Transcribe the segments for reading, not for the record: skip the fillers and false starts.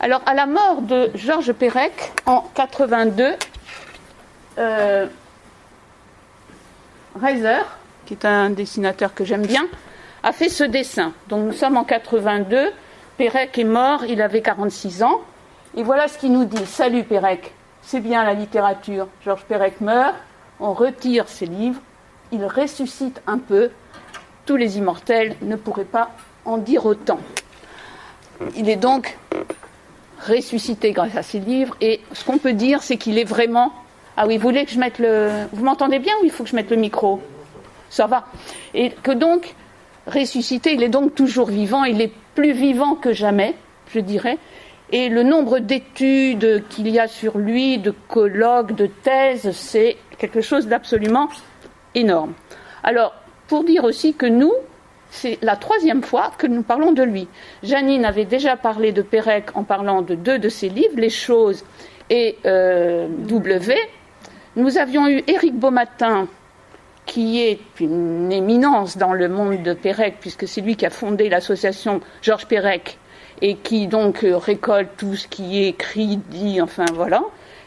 Alors, à la mort de Georges Perec en 82, Reiser, qui est un dessinateur que j'aime bien, a fait ce dessin. Donc nous sommes en 82, Perec est mort, il avait 46 ans, et voilà ce qu'il nous dit. Salut Perec, c'est bien la littérature. Georges Perec meurt, on retire ses livres, il ressuscite un peu. Tous les immortels ne pourraient pas en dire autant. Il est donc ressuscité grâce à ses livres, et ce qu'on peut dire, c'est qu'il est vraiment... Ah oui, vous voulez que je mette le... Vous m'entendez bien ou il faut que je mette le micro ? Ça va. Et que donc, ressuscité, il est donc toujours vivant, il est plus vivant que jamais, je dirais. Et le nombre d'études qu'il y a sur lui, de colloques, de thèses, c'est quelque chose d'absolument énorme. Alors, pour dire aussi que nous, c'est la 3e fois que nous parlons de lui. Janine avait déjà parlé de Perec en parlant de 2 de ses livres, Les Choses et W. Nous avions eu Éric Beaumatin, qui est une éminence dans le monde de Perec, puisque c'est lui qui a fondé l'association Georges Perec, et qui donc récolte tout ce qui est écrit, dit, enfin voilà,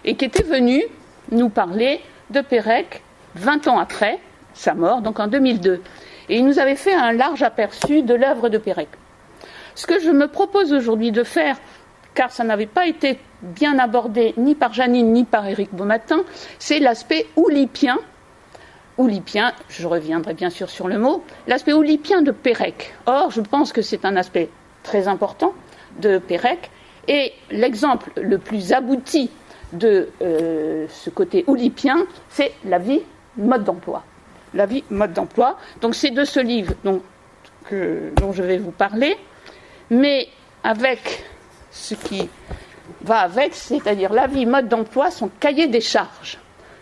et qui était venu nous parler de Perec 20 ans après sa mort, donc en 2002. Et il nous avait fait un large aperçu de l'œuvre de Perec. Ce que je me propose aujourd'hui de faire, car ça n'avait pas été bien abordé ni par Janine ni par Éric Beaumatin, c'est l'aspect oulipien. Oulipien, je reviendrai bien sûr sur le mot, l'aspect oulipien de Perec. Or, je pense que c'est un aspect très important de Perec, et l'exemple le plus abouti de ce côté oulipien, c'est la vie mode d'emploi. La vie mode d'emploi. Donc c'est de ce livre dont je vais vous parler, mais avec ce qui va avec, c'est-à-dire la vie mode d'emploi, son cahier des charges.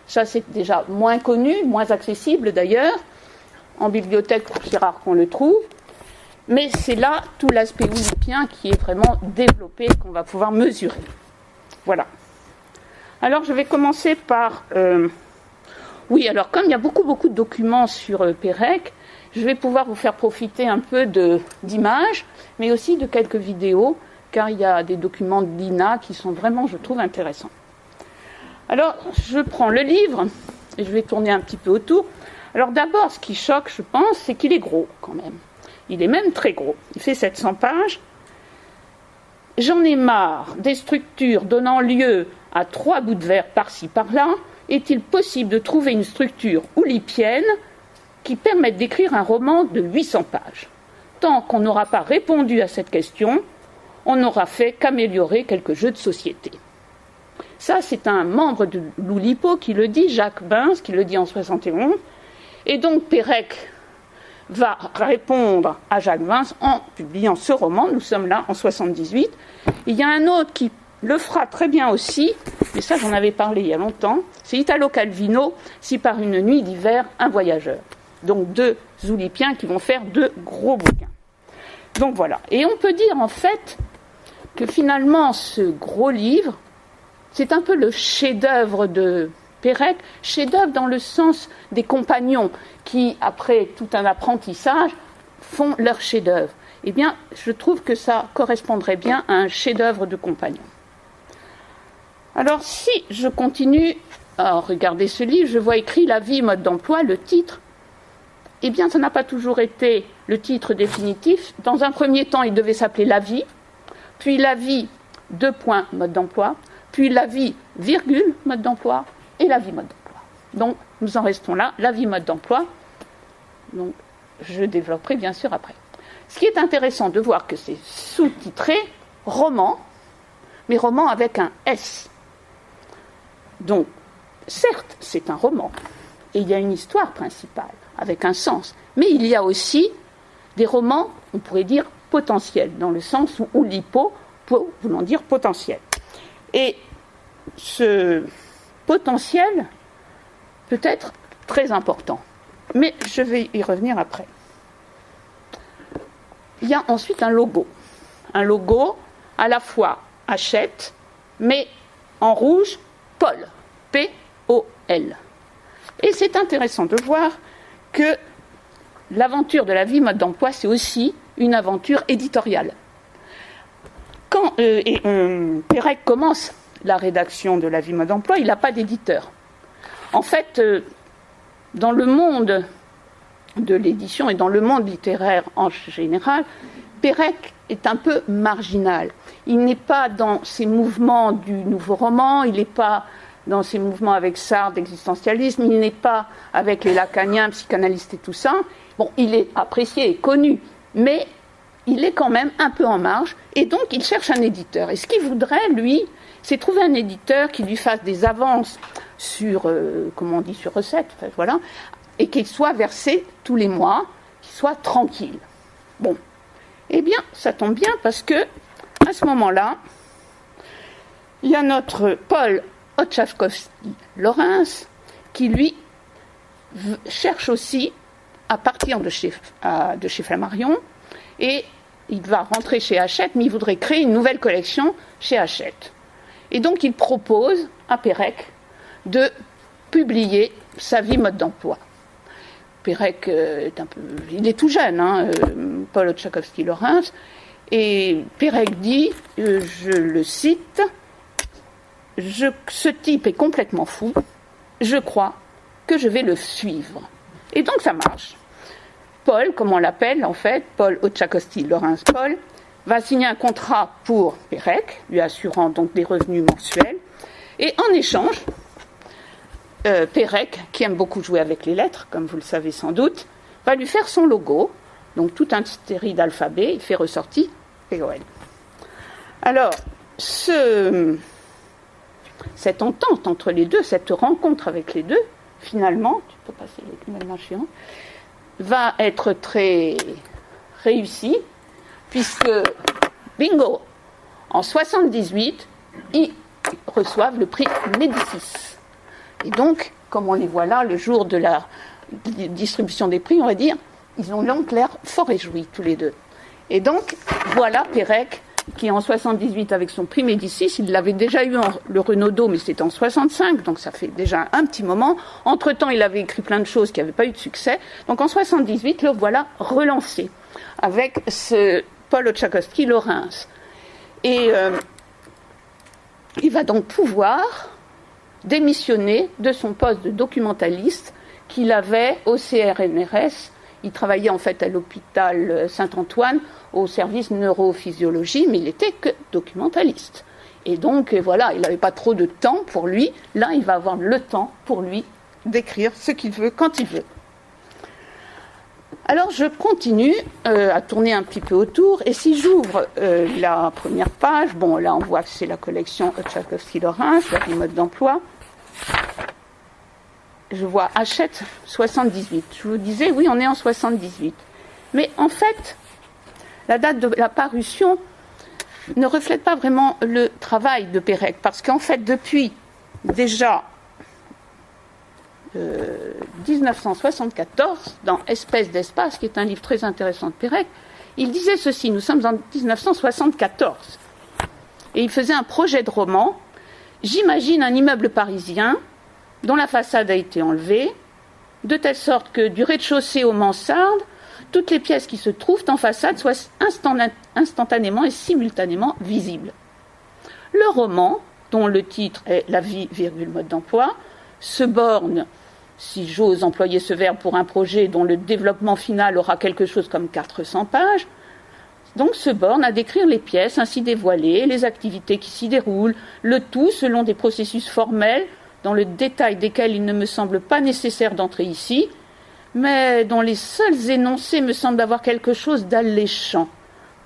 Ça, c'est déjà moins connu, moins accessible d'ailleurs. En bibliothèque, c'est rare qu'on le trouve. Mais c'est là tout l'aspect oulipien qui est vraiment développé, qu'on va pouvoir mesurer. Voilà. Alors, je vais commencer par... Oui, alors, comme il y a beaucoup de documents sur Perec, je vais pouvoir vous faire profiter un peu d'images, mais aussi de quelques vidéos, car il y a des documents de l'INA qui sont vraiment, je trouve, intéressants. Alors, je prends le livre, et je vais tourner un petit peu autour. Alors d'abord, ce qui choque, je pense, c'est qu'il est gros, quand même. Il est même très gros. Il fait 700 pages. J'en ai marre des structures donnant lieu à 3 bouts de verre par-ci, par-là. Est-il possible de trouver une structure oulipienne qui permette d'écrire un roman de 800 pages ? Tant qu'on n'aura pas répondu à cette question, on n'aura fait qu'améliorer quelques jeux de société. Ça, c'est un membre de l'Oulipo qui le dit, Jacques Bins, qui le dit en 71. Et donc, Perec va répondre à Jacques Bins en publiant ce roman. Nous sommes là en 78. Il y a un autre qui le fera très bien aussi, mais ça, j'en avais parlé il y a longtemps. C'est Italo Calvino, Si par une nuit d'hiver, un voyageur. Donc, 2 oulipiens qui vont faire 2 gros bouquins. Donc, voilà. Et on peut dire, en fait, que finalement, ce gros livre, c'est un peu le chef-d'œuvre de Perec, chef-d'œuvre dans le sens des compagnons qui, après tout un apprentissage, font leur chef-d'œuvre. Eh bien, je trouve que ça correspondrait bien à un chef-d'œuvre de compagnons. Alors, si je continue à regarder ce livre, je vois écrit La vie, mode d'emploi, le titre. Eh bien, ça n'a pas toujours été le titre définitif. Dans un premier temps, il devait s'appeler La vie, puis La vie, mode d'emploi, puis la vie, mode d'emploi, et la vie mode d'emploi. Donc, nous en restons là, la vie mode d'emploi. Donc, je développerai bien sûr après. Ce qui est intéressant de voir que c'est sous-titré roman, mais roman avec un S. Donc, certes, c'est un roman, et il y a une histoire principale, avec un sens, mais il y a aussi des romans, on pourrait dire, potentiels, dans le sens où oulipo, voulant dire potentiel. Et ce potentiel peut être très important. Mais je vais y revenir après. Il y a ensuite un logo. Un logo à la fois Hachette, mais en rouge, Paul. P-O-L. Et c'est intéressant de voir que l'aventure de la vie mode d'emploi, c'est aussi une aventure éditoriale. Quand Pérec commence la rédaction de La vie mode d'emploi, il n'a pas d'éditeur. En fait, dans le monde de l'édition et dans le monde littéraire en général, Pérec est un peu marginal. Il n'est pas dans ces mouvements du nouveau roman, il n'est pas dans ces mouvements avec Sartre, d'existentialisme, il n'est pas avec les lacaniens, psychanalystes et tout ça. Bon, il est apprécié et connu, mais il est quand même un peu en marge, et donc il cherche un éditeur. Et ce qu'il voudrait, lui, c'est trouver un éditeur qui lui fasse des avances sur, sur recettes, enfin, voilà, et qu'il soit versé tous les mois, qu'il soit tranquille. Bon, eh bien, ça tombe bien parce que, à ce moment-là, il y a notre Paul Oczachowski-Lorentz qui, lui, cherche aussi à partir de chez Flammarion, et il va rentrer chez Hachette, mais il voudrait créer une nouvelle collection chez Hachette. Et donc, il propose à Pérec de publier Sa vie mode d'emploi. Pérec il est tout jeune, Paul Oczachowski-Lorentz, et Pérec dit, je le cite, ce type est complètement fou, je crois que je vais le suivre. Et donc ça marche. Paul, comme on l'appelle en fait, Paul Oczachowski-Lorentz Paul, va signer un contrat pour Pérec, lui assurant donc des revenus mensuels, et en échange, Pérec, qui aime beaucoup jouer avec les lettres, comme vous le savez sans doute, va lui faire son logo, donc tout un série d'alphabets, il fait ressortir POL. Alors, cette entente entre les deux, cette rencontre avec les deux, finalement, tu peux passer les machin, va être très réussie, puisque, bingo, en 78, ils reçoivent le prix Médicis. Et donc, comme on les voit là, le jour de la distribution des prix, on va dire, ils ont donc l'air fort réjouis, tous les deux. Et donc, voilà Pérec, qui en 78, avec son prix Médicis, il l'avait déjà eu le Renaudot, mais c'était en 65, donc ça fait déjà un petit moment. Entre-temps, il avait écrit plein de choses qui n'avaient pas eu de succès. Donc en 78, le voilà relancé, avec ce Paul Oczachowski-Lorentz. Et il va donc pouvoir démissionner de son poste de documentaliste qu'il avait au CRNRS. Il travaillait en fait à l'hôpital Saint-Antoine au service neurophysiologie, mais il n'était que documentaliste. Et donc voilà, il n'avait pas trop de temps pour lui. Là, il va avoir le temps pour lui d'écrire ce qu'il veut, quand il veut. Alors je continue à tourner un petit peu autour, et si j'ouvre la première page, bon là on voit que c'est la collection Oczachowski-Lorentz, La vie mode d'emploi. Je vois Hachette 78. Je vous disais, oui, on est en 78. Mais en fait, la date de la parution ne reflète pas vraiment le travail de Pérec, parce qu'en fait, depuis déjà 1974, dans Espèce d'espace, qui est un livre très intéressant de Pérec, il disait ceci, nous sommes en 1974, et il faisait un projet de roman. J'imagine un immeuble parisien dont la façade a été enlevée, de telle sorte que du rez-de-chaussée aux mansardes, toutes les pièces qui se trouvent en façade soient instantanément et simultanément visibles. Le roman, dont le titre est La vie, mode d'emploi, se borne, si j'ose employer ce verbe pour un projet dont le développement final aura quelque chose comme 400 pages, donc se borne à décrire les pièces ainsi dévoilées, les activités qui s'y déroulent, le tout selon des processus formels dans le détail desquels il ne me semble pas nécessaire d'entrer ici, mais dont les seuls énoncés me semblent avoir quelque chose d'alléchant.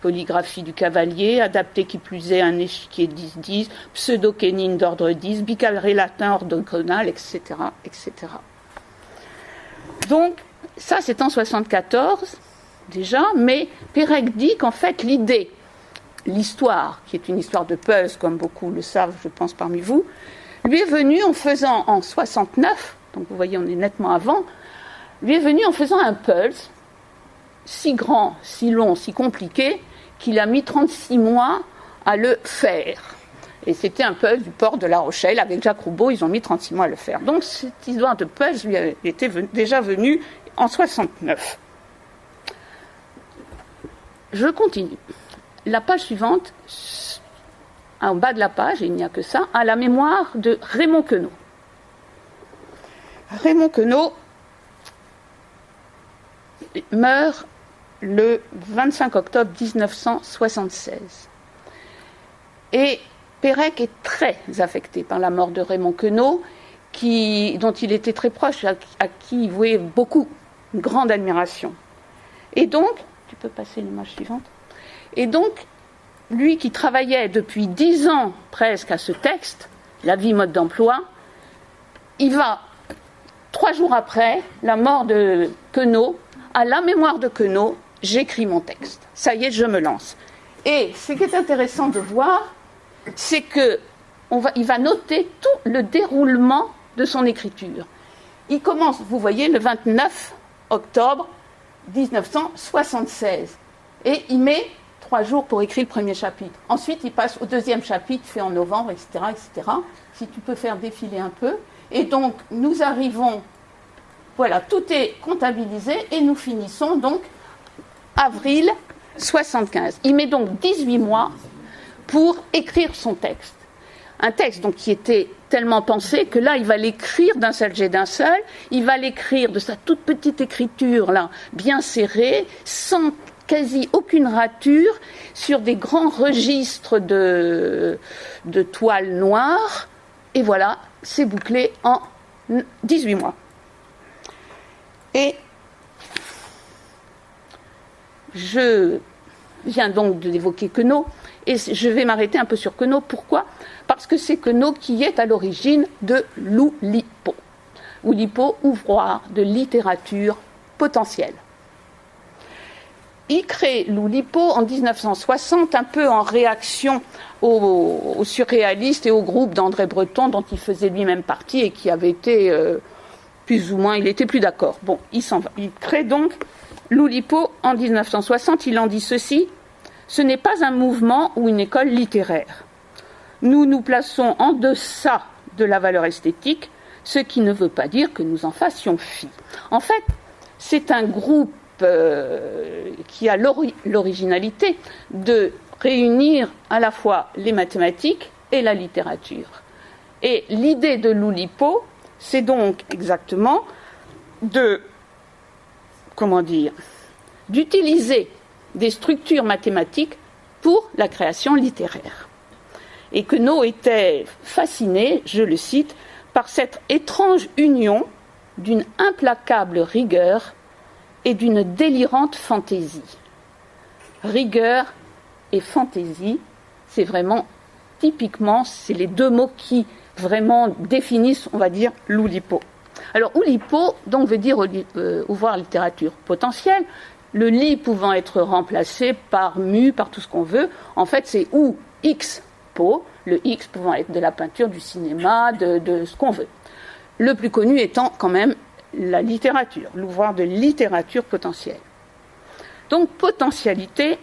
Polygraphie du cavalier, adapté qui plus est à un échiquier 10-10, pseudo-kénine d'ordre 10, bicarré latin orthogonal, etc., etc. Donc, ça c'est en 74, déjà, mais Pérec dit qu'en fait l'idée, l'histoire, qui est une histoire de puzzle, comme beaucoup le savent, je pense, parmi vous, lui est venue en faisant en 69, donc vous voyez on est nettement avant, lui est venue en faisant un pulse si grand, si long, si compliqué, qu'il a mis 36 mois à le faire. Et c'était un pulse du port de La Rochelle, avec Jacques Roubaud, ils ont mis 36 mois à le faire. Donc cette histoire de pulse lui était déjà venue en 69. Je continue. La page suivante en bas de la page, et il n'y a que ça, à la mémoire de Raymond Queneau. Raymond Queneau meurt le 25 octobre 1976. Et Pérec est très affecté par la mort de Raymond Queneau, dont il était très proche, à qui il vouait beaucoup, une grande admiration. Et donc, tu peux passer l'image suivante. Et donc, lui qui travaillait depuis 10 ans presque à ce texte, La vie, mode d'emploi, il va, 3 jours après la mort de Queneau, à la mémoire de Queneau, j'écris mon texte. Ça y est, je me lance. Et ce qui est intéressant de voir, c'est qu'il va noter tout le déroulement de son écriture. Il commence, vous voyez, le 29 octobre 1976. Et il met 3 jours pour écrire le premier chapitre. Ensuite, il passe au deuxième chapitre, fait en novembre, etc., etc. Si tu peux faire défiler un peu. Et donc, nous arrivons, voilà, tout est comptabilisé et nous finissons donc avril 75. Il met donc 18 mois pour écrire son texte. Un texte donc, qui était tellement pensé que là, il va l'écrire d'un seul jet d'un seul. Il va l'écrire de sa toute petite écriture, là, bien serrée, sans quasi aucune rature, sur des grands registres de toile noire. Et voilà, c'est bouclé en 18 mois. Et je viens donc d'évoquer Queneau, et je vais m'arrêter un peu sur Queneau. Pourquoi ? Parce que c'est Queneau qui est à l'origine de l'Oulipo. Oulipo, ouvroir de littérature potentielle. Il crée l'Oulipo en 1960, un peu en réaction aux surréalistes et au groupe d'André Breton, dont il faisait lui-même partie et qui avait été plus ou moins, il n'était plus d'accord. Bon, il s'en va. Il crée donc l'Oulipo en 1960. Il en dit ceci: ce n'est pas un mouvement ou une école littéraire. Nous nous plaçons en deçà de la valeur esthétique, ce qui ne veut pas dire que nous en fassions fi. En fait, c'est un groupe qui a l'originalité de réunir à la fois les mathématiques et la littérature. Et l'idée de l'Oulipo, c'est donc exactement d'utiliser des structures mathématiques pour la création littéraire. Et Queneau était fasciné, je le cite, par cette étrange union d'une implacable rigueur et d'une délirante fantaisie. Rigueur et fantaisie, c'est vraiment typiquement, c'est les deux mots qui vraiment définissent, on va dire, l'Oulipo. Alors, Oulipo, donc, veut dire ouvroir littérature potentielle, le li pouvant être remplacé par mu, par tout ce qu'on veut. En fait, c'est ou x po, le x pouvant être de la peinture, du cinéma, de ce qu'on veut. Le plus connu étant quand même la littérature, l'ouvroir de littérature potentielle. Donc, potentialité,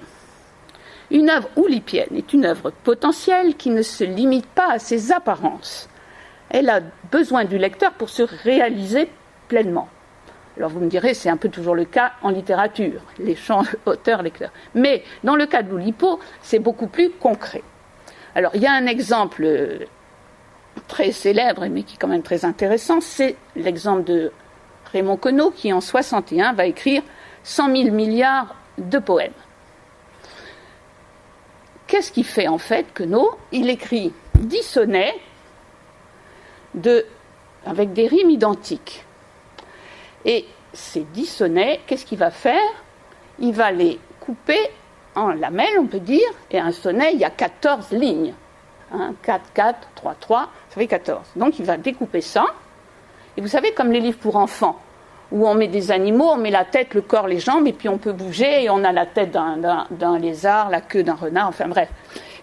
une œuvre oulipienne est une œuvre potentielle qui ne se limite pas à ses apparences. Elle a besoin du lecteur pour se réaliser pleinement. Alors vous me direz, c'est un peu toujours le cas en littérature, l'échange auteur-lecteur. Mais dans le cas de l'Oulipo, c'est beaucoup plus concret. Alors il y a un exemple très célèbre, mais qui est quand même très intéressant, c'est l'exemple de Raymond Queneau, qui en 1961 va écrire 100 000 milliards de poèmes. Qu'est-ce qu'il fait en fait, Queneau ? Il écrit 10 sonnets avec des rimes identiques. Et ces 10 sonnets, qu'est-ce qu'il va faire ? Il va les couper en lamelles, on peut dire, et un sonnet, il y a 14 lignes. 4, 4, 3, 3, ça fait 14. Donc il va découper ça. Et vous savez, comme les livres pour enfants, où on met des animaux, on met la tête, le corps, les jambes, et puis on peut bouger, et on a la tête d'un lézard, la queue d'un renard, enfin bref.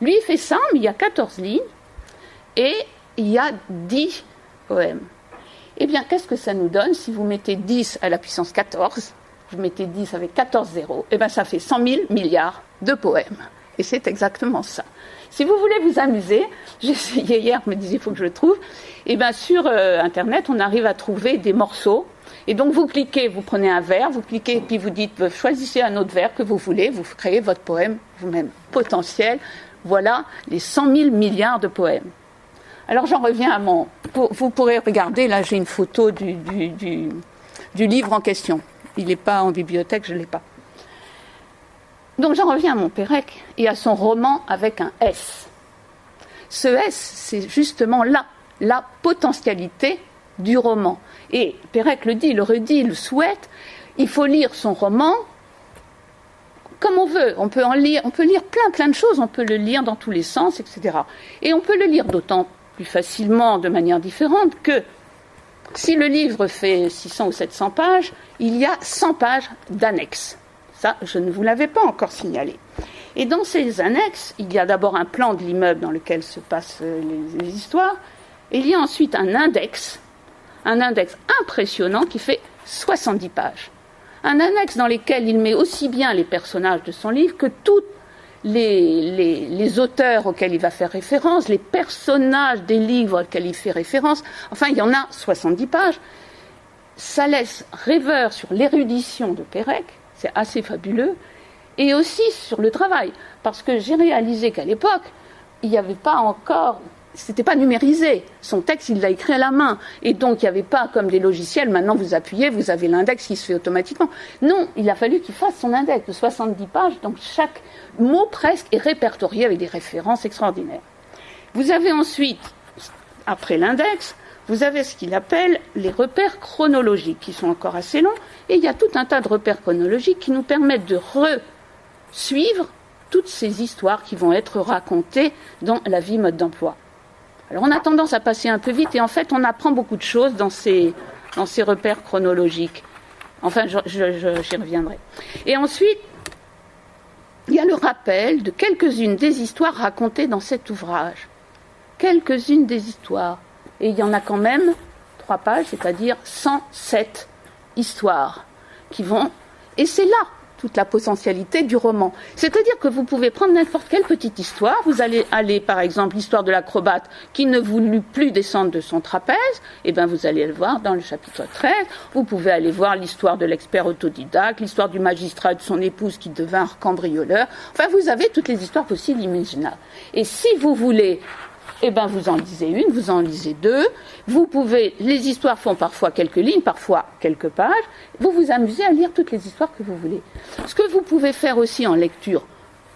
Lui, il fait ça, mais il y a 14 lignes, et il y a 10 poèmes. Eh bien, qu'est-ce que ça nous donne si vous mettez 10 à la puissance 14, vous mettez 10 avec 14 zéros, eh bien ça fait 100 000 milliards de poèmes. Et c'est exactement ça. Si vous voulez vous amuser, j'ai essayé hier, je me disais, il faut que je le trouve, et bien sur Internet, on arrive à trouver des morceaux. Et donc vous cliquez, vous prenez un vers, vous cliquez, et puis vous dites, choisissez un autre vers que vous voulez, vous créez votre poème vous-même, potentiel, Voilà les 100 000 milliards de poèmes. Alors j'en reviens à mon... Vous pourrez regarder, là j'ai une photo du livre en question. Il n'est pas en bibliothèque, je ne l'ai pas. Donc j'en reviens à mon Pérec et à son roman avec un S. Ce S, c'est justement là, la potentialité du roman. Et Pérec le dit, le redit, le souhaite, il faut lire son roman comme on veut. On peut lire plein de choses, on peut le lire dans tous les sens, etc. Et on peut le lire d'autant plus facilement, de manière différente, que si le livre fait 600 ou 700 pages, il y a 100 pages d'annexes. Ça, je ne vous l'avais pas encore signalé. Et dans ces annexes, il y a d'abord un plan de l'immeuble dans lequel se passent les histoires, et il y a ensuite un index impressionnant qui fait 70 pages. Un index dans lequel il met aussi bien les personnages de son livre que tous les auteurs auxquels il va faire référence, les personnages des livres auxquels il fait référence. Enfin, il y en a 70 pages. Ça laisse rêveur sur l'érudition de Pérec, c'est assez fabuleux, et aussi sur le travail, parce que j'ai réalisé qu'à l'époque, il n'y avait pas encore, c'était pas numérisé. Son texte, il l'a écrit à la main, et donc il n'y avait pas comme des logiciels, maintenant vous appuyez, vous avez l'index qui se fait automatiquement. Non, il a fallu qu'il fasse son index de 70 pages, donc chaque mot presque est répertorié avec des références extraordinaires. Vous avez ensuite, après l'index, vous avez ce qu'il appelle les repères chronologiques, qui sont encore assez longs, et il y a tout un tas de repères chronologiques qui nous permettent de suivre toutes ces histoires qui vont être racontées dans la vie mode d'emploi. Alors on a tendance à passer un peu vite et en fait on apprend beaucoup de choses dans ces repères chronologiques. Enfin, j'y reviendrai. Et ensuite, il y a le rappel de quelques-unes des histoires racontées dans cet ouvrage. Quelques-unes des histoires. Et il y en a quand même 3 pages, c'est-à-dire 107 histoires qui vont... Et c'est là toute la potentialité du roman. C'est-à-dire que vous pouvez prendre n'importe quelle petite histoire, vous allez aller, par exemple, l'histoire de l'acrobate qui ne voulut plus descendre de son trapèze, et bien vous allez le voir dans le chapitre 13, vous pouvez aller voir l'histoire de l'expert autodidacte, l'histoire du magistrat et de son épouse qui devinrent cambrioleurs, enfin vous avez toutes les histoires possibles imaginables. Et si vous voulez... Eh bien, vous en lisez une, vous en lisez 2. Vous pouvez, les histoires font parfois quelques lignes, parfois quelques pages. Vous vous amusez à lire toutes les histoires que vous voulez. Ce que vous pouvez faire aussi en lecture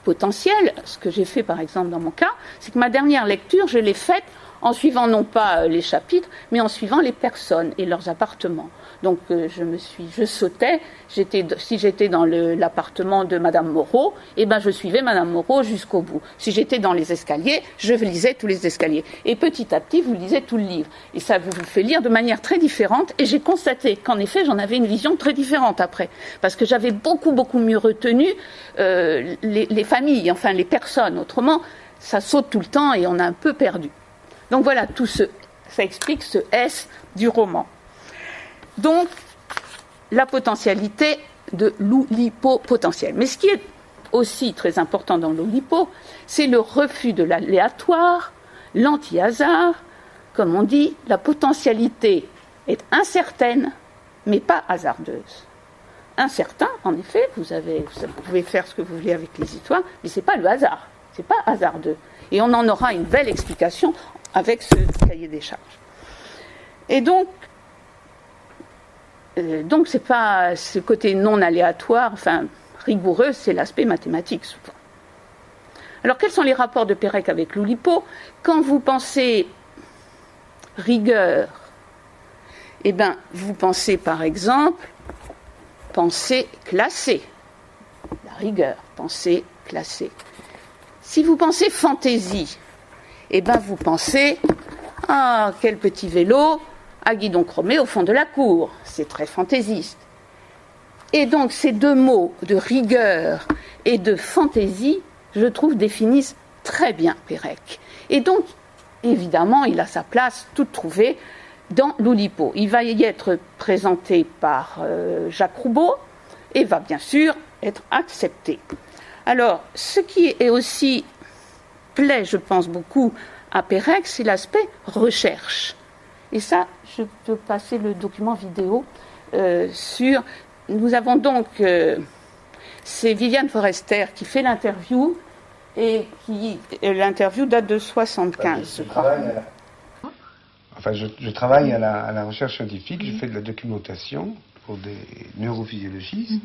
potentielle, ce que j'ai fait par exemple dans mon cas, c'est que ma dernière lecture, je l'ai faite en suivant non pas les chapitres, mais en suivant les personnes et leurs appartements. Donc je sautais, si j'étais dans l'appartement de Madame Moreau, eh ben je suivais Madame Moreau jusqu'au bout. Si j'étais dans les escaliers, je lisais tous les escaliers. Et petit à petit, vous lisez tout le livre. Et ça vous fait lire de manière très différente. Et j'ai constaté qu'en effet, j'en avais une vision très différente après. Parce que j'avais beaucoup mieux retenu les familles, enfin les personnes. Autrement, ça saute tout le temps et on a un peu perdu. Donc voilà, ça explique ce S du roman. Donc, la potentialité de l'oulipo potentiel. Mais ce qui est aussi très important dans l'oulipo, c'est le refus de l'aléatoire, l'anti-hasard. Comme on dit, la potentialité est incertaine, mais pas hasardeuse. Incertain, en effet, vous pouvez faire ce que vous voulez avec les histoires, mais ce n'est pas le hasard, ce n'est pas hasardeux. Et on en aura une belle explication avec ce cahier des charges. Et donc c'est pas ce côté non aléatoire, enfin rigoureux, c'est l'aspect mathématique souvent. Alors quels sont les rapports de Pérec avec l'oulipo ? Quand vous pensez rigueur, eh bien vous pensez par exemple pensée classée. La rigueur, pensée classée. Si vous pensez fantaisie, eh bien vous pensez « Ah, quel petit vélo à guidon chromé au fond de la cour ». C'est très fantaisiste. Et donc ces 2 mots de rigueur et de fantaisie, je trouve, définissent très bien Pérec. Et donc, évidemment, il a sa place toute trouvée dans l'oulipo. Il va y être présenté par Jacques Roubaud et va bien sûr être accepté. Alors, ce qui est aussi plaît, je pense, beaucoup à Pérec, c'est l'aspect recherche. Et ça, je peux passer le document vidéo sur... Nous avons donc... c'est Viviane Forester qui fait l'interview et l'interview date de 75, je crois. Je travaille à la recherche scientifique, je fais de la documentation pour des neurophysiologistes,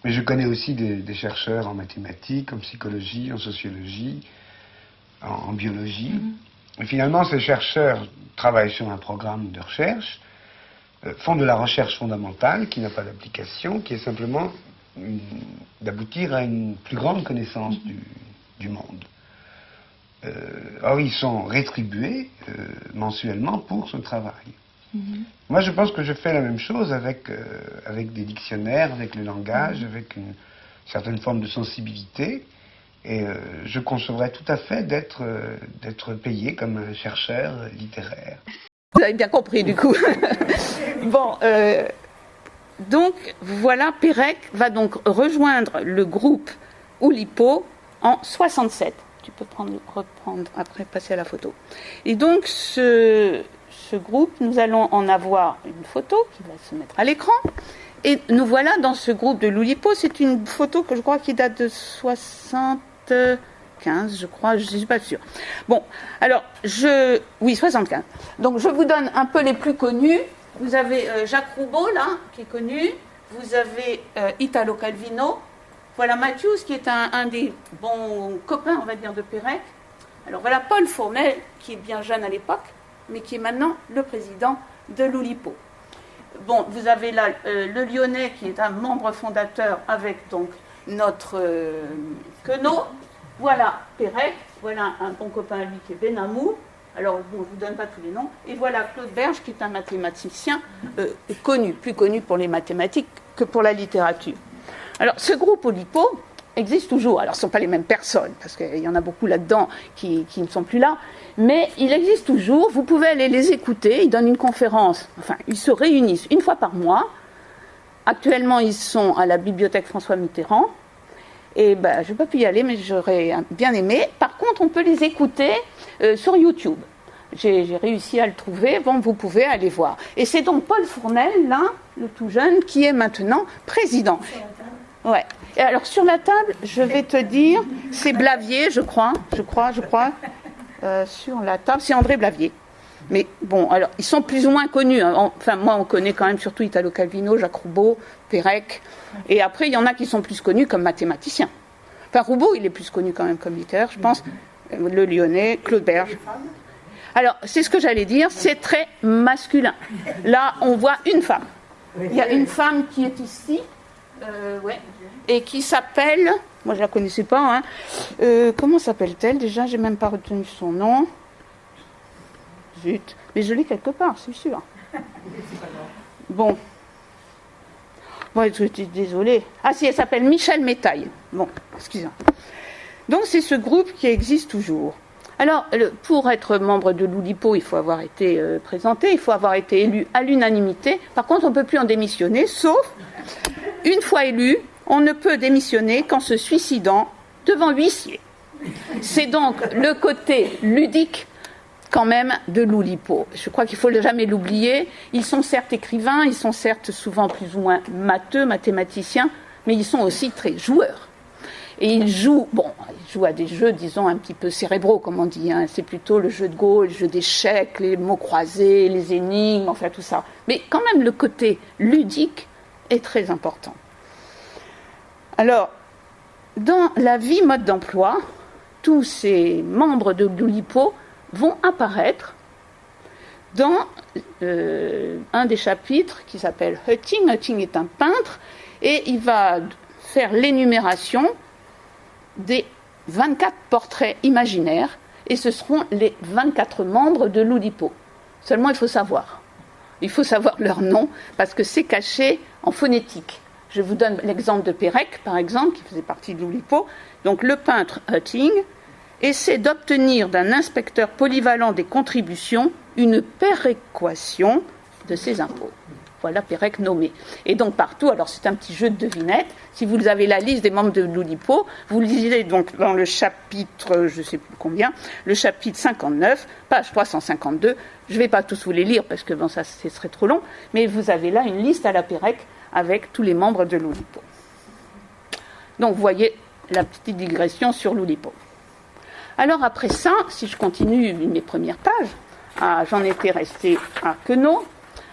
mais je connais aussi des chercheurs en mathématiques, en psychologie, en sociologie, en biologie. Et finalement, ces chercheurs travaillent sur un programme de recherche, font de la recherche fondamentale qui n'a pas d'application, qui est simplement d'aboutir à une plus grande connaissance du monde. Or, ils sont rétribués mensuellement pour ce travail. Moi, je pense que je fais la même chose avec des dictionnaires, avec le langage, avec une certaine forme de sensibilité. Et je concevrais tout à fait d'être payé comme un chercheur littéraire. Vous avez bien compris, du coup. Bon, donc, voilà, Pérec va donc rejoindre le groupe Oulipo en 67. Tu peux reprendre, après passer à la photo. Et donc, ce groupe, nous allons en avoir une photo qui va se mettre à l'écran. Et nous voilà dans ce groupe de l'Oulipo. C'est une photo que je crois qui date de 75, je crois, je ne suis pas sûre. Bon, alors, oui, 75. Donc, je vous donne un peu les plus connus. Vous avez Jacques Roubaud, là, qui est connu. Vous avez Italo Calvino. Voilà Matthews, qui est un des bons copains, on va dire, de Pérec. Alors voilà Paul Fournel, qui est bien jeune à l'époque, mais qui est maintenant le président de l'Oulipo. Bon, vous avez là le Lyonnais, qui est un membre fondateur avec donc notre Queneau. Voilà Pérec, voilà un bon copain à lui qui est Benamou. Alors, bon, je ne vous donne pas tous les noms. Et voilà Claude Berge, qui est un mathématicien connu, plus connu pour les mathématiques que pour la littérature. Alors, ce groupe Oulipo existe toujours. Alors, ce ne sont pas les mêmes personnes, parce qu'il y en a beaucoup là-dedans qui ne sont plus là. Mais il existe toujours. Vous pouvez aller les écouter. Ils donnent une conférence. Enfin, ils se réunissent une fois par mois. Actuellement, ils sont à la bibliothèque François Mitterrand. Et je n'ai pas pu y aller, mais j'aurais bien aimé. Par contre, on peut les écouter sur YouTube. J'ai réussi à le trouver. Bon, vous pouvez aller voir. Et c'est donc Paul Fournel, là, le tout jeune, qui est maintenant président. Ouais. Et alors, sur la table, je vais te dire, c'est Blavier, je crois. Sur la table, c'est André Blavier. Mais bon, alors, ils sont plus ou moins connus. Enfin, moi, on connaît quand même surtout Italo Calvino, Jacques Roubaud, Pérec. Et après, il y en a qui sont plus connus comme mathématiciens. Enfin, Roubaud, il est plus connu quand même comme littéraire, je pense. Le Lyonnais, Claude Berge. Alors, c'est ce que j'allais dire, c'est très masculin. Là, on voit une femme. Il y a une femme qui est ici, et qui s'appelle, moi je ne la connaissais pas, comment s'appelle-t-elle déjà? J'ai même pas retenu son nom. Zut, mais je l'ai quelque part, c'est sûr. Bon, je suis désolée. Ah si, elle s'appelle Michel Métaille. Bon, excusez-moi. Donc c'est ce groupe qui existe toujours. Alors, pour être membre de l'Oulipo, il faut avoir été présenté, il faut avoir été élu à l'unanimité. Par contre, on ne peut plus en démissionner, sauf, une fois élu, on ne peut démissionner qu'en se suicidant devant huissier. C'est donc le côté ludique, quand même, de l'Oulipo. Je crois qu'il ne faut jamais l'oublier. Ils sont certes écrivains, ils sont certes souvent plus ou moins mathématiciens, mais ils sont aussi très joueurs. Et ils jouent à des jeux, disons, un petit peu cérébraux, comme on dit. C'est plutôt le jeu de Go, le jeu d'échecs, les mots croisés, les énigmes, enfin tout ça. Mais quand même, le côté ludique est très important. Alors, dans la vie mode d'emploi, tous ces membres de l'Oulipo vont apparaître dans un des chapitres qui s'appelle Hutting. Hutting est un peintre et il va faire l'énumération des 24 portraits imaginaires et ce seront les 24 membres de l'Oulipo. Seulement, il faut savoir leur nom parce que c'est caché en phonétique. Je vous donne l'exemple de Pérec, par exemple, qui faisait partie de l'Oulipo. Donc, le peintre Hutting essaie d'obtenir d'un inspecteur polyvalent des contributions une péréquation de ses impôts. Voilà Pérec nommé. Et donc partout, alors c'est un petit jeu de devinette, si vous avez la liste des membres de l'Oulipo, vous lisez donc dans le chapitre, je ne sais plus combien, le chapitre 59, page 352, je ne vais pas tous vous les lire parce que ça ce serait trop long, mais vous avez là une liste à la Pérec avec tous les membres de l'Oulipo. Donc vous voyez la petite digression sur l'Oulipo. Alors après ça, si je continue mes premières pages, j'en étais restée à Queneau.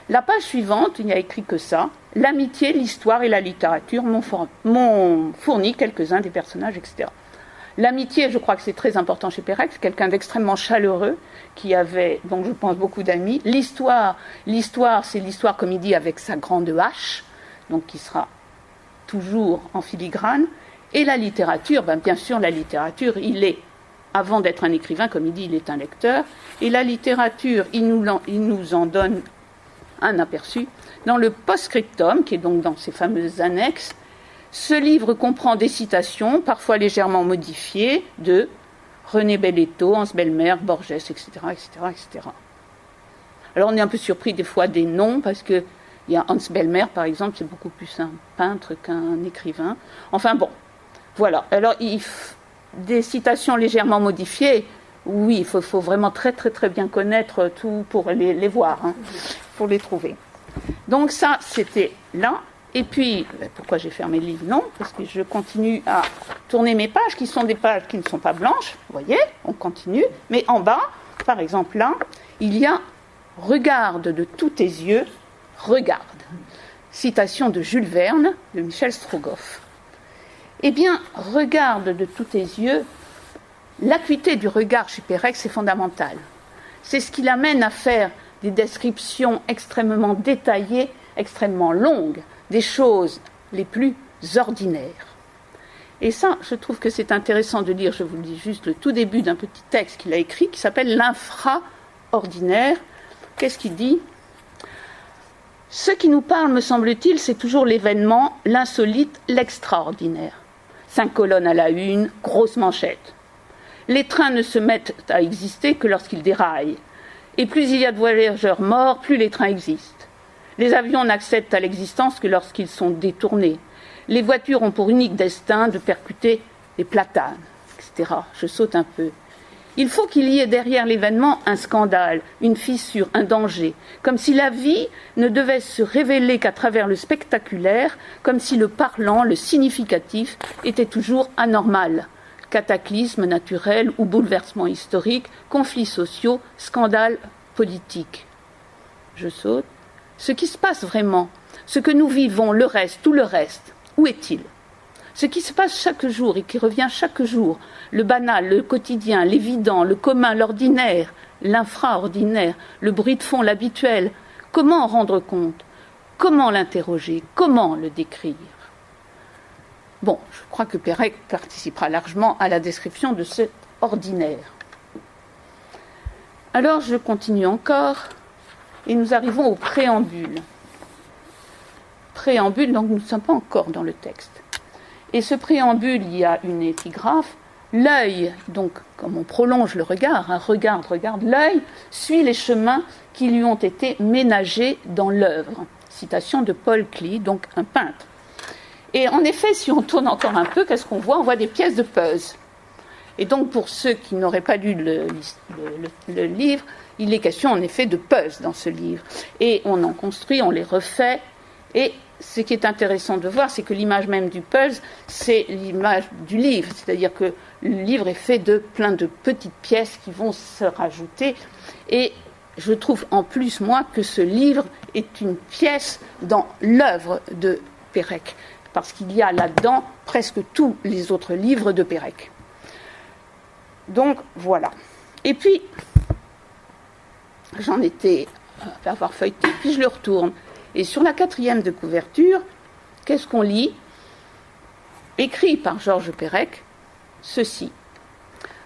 La page suivante, il n'y a écrit que ça. L'amitié, l'histoire et la littérature m'ont fourni quelques-uns des personnages, etc. L'amitié, je crois que c'est très important chez Pérec, c'est quelqu'un d'extrêmement chaleureux, qui avait, donc je pense, beaucoup d'amis. L'histoire, c'est l'histoire, comme il dit, avec sa grande hache, donc qui sera toujours en filigrane. Et la littérature, bien sûr, la littérature, il est, avant d'être un écrivain, comme il dit, il est un lecteur. Et la littérature, il nous en donne un aperçu dans le post-scriptum, qui est donc dans ces fameuses annexes. Ce livre comprend des citations, parfois légèrement modifiées, de René Belletto, Hans Belmer, Borges, etc., etc., etc. Alors on est un peu surpris des fois des noms, parce qu'il y a Hans Belmer, par exemple, c'est beaucoup plus un peintre qu'un écrivain. Enfin bon, voilà. Alors des citations légèrement modifiées, oui, il faut vraiment très très très bien connaître tout pour les voir, pour les trouver. Donc ça, c'était là. Et puis, pourquoi j'ai fermé le livre? Non, parce que je continue à tourner mes pages, qui sont des pages qui ne sont pas blanches, vous voyez, on continue. Mais en bas, par exemple là, il y a « Regarde de tous tes yeux, regarde ». Citation de Jules Verne, de Michel Strogoff. Eh bien, « Regarde de tous tes yeux », l'acuité du regard chez Pérec, c'est fondamental. C'est ce qui l'amène à faire des descriptions extrêmement détaillées, extrêmement longues, des choses les plus ordinaires. Et ça, je trouve que c'est intéressant de lire, je vous le dis juste, le tout début d'un petit texte qu'il a écrit, qui s'appelle « L'infraordinaire ». Qu'est-ce qu'il dit ? Ce qui nous parle, me semble-t-il, c'est toujours l'événement, l'insolite, l'extraordinaire. 5 colonnes à la une, grosse manchette. Les trains ne se mettent à exister que lorsqu'ils déraillent. Et plus il y a de voyageurs morts, plus les trains existent. Les avions n'accèdent à l'existence que lorsqu'ils sont détournés. Les voitures ont pour unique destin de percuter les platanes, etc. Je saute un peu. Il faut qu'il y ait derrière l'événement un scandale, une fissure, un danger, comme si la vie ne devait se révéler qu'à travers le spectaculaire, comme si le parlant, le significatif, était toujours anormal. Cataclysme naturel ou bouleversement historique, conflits sociaux, scandales politiques. Je saute. Ce qui se passe vraiment, ce que nous vivons, le reste, tout le reste, où est-il ? Ce qui se passe chaque jour et qui revient chaque jour, le banal, le quotidien, l'évident, le commun, l'ordinaire, l'infraordinaire, le bruit de fond, l'habituel, comment en rendre compte ? Comment l'interroger ? Comment le décrire ? Bon, je crois que Pérec participera largement à la description de cet ordinaire. Alors je continue encore. Et nous arrivons au préambule. Préambule, donc nous ne sommes pas encore dans le texte. Et ce préambule, il y a une épigraphe. L'œil, donc comme on prolonge le regard, regarde, l'œil suit les chemins qui lui ont été ménagés dans l'œuvre. Citation de Paul Klee, donc un peintre. Et en effet, si on tourne encore un peu, qu'est-ce qu'on voit ? On voit des pièces de puzzle. Et donc pour ceux qui n'auraient pas lu le livre, il est question en effet de puzzles dans ce livre. Et on en construit, on les refait. Et ce qui est intéressant de voir, c'est que l'image même du puzzle, c'est l'image du livre. C'est-à-dire que le livre est fait de plein de petites pièces qui vont se rajouter. Et je trouve en plus, moi, que ce livre est une pièce dans l'œuvre de Pérec. Parce qu'il y a là-dedans presque tous les autres livres de Pérec. Donc, voilà. Et puis, j'en étais à avoir feuilleté, puis je le retourne. Et sur la 4e de couverture, qu'est-ce qu'on lit ? Écrit par Georges Pérec, ceci.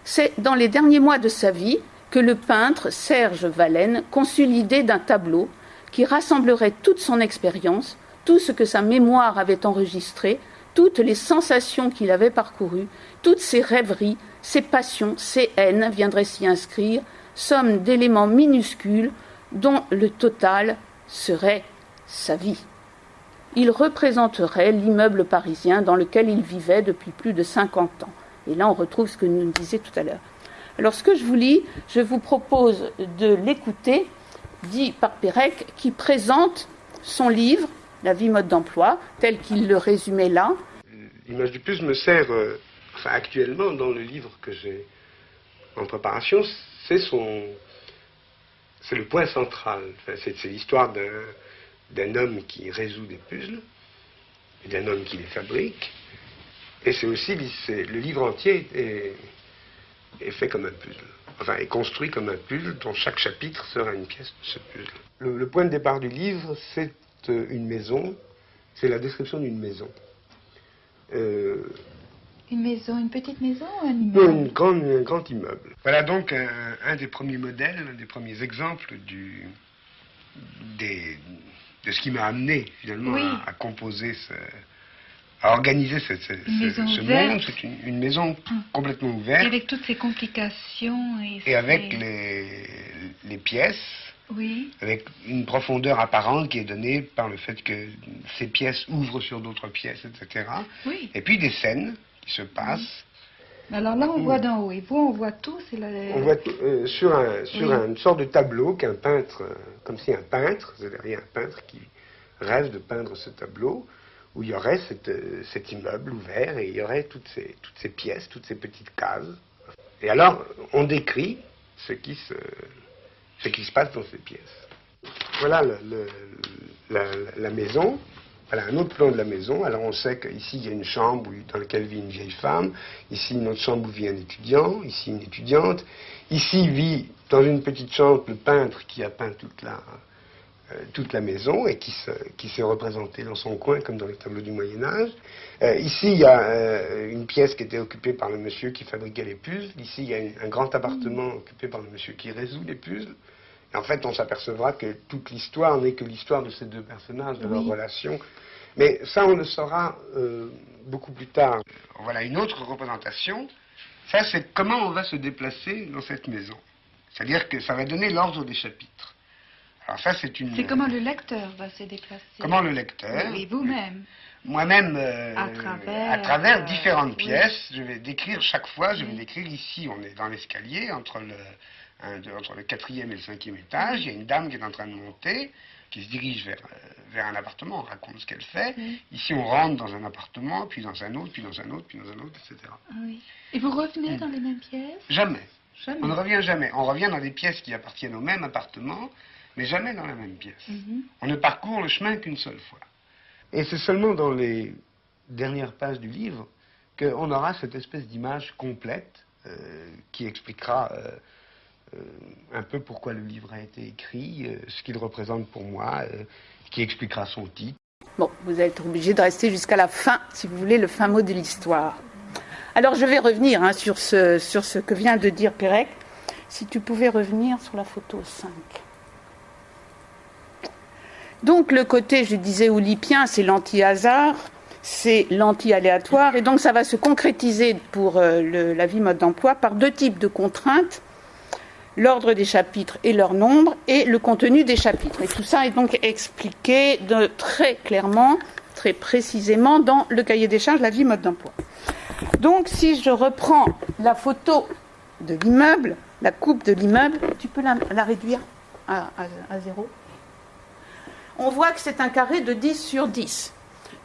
C'est dans les derniers mois de sa vie que le peintre Serge Vallène conçut l'idée d'un tableau qui rassemblerait toute son expérience, tout ce que sa mémoire avait enregistré, toutes les sensations qu'il avait parcourues, toutes ses rêveries, ses passions, ses haines viendraient s'y inscrire, somme d'éléments minuscules dont le total serait sa vie. Il représenterait l'immeuble parisien dans lequel il vivait depuis plus de 50 ans. Et là, on retrouve ce que nous disions tout à l'heure. Alors, ce que je vous lis, je vous propose de l'écouter, dit par Pérec, qui présente son livre, La vie mode d'emploi, tel qu'il le résumait là. L'image du puzzle me sert enfin actuellement dans le livre que j'ai en préparation, c'est le point central. Enfin, c'est l'histoire d'un homme qui résout des puzzles, et d'un homme qui les fabrique, et c'est aussi, le livre entier est fait comme un puzzle. Enfin, est construit comme un puzzle dont chaque chapitre sera une pièce de ce puzzle. Le point de départ du livre, c'est une maison, c'est la description d'une maison. Une maison, une petite maison ou un immeuble? Non, un grand immeuble. Voilà donc un des premiers modèles, un des premiers exemples de ce qui m'a amené finalement à composer, à organiser ce monde. C'est une maison complètement ouverte. Et avec toutes ces complications. Et avec les pièces. Oui. Avec une profondeur apparente qui est donnée par le fait que ces pièces ouvrent sur d'autres pièces, etc. Oui. Et puis des scènes qui se passent. Alors là, on voit d'en haut. Et vous, on voit tout. On voit sur une sorte de tableau qu'un peintre, comme si un peintre, c'est-à-dire un peintre qui rêve de peindre ce tableau, où il y aurait cet immeuble ouvert et il y aurait toutes ces pièces, toutes ces petites cases. Et alors, on décrit ce qui se passe dans ces pièces. Voilà la maison. Voilà un autre plan de la maison. Alors on sait qu'ici il y a une chambre dans laquelle vit une vieille femme. Ici une autre chambre où vit un étudiant. Ici une étudiante. Ici vit dans une petite chambre le peintre qui a peint toute la maison et qui s'est représenté dans son coin comme dans les tableaux du Moyen-Âge. Ici il y a une pièce qui était occupée par le monsieur qui fabriquait les puzzles. Ici il y a un grand appartement occupé par le monsieur qui résout les puzzles. Et en fait, on s'apercevra que toute l'histoire n'est que l'histoire de ces deux personnages, de leur relation. Mais ça, on le saura beaucoup plus tard. Voilà une autre représentation. Ça, c'est comment on va se déplacer dans cette maison. C'est-à-dire que ça va donner l'ordre des chapitres. Alors ça, c'est comment le lecteur va se déplacer. Comment le lecteur. Et vous-même. Moi-même, à travers différentes pièces, je vais décrire chaque fois, je vais décrire ici, on est dans l'escalier, entre le 4e et le 5e étage, il y a une dame qui est en train de monter, qui se dirige vers un appartement, on raconte ce qu'elle fait. Ici, on rentre dans un appartement, puis dans un autre, puis dans un autre, puis dans un autre, etc. Oui. Et vous revenez dans les mêmes pièces? Jamais. On ne revient jamais. On revient dans des pièces qui appartiennent au même appartement, mais jamais dans la même pièce. On ne parcourt le chemin qu'une seule fois. Et c'est seulement dans les dernières pages du livre qu'on aura cette espèce d'image complète qui expliquera un peu pourquoi le livre a été écrit, ce qu'il représente pour moi, qui expliquera son titre. Bon, vous allez être obligé de rester jusqu'à la fin, si vous voulez, le fin mot de l'histoire. Alors je vais revenir sur ce que vient de dire Pérec. Si tu pouvais revenir sur la photo 5. Donc le côté, je disais, oulipien, c'est l'anti-hasard, c'est l'anti-aléatoire, et donc ça va se concrétiser pour la vie mode d'emploi par deux types de contraintes, l'ordre des chapitres et leur nombre, et le contenu des chapitres. Et tout ça est donc expliqué très clairement, très précisément dans le cahier des charges, la vie mode d'emploi. Donc si je reprends la photo de l'immeuble, la coupe de l'immeuble, tu peux la réduire à 0. On voit que c'est un carré de 10 sur 10.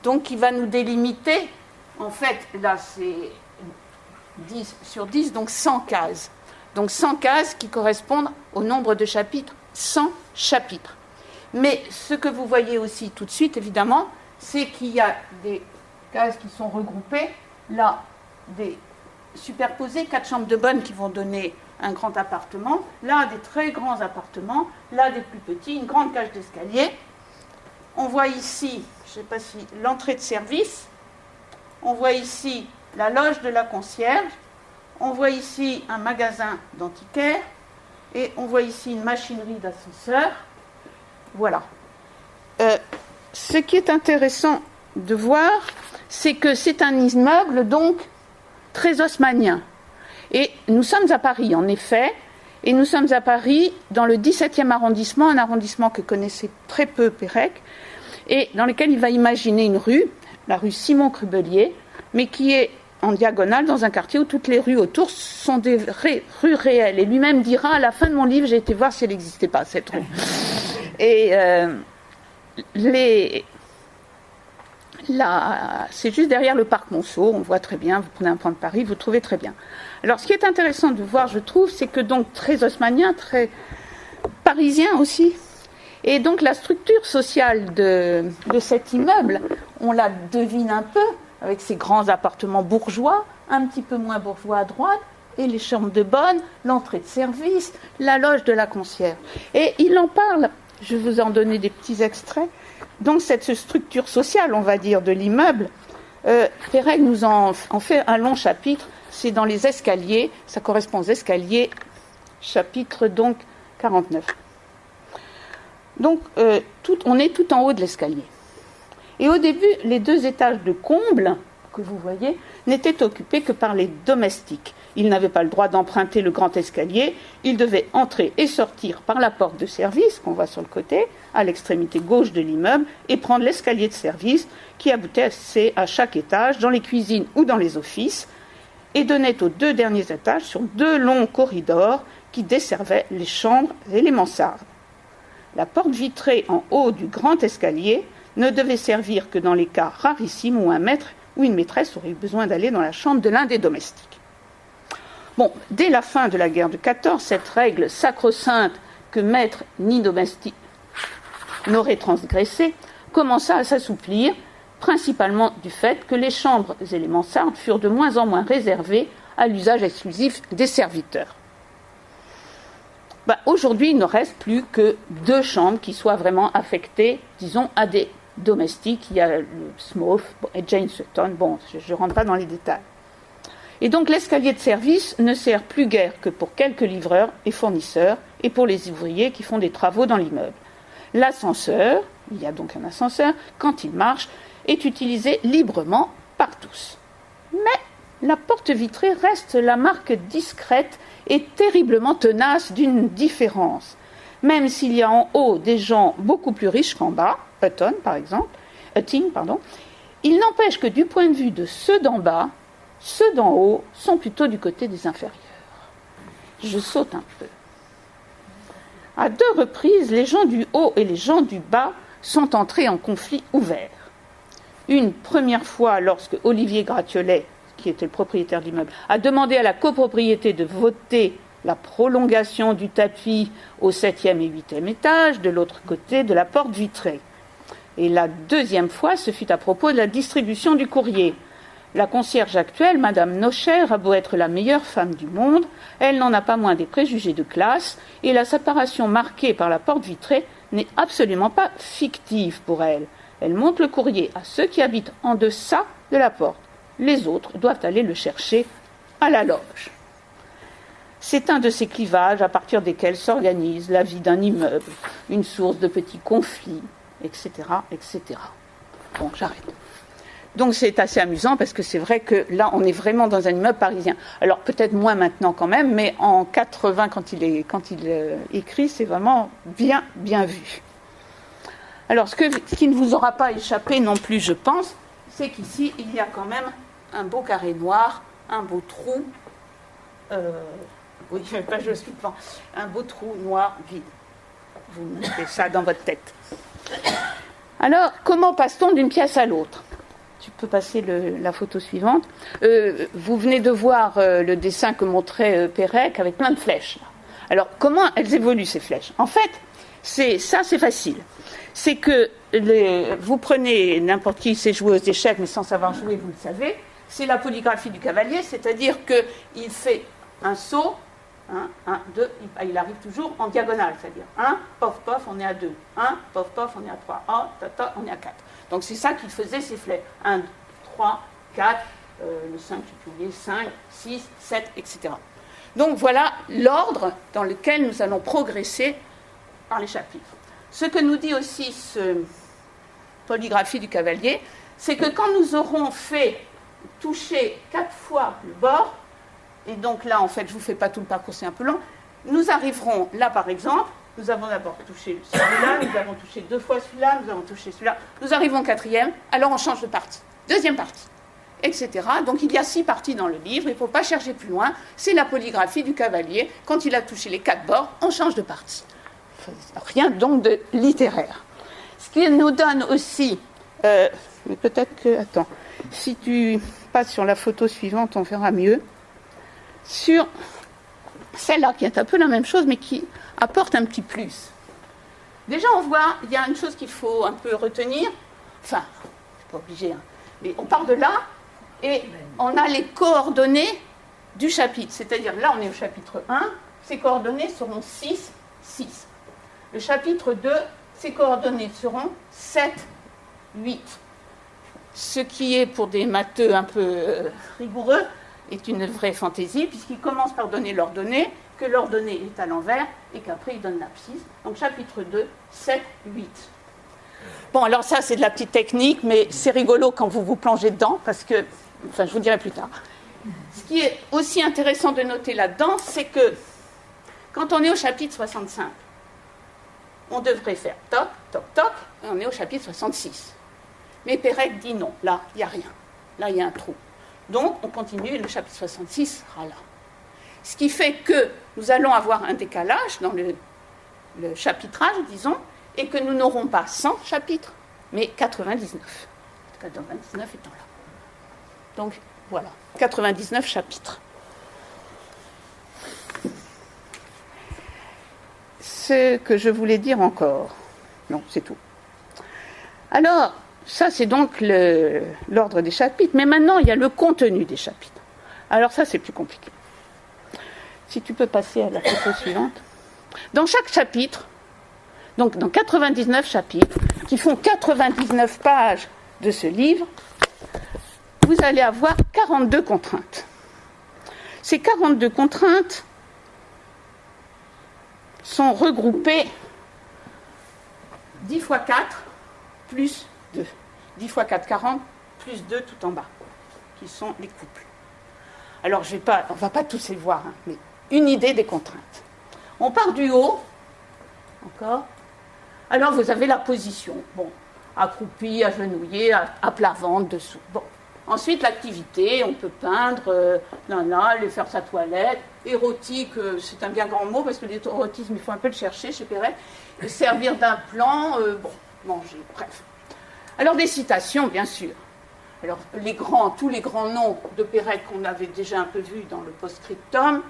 Donc, qui va nous délimiter, en fait, là, c'est 10 sur 10, donc 100 cases. Donc, 100 cases qui correspondent au nombre de chapitres, 100 chapitres. Mais ce que vous voyez aussi tout de suite, évidemment, c'est qu'il y a des cases qui sont regroupées, là, des superposées, 4 chambres de bonne qui vont donner un grand appartement, là, des très grands appartements, là, des plus petits, une grande cage d'escalier. On voit ici, je ne sais pas si, l'entrée de service. On voit ici la loge de la concierge. On voit ici un magasin d'antiquaires. Et on voit ici une machinerie d'ascenseur. Voilà. Ce qui est intéressant de voir, c'est que c'est un immeuble, donc, très haussmannien. Et nous sommes à Paris, en effet. Et nous sommes à Paris, dans le 17e arrondissement, un arrondissement que connaissait très peu Pérec, et dans lequel il va imaginer une rue, la rue Simon-Crubelier, mais qui est en diagonale dans un quartier où toutes les rues autour sont des rues réelles. Et lui-même dira, à la fin de mon livre, j'ai été voir si elle n'existait pas, cette rue. Et les là, c'est juste derrière le parc Monceau, on voit très bien, vous prenez un point de Paris, vous trouvez très bien. Alors, ce qui est intéressant de voir, je trouve, c'est que donc très haussmannien, très parisien aussi, et donc la structure sociale de cet immeuble, on la devine un peu, avec ces grands appartements bourgeois, un petit peu moins bourgeois à droite, et les chambres de bonne, l'entrée de service, la loge de la concierge. Et il en parle, je vais vous en donner des petits extraits. Donc cette structure sociale, on va dire, de l'immeuble, Pérec nous en fait un long chapitre, c'est dans les escaliers, ça correspond aux escaliers, chapitre donc 49. Donc on est tout en haut de l'escalier. Et au début, les 2 étages de comble, que vous voyez, n'étaient occupés que par les domestiques. Ils n'avaient pas le droit d'emprunter le grand escalier, ils devaient entrer et sortir par la porte de service, qu'on voit sur le côté, à l'extrémité gauche de l'immeuble, et prendre l'escalier de service qui aboutissait à chaque étage, dans les cuisines ou dans les offices, et donnait aux 2 derniers étages sur 2 longs corridors qui desservaient les chambres et les mansardes. La porte vitrée en haut du grand escalier ne devait servir que dans les cas rarissimes où un maître ou une maîtresse aurait eu besoin d'aller dans la chambre de l'un des domestiques. Bon, dès la fin de la guerre de 14, cette règle sacro-sainte que maître ni domestique n'aurait transgressée commença à s'assouplir, principalement du fait que les chambres et les mansardes furent de moins en moins réservées à l'usage exclusif des serviteurs. Aujourd'hui, il ne reste plus que 2 chambres qui soient vraiment affectées, disons, à des domestiques. Il y a le Smith et Jane Sutton. Bon, je ne rentre pas dans les détails. Et donc l'escalier de service ne sert plus guère que pour quelques livreurs et fournisseurs et pour les ouvriers qui font des travaux dans l'immeuble. L'ascenseur, il y a donc un ascenseur, quand il marche, est utilisé librement par tous. Mais la porte vitrée reste la marque discrète et terriblement tenace d'une différence. Même s'il y a en haut des gens beaucoup plus riches qu'en bas, Hutting par exemple, il n'empêche que du point de vue de ceux d'en bas, ceux d'en haut sont plutôt du côté des inférieurs. Je saute un peu. À 2 reprises, les gens du haut et les gens du bas sont entrés en conflit ouvert. Une première fois lorsque Olivier Gratiolet, qui était le propriétaire de l'immeuble, a demandé à la copropriété de voter la prolongation du tapis au 7e et 8e étage, de l'autre côté de la porte vitrée. Et la 2e fois, ce fut à propos de la distribution du courrier. La concierge actuelle, Madame Nocher, a beau être la meilleure femme du monde, elle n'en a pas moins des préjugés de classe, et la séparation marquée par la porte vitrée n'est absolument pas fictive pour elle. Elle montre le courrier à ceux qui habitent en deçà de la porte. Les autres doivent aller le chercher à la loge. C'est un de ces clivages à partir desquels s'organise la vie d'un immeuble, une source de petits conflits, etc., etc. Bon, j'arrête. Donc c'est assez amusant parce que c'est vrai que là, on est vraiment dans un immeuble parisien. Alors peut-être moins maintenant quand même, mais en 80, quand il écrit, c'est vraiment bien, bien vu. Alors ce qui ne vous aura pas échappé non plus, je pense, c'est qu'ici, il y a quand même un beau carré noir, un beau trou, oui, je suis devant, un beau trou noir vide. Vous mettez ça dans votre tête. Alors, comment passe-t-on d'une pièce à l'autre ? Tu peux passer la photo suivante. Vous venez de voir le dessin que montrait Pérec avec plein de flèches. Alors, comment elles évoluent, ces flèches ? En fait, c'est facile. C'est que vous prenez n'importe qui sait jouer aux échecs, mais sans savoir jouer, vous le savez. C'est la polygraphie du cavalier, c'est-à-dire qu'il fait un saut, 1, 2, il arrive toujours en diagonale, c'est-à-dire 1, pof, pof, on est à 2, 1, pof, pof, on est à 3, 1, tata, on est à 4. Donc c'est ça qu'il faisait, ces flèches. 1, 3, 4, le 5, j'ai oublié, 5, 6, 7, etc. Donc voilà l'ordre dans lequel nous allons progresser par les chapitres. Ce que nous dit aussi ce polygraphie du cavalier, c'est que quand nous aurons fait toucher 4 fois le bord, et donc là, en fait, je ne vous fais pas tout le parcours, c'est un peu long, nous arriverons là, par exemple, nous avons d'abord touché celui-là, nous avons touché 2 fois celui-là, nous avons touché celui-là, nous arrivons au 4e, alors on change de partie, 2e partie, etc. Donc il y a 6 parties dans le livre, il ne faut pas chercher plus loin, c'est la polygraphie du cavalier, quand il a touché les 4 bords, on change de partie. Rien donc de littéraire. Ce qui nous donne aussi mais peut-être que... Attends, si tu passes sur la photo suivante, on verra mieux. Sur celle-là, qui est un peu la même chose, mais qui apporte un petit plus. Déjà, on voit, il y a une chose qu'il faut un peu retenir. Enfin, c'est pas obligé, hein, mais on part de là, et on a les coordonnées du chapitre. C'est-à-dire, là, on est au chapitre 1, ces coordonnées seront 6, 6. Le chapitre 2, ces coordonnées seront 7, 8. Ce qui est, pour des matheux un peu rigoureux, est une vraie fantaisie, puisqu'il commence par donner l'ordonnée, que l'ordonnée est à l'envers, et qu'après il donne l'abscisse. Donc chapitre 2, 7, 8. Bon, alors ça, c'est de la petite technique, mais c'est rigolo quand vous vous plongez dedans, parce que, enfin, je vous dirai plus tard. Ce qui est aussi intéressant de noter là-dedans, c'est que quand on est au chapitre 65, on devrait faire toc, toc, toc, et on est au chapitre 66. Mais Pérec dit non, là, il n'y a rien. Là, il y a un trou. Donc, on continue, et le chapitre 66 sera là. Ce qui fait que nous allons avoir un décalage dans le chapitrage, disons, et que nous n'aurons pas 100 chapitres, mais 99. 99 étant là. Donc, voilà, 99 chapitres. Ce que je voulais dire encore. Non, c'est tout. Alors, ça, c'est donc l'ordre des chapitres. Mais maintenant, il y a le contenu des chapitres. Alors ça, c'est plus compliqué. Si tu peux passer à la photo suivante. Dans chaque chapitre, donc dans 99 chapitres, qui font 99 pages de ce livre, vous allez avoir 42 contraintes. Ces 42 contraintes sont regroupées 10 x 4 plus 2. 10 x 4, 40, plus 2 tout en bas, qui sont les couples. Alors, on ne va pas tous les voir, hein, mais une idée des contraintes. On part du haut, encore. Alors, vous avez la position. Bon, accroupi, agenouillé, à plat ventre, dessous. Bon. Ensuite, l'activité, on peut peindre, aller faire sa toilette. Érotique, c'est un bien grand mot, parce que l'érotisme, il faut un peu le chercher chez Pérec. Servir d'un plan, manger, bref. Alors, des citations, bien sûr. Alors, tous les grands noms de Pérec qu'on avait déjà un peu vus dans le post-scriptum,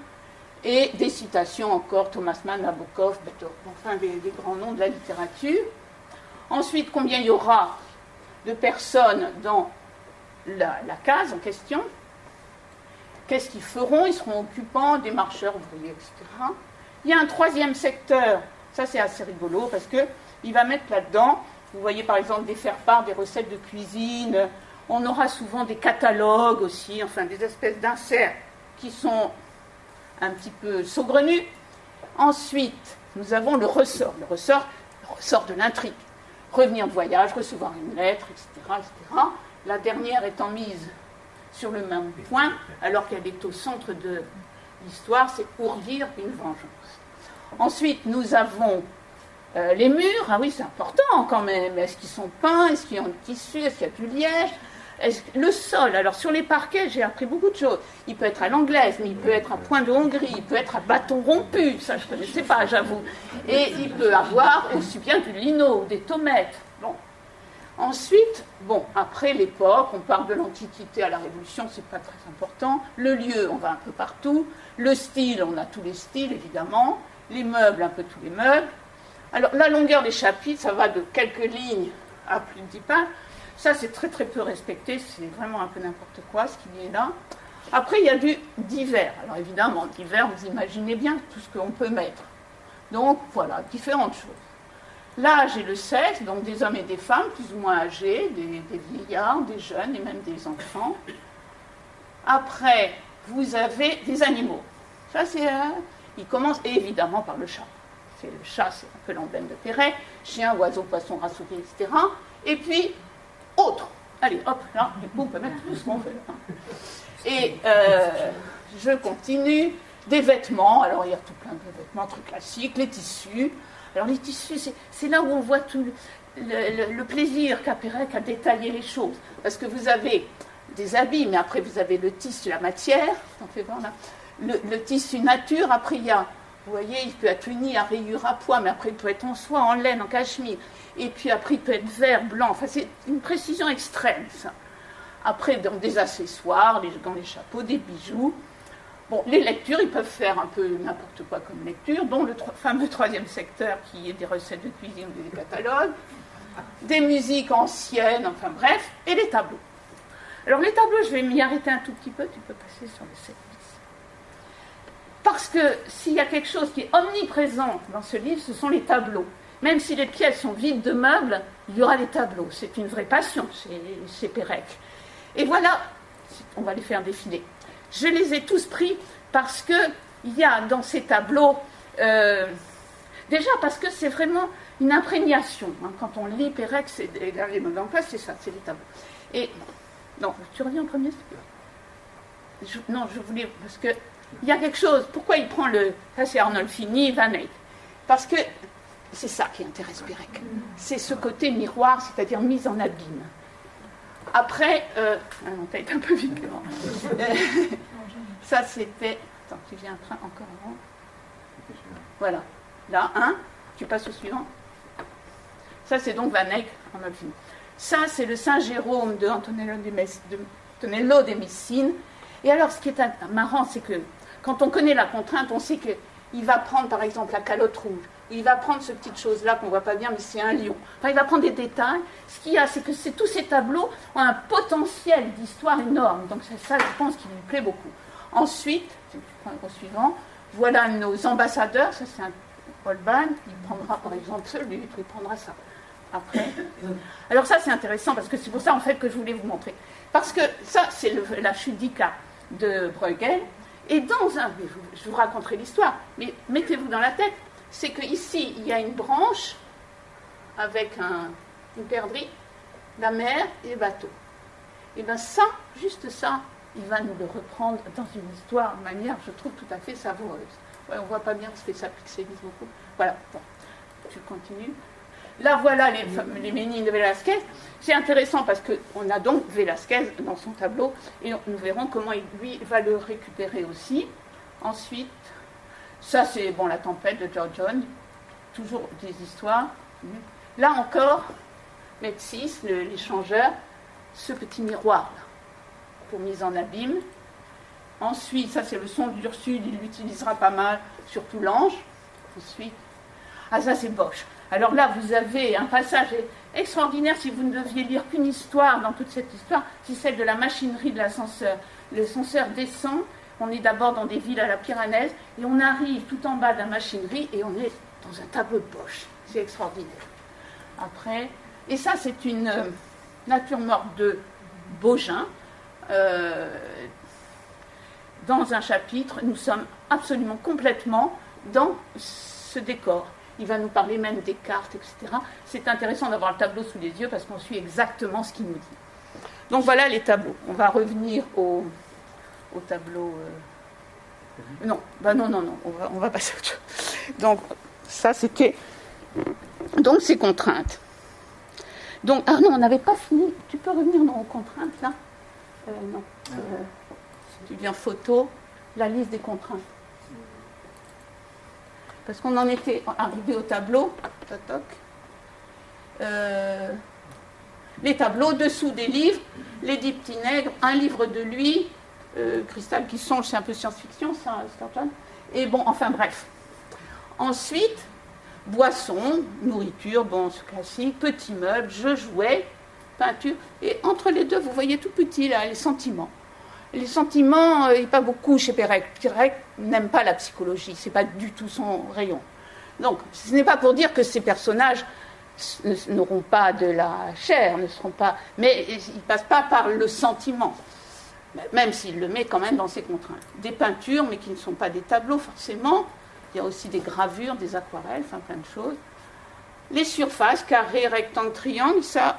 et des citations encore, Thomas Mann, Nabokov, Beethoven, enfin des grands noms de la littérature. Ensuite, combien il y aura de personnes dans la case en question? Qu'est-ce qu'ils feront? Ils seront occupants, des marcheurs, ouvriers, etc. Il y a un troisième secteur, ça c'est assez rigolo, parce qu'il va mettre là-dedans, vous voyez par exemple des faire-part, des recettes de cuisine, on aura souvent des catalogues aussi, enfin des espèces d'inserts qui sont un petit peu saugrenus. Ensuite, nous avons le ressort de l'intrigue. Revenir de voyage, recevoir une lettre, etc., etc. La dernière étant mise sur le même point, alors qu'elle est au centre de l'histoire, c'est ourdir une vengeance. Ensuite, nous avons les murs. Ah oui, c'est important quand même. Est-ce qu'ils sont peints? Est-ce qu'il y a du tissu? Est-ce qu'il y a du liège? Le sol, alors sur les parquets, j'ai appris beaucoup de choses. Il peut être à l'anglaise, mais il peut être à point de Hongrie, il peut être à bâton rompu, ça je ne connaissais pas, j'avoue. Et il peut avoir aussi bien du lino, des tomates. Bon. Ensuite, après l'époque, on parle de l'Antiquité à la Révolution, c'est pas très important. Le lieu, on va un peu partout. Le style, on a tous les styles, évidemment. Les meubles, un peu tous les meubles. Alors, la longueur des chapitres, ça va de quelques lignes à plus de 10 pages. Ça, c'est très très peu respecté, c'est vraiment un peu n'importe quoi ce qu'il y a là. Après, il y a du divers. Alors évidemment, divers, vous imaginez bien tout ce qu'on peut mettre. Donc voilà, différentes choses. L'âge et le sexe, donc des hommes et des femmes plus ou moins âgés, des vieillards, des jeunes et même des enfants. Après, vous avez des animaux. Ça, il commence évidemment par le chat. Le chat, c'est un peu l'emblème de Pérec. Chien, oiseau, poisson, rat-souris, etc. Et puis, autre. Allez, hop, là, du coup, on peut mettre tout ce qu'on veut. Et je continue. Des vêtements. Alors, il y a tout plein de vêtements, trucs classiques. Les tissus. Alors, les tissus, c'est là où on voit tout le plaisir qu'a Pérec à détailler les choses. Parce que vous avez des habits, mais après, vous avez le tissu, la matière. On fait voir là. Le tissu nature. Après, il y a Vous voyez, il peut être uni à rayures à pois, mais après il peut être en soie, en laine, en cachemire. Et puis après il peut être vert, blanc. Enfin, c'est une précision extrême, ça. Après, dans des accessoires, les gants, les chapeaux, des bijoux. Bon, les lectures, ils peuvent faire un peu n'importe quoi comme lecture, dont le fameux troisième secteur qui est des recettes de cuisine ou des catalogues, des musiques anciennes, enfin bref, et les tableaux. Alors les tableaux, je vais m'y arrêter un tout petit peu, tu peux passer sur le 7 bis. Parce que s'il y a quelque chose qui est omniprésent dans ce livre, ce sont les tableaux. Même si les pièces sont vides de meubles, il y aura les tableaux. C'est une vraie passion chez Pérec. Et voilà, on va les faire défiler. Je les ai tous pris parce qu'il y a dans ces tableaux, déjà parce que c'est vraiment une imprégnation. Hein, quand on lit Pérec, et là, les modes en place, c'est ça, c'est les tableaux. Et, non, tu reviens en premier, s'il te plaît. Non, je voulais, parce que il y a quelque chose, pourquoi il prend le, ça c'est Arnolfini, Van Eyck, parce que c'est ça qui intéresse Pérec, c'est ce côté miroir, c'est-à-dire mise en abîme. Après, non, t'as été un peu vite, ça c'était, attends, tu viens après, encore avant, voilà, là, tu passes au suivant, ça c'est donc Van Eyck, Arnolfini. Ça c'est le Saint Jérôme de Antonello de Messine. Et alors ce qui est marrant, c'est que quand on connaît la contrainte, on sait qu'il va prendre par exemple la calotte rouge, il va prendre ce petite chose-là qu'on ne voit pas bien, mais c'est un lion. Enfin, il va prendre des détails. Ce qu'il y a, c'est que tous ces tableaux ont un potentiel d'histoire énorme. Donc c'est ça, je pense, qui lui plaît beaucoup. Ensuite, au suivant, voilà nos ambassadeurs. Ça, c'est un Holbein. Il prendra par exemple celui, puis il prendra ça. Après. Alors ça, c'est intéressant, parce que c'est pour ça, en fait, que je voulais vous montrer. Parce que ça, c'est la Judica de Bruegel. Et dans un... Je vous raconterai l'histoire, mais mettez-vous dans la tête, c'est qu'ici, il y a une branche avec une perdrix, la mer et le bateau. Et bien ça, juste ça, il va nous le reprendre dans une histoire de manière, je trouve, tout à fait savoureuse. Ouais, on ne voit pas bien parce que ça pixelise beaucoup. Voilà, bon, tu continues. Là, voilà les Ménines de Velázquez. C'est intéressant parce qu'on a donc Velázquez dans son tableau et nous verrons comment lui va le récupérer aussi. Ensuite, ça c'est bon, la tempête de George John, toujours des histoires. Là encore, Métis, l'échangeur, ce petit miroir là, pour mise en abîme. Ensuite, ça c'est le son d'Ursule, il l'utilisera pas mal, surtout l'ange. Ensuite, ça c'est Bosch. Alors là, vous avez un passage extraordinaire si vous ne deviez lire qu'une histoire dans toute cette histoire, c'est celle de la machinerie de l'ascenseur. L'ascenseur descend, on est d'abord dans des villes à la Pyrénées, et on arrive tout en bas de la machinerie, et on est dans un tableau de Bosch. C'est extraordinaire. Après, et ça c'est une nature morte de Baugin. Dans un chapitre, nous sommes absolument complètement dans ce décor. Il va nous parler même des cartes, etc. C'est intéressant d'avoir le tableau sous les yeux parce qu'on suit exactement ce qu'il nous dit. Donc voilà les tableaux. On va revenir au tableau. Non, on va passer à autre chose. Donc ça c'était. Donc ces contraintes. Donc, non, on n'avait pas fini. Tu peux revenir dans les contraintes là non. Si tu viens photo, la liste des contraintes. Parce qu'on en était arrivé au tableau. Les tableaux, dessous des livres, les 10 petits nègres, un livre de lui, Cristal qui songe, c'est un peu science-fiction, ça, Sturgeon. Et bon, enfin bref. Ensuite, boissons, nourriture, bon, ce classique, petits meubles, jeux, jouets, peinture. Et entre les deux, vous voyez tout petit là, les sentiments. Les sentiments, il n'y a pas beaucoup chez Pérec. Pérec n'aime pas la psychologie, ce n'est pas du tout son rayon. Donc, ce n'est pas pour dire que ces personnages n'auront pas de la chair, ne seront pas, mais ils ne passent pas par le sentiment, même s'il le met quand même dans ses contraintes. Des peintures, mais qui ne sont pas des tableaux forcément. Il y a aussi des gravures, des aquarelles, enfin plein de choses. Les surfaces, carré, rectangle, triangle, ça,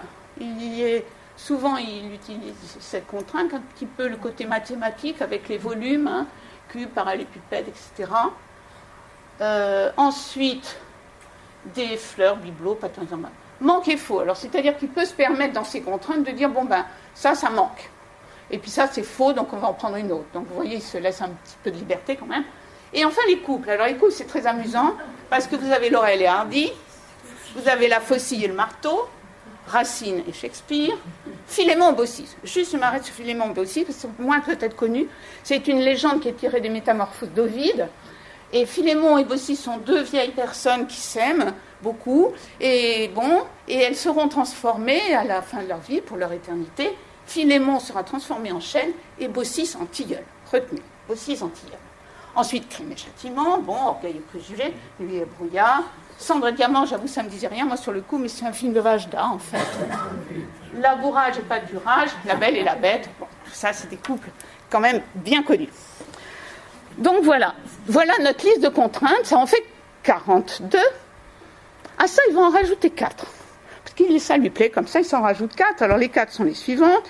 souvent, il utilise cette contrainte, un petit peu le côté mathématique avec les volumes, cube, parallélépipède, etc. Ensuite, des fleurs, bibelots, patins en main. Manque et faux. Alors, c'est-à-dire qu'il peut se permettre dans ces contraintes de dire, bon ben, ça manque. Et puis ça, c'est faux, donc on va en prendre une autre. Donc, vous voyez, il se laisse un petit peu de liberté quand même. Et enfin les couples. Alors les couples, c'est très amusant, parce que vous avez Laurel et Hardy, vous avez La Faucille et le marteau, Racine et Shakespeare, Philémon Baucis. Juste, je m'arrête sur Philémon Baucis, parce que c'est moins peut-être connu. C'est une légende qui est tirée des Métamorphoses d'Ovide. Et Philémon et Baucis sont deux vieilles personnes qui s'aiment beaucoup. Et elles seront transformées à la fin de leur vie, pour leur éternité. Philémon sera transformé en chêne et Baucis en tilleul. Retenez, Baucis en tilleul. Ensuite, Crime et Châtiment, Orgueil et Préjugés, Nuit et Brouillard. Cendre et Diamant, j'avoue, ça ne me disait rien, moi, sur le coup, mais c'est un film de Vajda, en fait. Labourage et Pâturage, La Belle et la Bête. Tout ça, c'est des couples quand même bien connus. Donc voilà notre liste de contraintes, ça en fait 42. À ça, ils vont en rajouter 4. Parce que ça lui plaît, comme ça, il s'en rajoute 4. Alors les 4 sont les suivantes.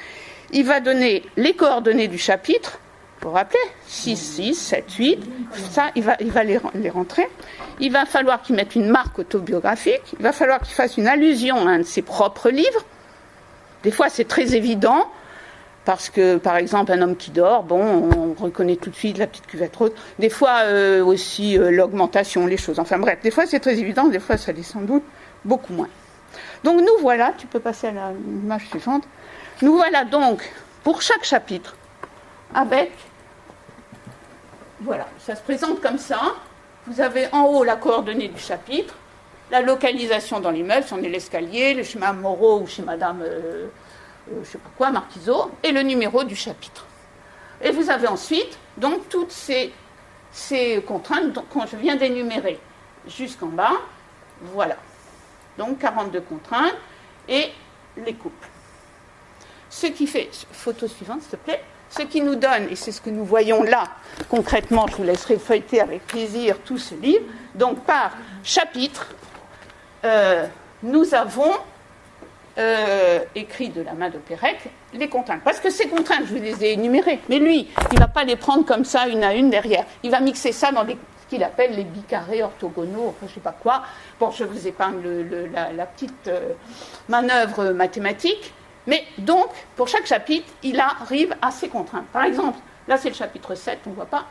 Il va donner les coordonnées du chapitre, pour rappeler, 6, 6, 7, 8, ça, il va les rentrer. Il va falloir qu'il mette une marque autobiographique, il va falloir qu'il fasse une allusion à un de ses propres livres. Des fois, c'est très évident, parce que, par exemple, Un homme qui dort, on reconnaît tout de suite La petite cuvette rose. Des fois, aussi, l'augmentation, les choses. Enfin bref, des fois, c'est très évident, des fois, ça l'est sans doute beaucoup moins. Donc, nous voilà, tu peux passer à l'image suivante. Nous voilà donc, pour chaque chapitre, avec... Voilà, ça se présente comme ça. Vous avez en haut la coordonnée du chapitre, la localisation dans l'immeuble, si on est l'escalier, chez Mme Moreau ou chez Madame, je ne sais pas quoi, Marquiseau, et le numéro du chapitre. Et vous avez ensuite, donc, toutes ces contraintes que je viens d'énumérer jusqu'en bas. Voilà. Donc, 42 contraintes et les couples. Ce qui fait, photo suivante, s'il te plaît. Ce qui nous donne, et c'est ce que nous voyons là, concrètement, je vous laisserai feuilleter avec plaisir tout ce livre. Donc, par chapitre, nous avons écrit de la main de Pérec les contraintes. Parce que ces contraintes, je vous les ai énumérées, mais lui, il ne va pas les prendre comme ça, une à une derrière. Il va mixer ça dans ce qu'il appelle les bicarrés orthogonaux, enfin, je ne sais pas quoi. Bon, je vous épargne la petite manœuvre mathématique. Mais donc, pour chaque chapitre, il arrive à ses contraintes. Par exemple, là c'est le chapitre 7, on ne voit pas.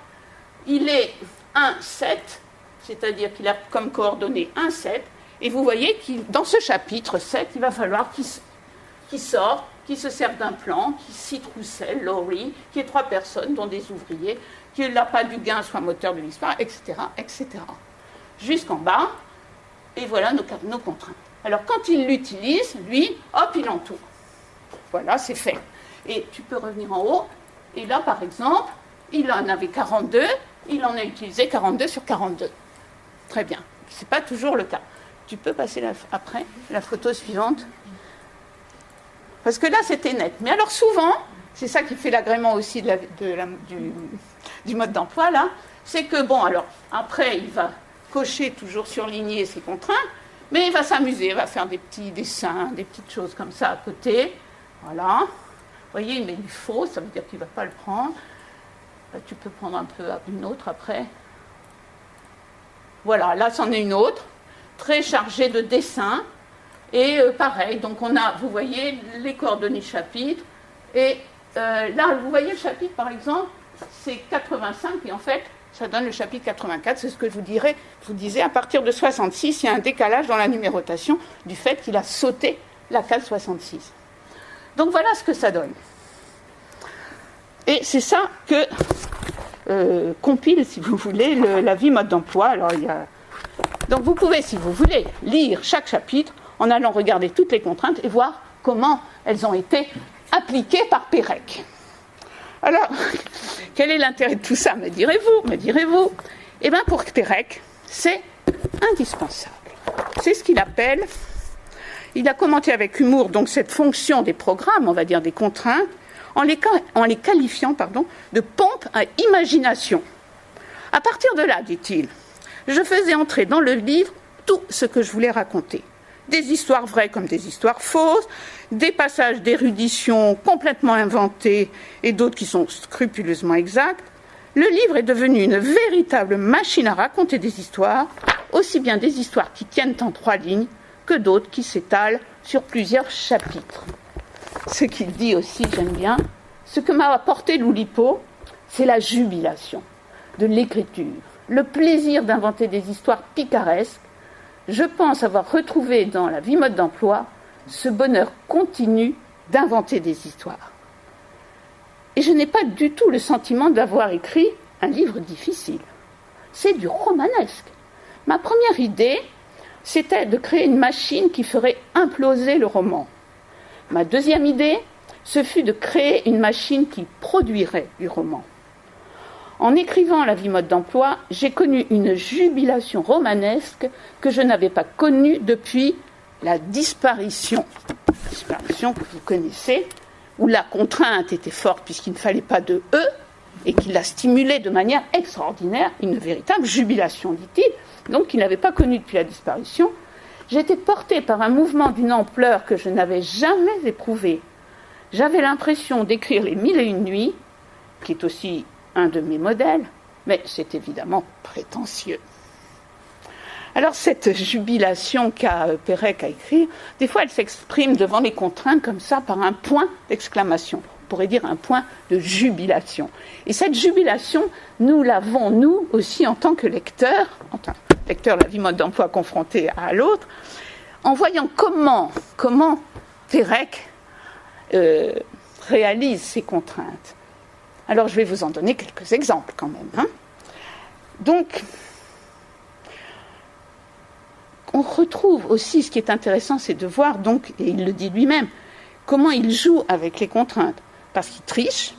Il est 1, 7, c'est-à-dire qu'il a comme coordonnée 1, 7. Et vous voyez que dans ce chapitre 7, il va falloir qu'il sorte, qu'il se serve d'un plan, qu'il cite Roussel, Laurie, qu'il y ait 3 personnes, dont des ouvriers, que l'appât du gain soit moteur de l'histoire, etc., etc. Jusqu'en bas, et voilà nos contraintes. Alors quand il l'utilise, lui, hop, il entoure. Voilà, c'est fait. Et tu peux revenir en haut. Et là, par exemple, il en avait 42. Il en a utilisé 42 sur 42. Très bien. Ce n'est pas toujours le cas. Tu peux passer après la photo suivante. Parce que là, c'était net. Mais alors souvent, c'est ça qui fait l'agrément aussi du mode d'emploi, là, c'est que, alors, après, il va cocher, toujours surligner ses contraintes, mais il va s'amuser, il va faire des petits dessins, des petites choses comme ça à côté. Voilà. Vous voyez, il met du faux, ça veut dire qu'il ne va pas le prendre. Tu peux prendre un peu une autre après. Voilà, là, c'en est une autre, très chargée de dessins. Et pareil, donc on a, vous voyez, les coordonnées chapitre. Et là, vous voyez le chapitre, par exemple, c'est 85, et en fait, ça donne le chapitre 84. C'est ce que je vous disais, à partir de 66, il y a un décalage dans la numérotation du fait qu'il a sauté la case 66. Donc voilà ce que ça donne. Et c'est ça que compile, si vous voulez, la vie mode d'emploi. Alors, donc vous pouvez, si vous voulez, lire chaque chapitre en allant regarder toutes les contraintes et voir comment elles ont été appliquées par Pérec. Alors, quel est l'intérêt de tout ça, me direz-vous. Eh bien, pour Pérec, c'est indispensable. C'est ce qu'il appelle... Il a commenté avec humour donc cette fonction des programmes, on va dire des contraintes, en les qualifiant de pompe à imagination. À partir de là, dit-il, je faisais entrer dans le livre tout ce que je voulais raconter. Des histoires vraies comme des histoires fausses, des passages d'érudition complètement inventés et d'autres qui sont scrupuleusement exacts. Le livre est devenu une véritable machine à raconter des histoires, aussi bien des histoires qui tiennent en 3 lignes que d'autres qui s'étalent sur plusieurs chapitres. Ce qu'il dit aussi, j'aime bien, ce que m'a apporté l'Oulipo, c'est la jubilation de l'écriture, le plaisir d'inventer des histoires picaresques, je pense avoir retrouvé dans la vie mode d'emploi ce bonheur continu d'inventer des histoires. Et je n'ai pas du tout le sentiment d'avoir écrit un livre difficile. C'est du romanesque. Ma première idée, c'était de créer une machine qui ferait imploser le roman. Ma deuxième idée, ce fut de créer une machine qui produirait du roman. En écrivant La vie mode d'emploi, j'ai connu une jubilation romanesque que je n'avais pas connue depuis la disparition. La disparition que vous connaissez, où la contrainte était forte puisqu'il ne fallait pas de « e » et qui l'a stimulée de manière extraordinaire, une véritable jubilation, dit-il, donc qu'il n'avait pas connue depuis la disparition. J'étais portée par un mouvement d'une ampleur que je n'avais jamais éprouvé. J'avais l'impression d'écrire Les 1001 nuits, qui est aussi un de mes modèles, mais c'est évidemment prétentieux. Alors cette jubilation qu'a Pérec à écrire, des fois elle s'exprime devant les contraintes comme ça par un point d'exclamation. On pourrait dire un point de jubilation. Et cette jubilation, nous l'avons, nous aussi, en tant que lecteurs, lecteur de La vie mode d'emploi confronté à l'autre, en voyant comment Pérec réalise ces contraintes. Alors je vais vous en donner quelques exemples quand même. Donc, on retrouve aussi, ce qui est intéressant, c'est de voir, donc, et il le dit lui-même, comment il joue avec les contraintes. Parce qu'il triche,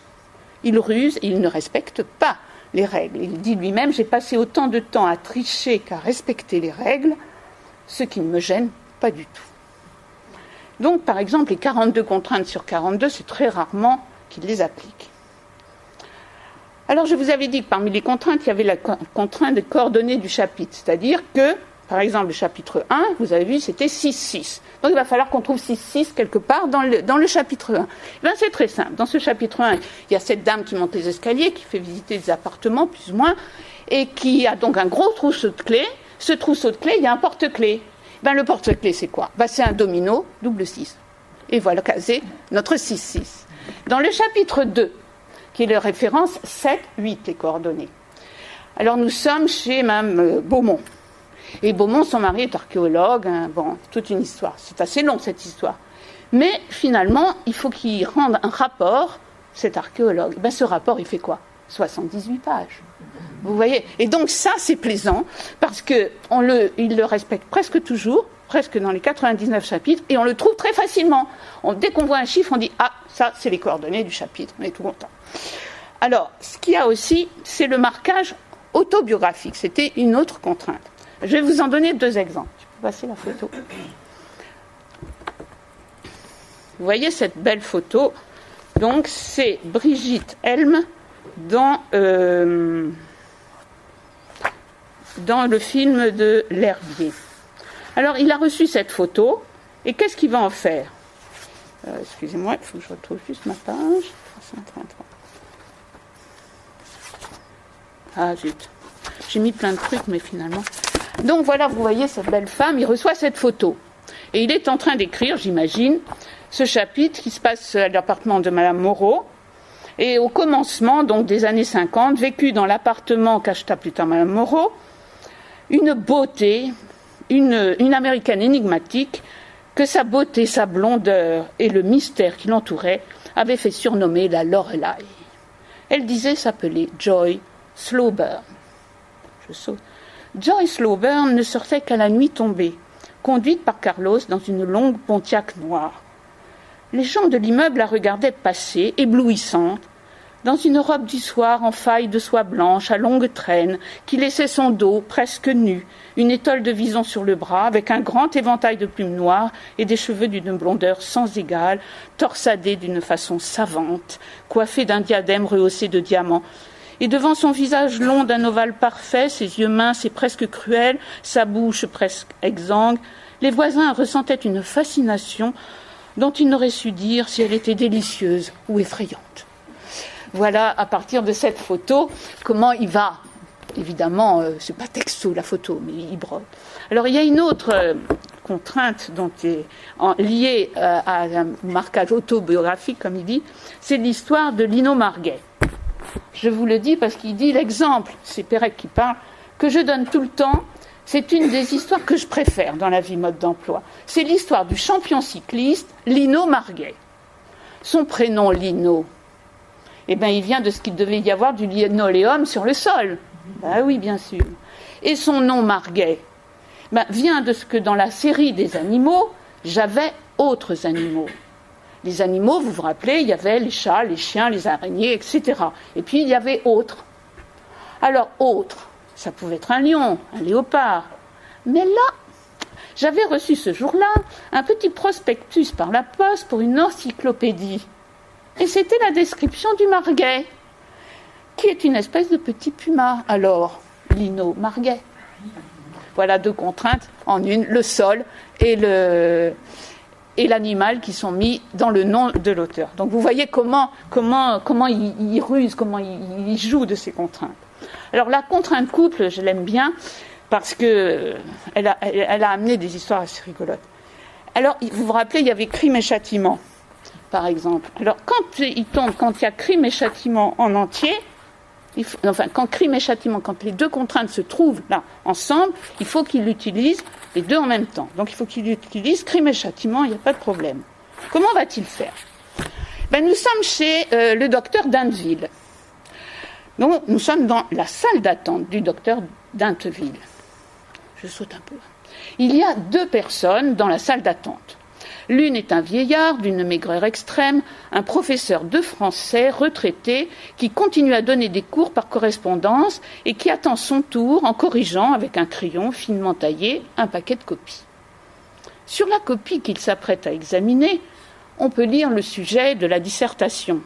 il ruse, et il ne respecte pas les règles. Il dit lui-même, j'ai passé autant de temps à tricher qu'à respecter les règles, ce qui ne me gêne pas du tout. Donc, par exemple, les 42 contraintes sur 42, c'est très rarement qu'il les applique. Alors, je vous avais dit que parmi les contraintes, il y avait la contrainte des coordonnées du chapitre. C'est-à-dire que, par exemple, le chapitre 1, vous avez vu, c'était 6-6. Donc, il va falloir qu'on trouve 6-6 quelque part dans le chapitre 1. Ben, c'est très simple. Dans ce chapitre 1, il y a cette dame qui monte les escaliers, qui fait visiter des appartements, plus ou moins, et qui a donc un gros trousseau de clés. Ce trousseau de clés, il y a un porte-clés. Ben, le porte-clés, c'est quoi? Ben, c'est un domino, double 6. Et voilà casé notre 6-6. Dans le chapitre 2, qui est la référence 7, 8, les coordonnées. Alors nous sommes chez Mme Beaumont. Et Beaumont, son mari est archéologue, bon, toute une histoire. C'est assez long cette histoire. Mais finalement, il faut qu'il rende un rapport, cet archéologue. Ben, ce rapport, il fait quoi? 78 pages. Vous voyez? Et donc ça, c'est plaisant, parce qu'il le respecte presque toujours, presque dans les 99 chapitres, et on le trouve très facilement. Dès qu'on voit un chiffre, on dit « Ah, ça, c'est les coordonnées du chapitre. » On est tout content. Alors, ce qu'il y a aussi, c'est le marquage autobiographique. C'était une autre contrainte. Je vais vous en donner 2 exemples. Je peux passer la photo. Vous voyez cette belle photo. Donc, c'est Brigitte Helm dans le film de L'Herbier. Alors, il a reçu cette photo, et qu'est-ce qu'il va en faire? Excusez-moi, il faut que je retrouve juste ma page. 333. Ah, zut. J'ai mis plein de trucs, mais finalement... Donc voilà, vous voyez cette belle femme, il reçoit cette photo. Et il est en train d'écrire, j'imagine, ce chapitre qui se passe à l'appartement de Madame Moreau. Et au commencement, donc des années 50, vécu dans l'appartement qu'acheta plus tard Madame Moreau, une beauté, une américaine énigmatique, que sa beauté, sa blondeur et le mystère qui l'entourait avaient fait surnommer la Lorelai. Elle disait s'appeler Joy Slowburn. Je saute. Joy Slowburn ne sortait qu'à la nuit tombée, conduite par Carlos dans une longue Pontiac noire. Les gens de l'immeuble la regardaient passer, éblouissante, dans une robe du soir en faille de soie blanche à longue traîne, qui laissait son dos presque nu, une étole de vison sur le bras, avec un grand éventail de plumes noires et des cheveux d'une blondeur sans égale, torsadés d'une façon savante, coiffés d'un diadème rehaussé de diamants. Et devant son visage long d'un ovale parfait, ses yeux minces et presque cruels, sa bouche presque exsangue, les voisins ressentaient une fascination dont ils n'auraient su dire si elle était délicieuse ou effrayante. Voilà, à partir de cette photo, comment il va. Évidemment, c'est pas texto la photo, mais il brode. Alors, il y a une autre contrainte liée à un marquage autobiographique, comme il dit, c'est l'histoire de Lino Marguet. Je vous le dis parce qu'il dit l'exemple, c'est Pérec qui parle, que je donne tout le temps. C'est une des histoires que je préfère dans la vie mode d'emploi. C'est l'histoire du champion cycliste Lino Marguet. Son prénom Lino, eh bien, il vient de ce qu'il devait y avoir du linoléum sur le sol. Ben oui, bien sûr. Et son nom Marguet vient de ce que dans la série des animaux, j'avais autres animaux. Les animaux, vous vous rappelez, il y avait les chats, les chiens, les araignées, etc. Et puis il y avait autres. Alors autres, ça pouvait être un lion, un léopard. Mais là, j'avais reçu ce jour-là un petit prospectus par la poste pour une encyclopédie. Et c'était la description du marguet, qui est une espèce de petit puma. Alors, Lino Marguet. Voilà 2 contraintes en une, le sol et l'animal qui sont mis dans le nom de l'auteur. Donc vous voyez comment il ruse, comment il joue de ces contraintes. Alors la contrainte couple, je l'aime bien parce qu'elle a amené des histoires assez rigolotes. Alors vous vous rappelez, il y avait crime et châtiment, par exemple. Alors quand il y a crime et châtiment en entier, quand crime et châtiment, quand les 2 contraintes se trouvent là ensemble, il faut qu'il utilise les 2 en même temps. Donc il faut qu'il utilise crime et châtiment, il n'y a pas de problème. Comment va-t-il faire ? Nous sommes chez le docteur d'Indeville. Donc nous sommes dans la salle d'attente du docteur d'Indeville. Je saute un peu. Il y a 2 personnes dans la salle d'attente. L'une est un vieillard d'une maigreur extrême, un professeur de français retraité qui continue à donner des cours par correspondance et qui attend son tour en corrigeant avec un crayon finement taillé un paquet de copies. Sur la copie qu'il s'apprête à examiner, on peut lire le sujet de la dissertation.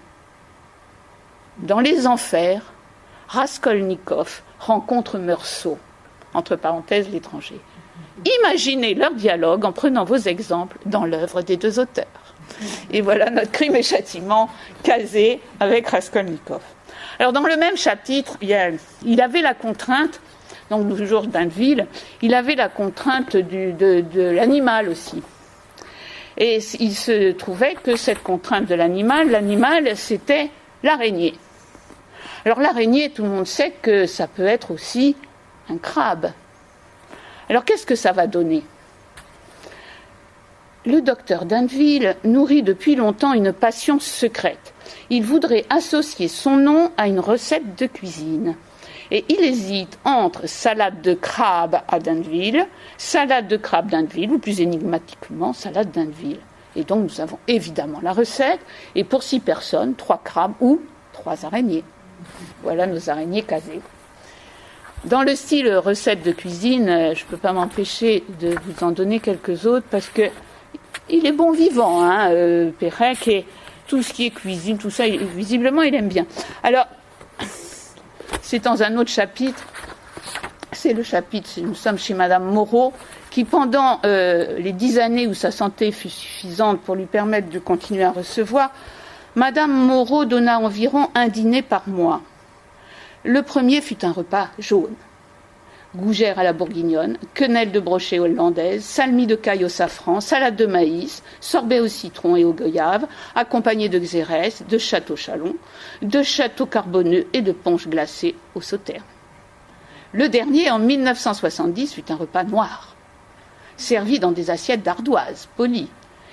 Dans les enfers, Raskolnikov rencontre Meursault, entre parenthèses l'étranger. Imaginez leur dialogue en prenant vos exemples dans l'œuvre des 2 auteurs. Et voilà notre crime et châtiment casé avec Raskolnikov. Alors dans le même chapitre, il avait la contrainte, donc toujours d'Indeville, il avait la contrainte de l'animal aussi. Et il se trouvait que cette contrainte de l'animal, c'était l'araignée. Alors l'araignée, tout le monde sait que ça peut être aussi un crabe. Alors qu'est-ce que ça va donner ? Le docteur d'Indeville nourrit depuis longtemps une passion secrète. Il voudrait associer son nom à une recette de cuisine. Et il hésite entre salade de crabe à d'Indeville, salade de crabe d'Indeville, ou plus énigmatiquement, salade d'Indeville. Et donc nous avons évidemment la recette, et pour 6 personnes, 3 crabes ou 3 araignées. Voilà nos araignées casées. Dans le style recette de cuisine, je ne peux pas m'empêcher de vous en donner quelques autres parce que il est bon vivant, Pérec, et tout ce qui est cuisine, tout ça, visiblement, il aime bien. Alors, c'est dans un autre chapitre, c'est le chapitre, nous sommes chez Madame Moreau, qui pendant les 10 années où sa santé fut suffisante pour lui permettre de continuer à recevoir, Madame Moreau donna environ 1 dîner par mois. Le premier fut un repas jaune. Gougère à la bourguignonne, quenelle de brochet hollandaise, salmi de caille au safran, salade de maïs, sorbet au citron et aux goyaves, accompagné de xérès, de château chalon, de château carboneux et de ponche glacée au sauterne. Le dernier, en 1970, fut un repas noir, servi dans des assiettes d'ardoise, polies.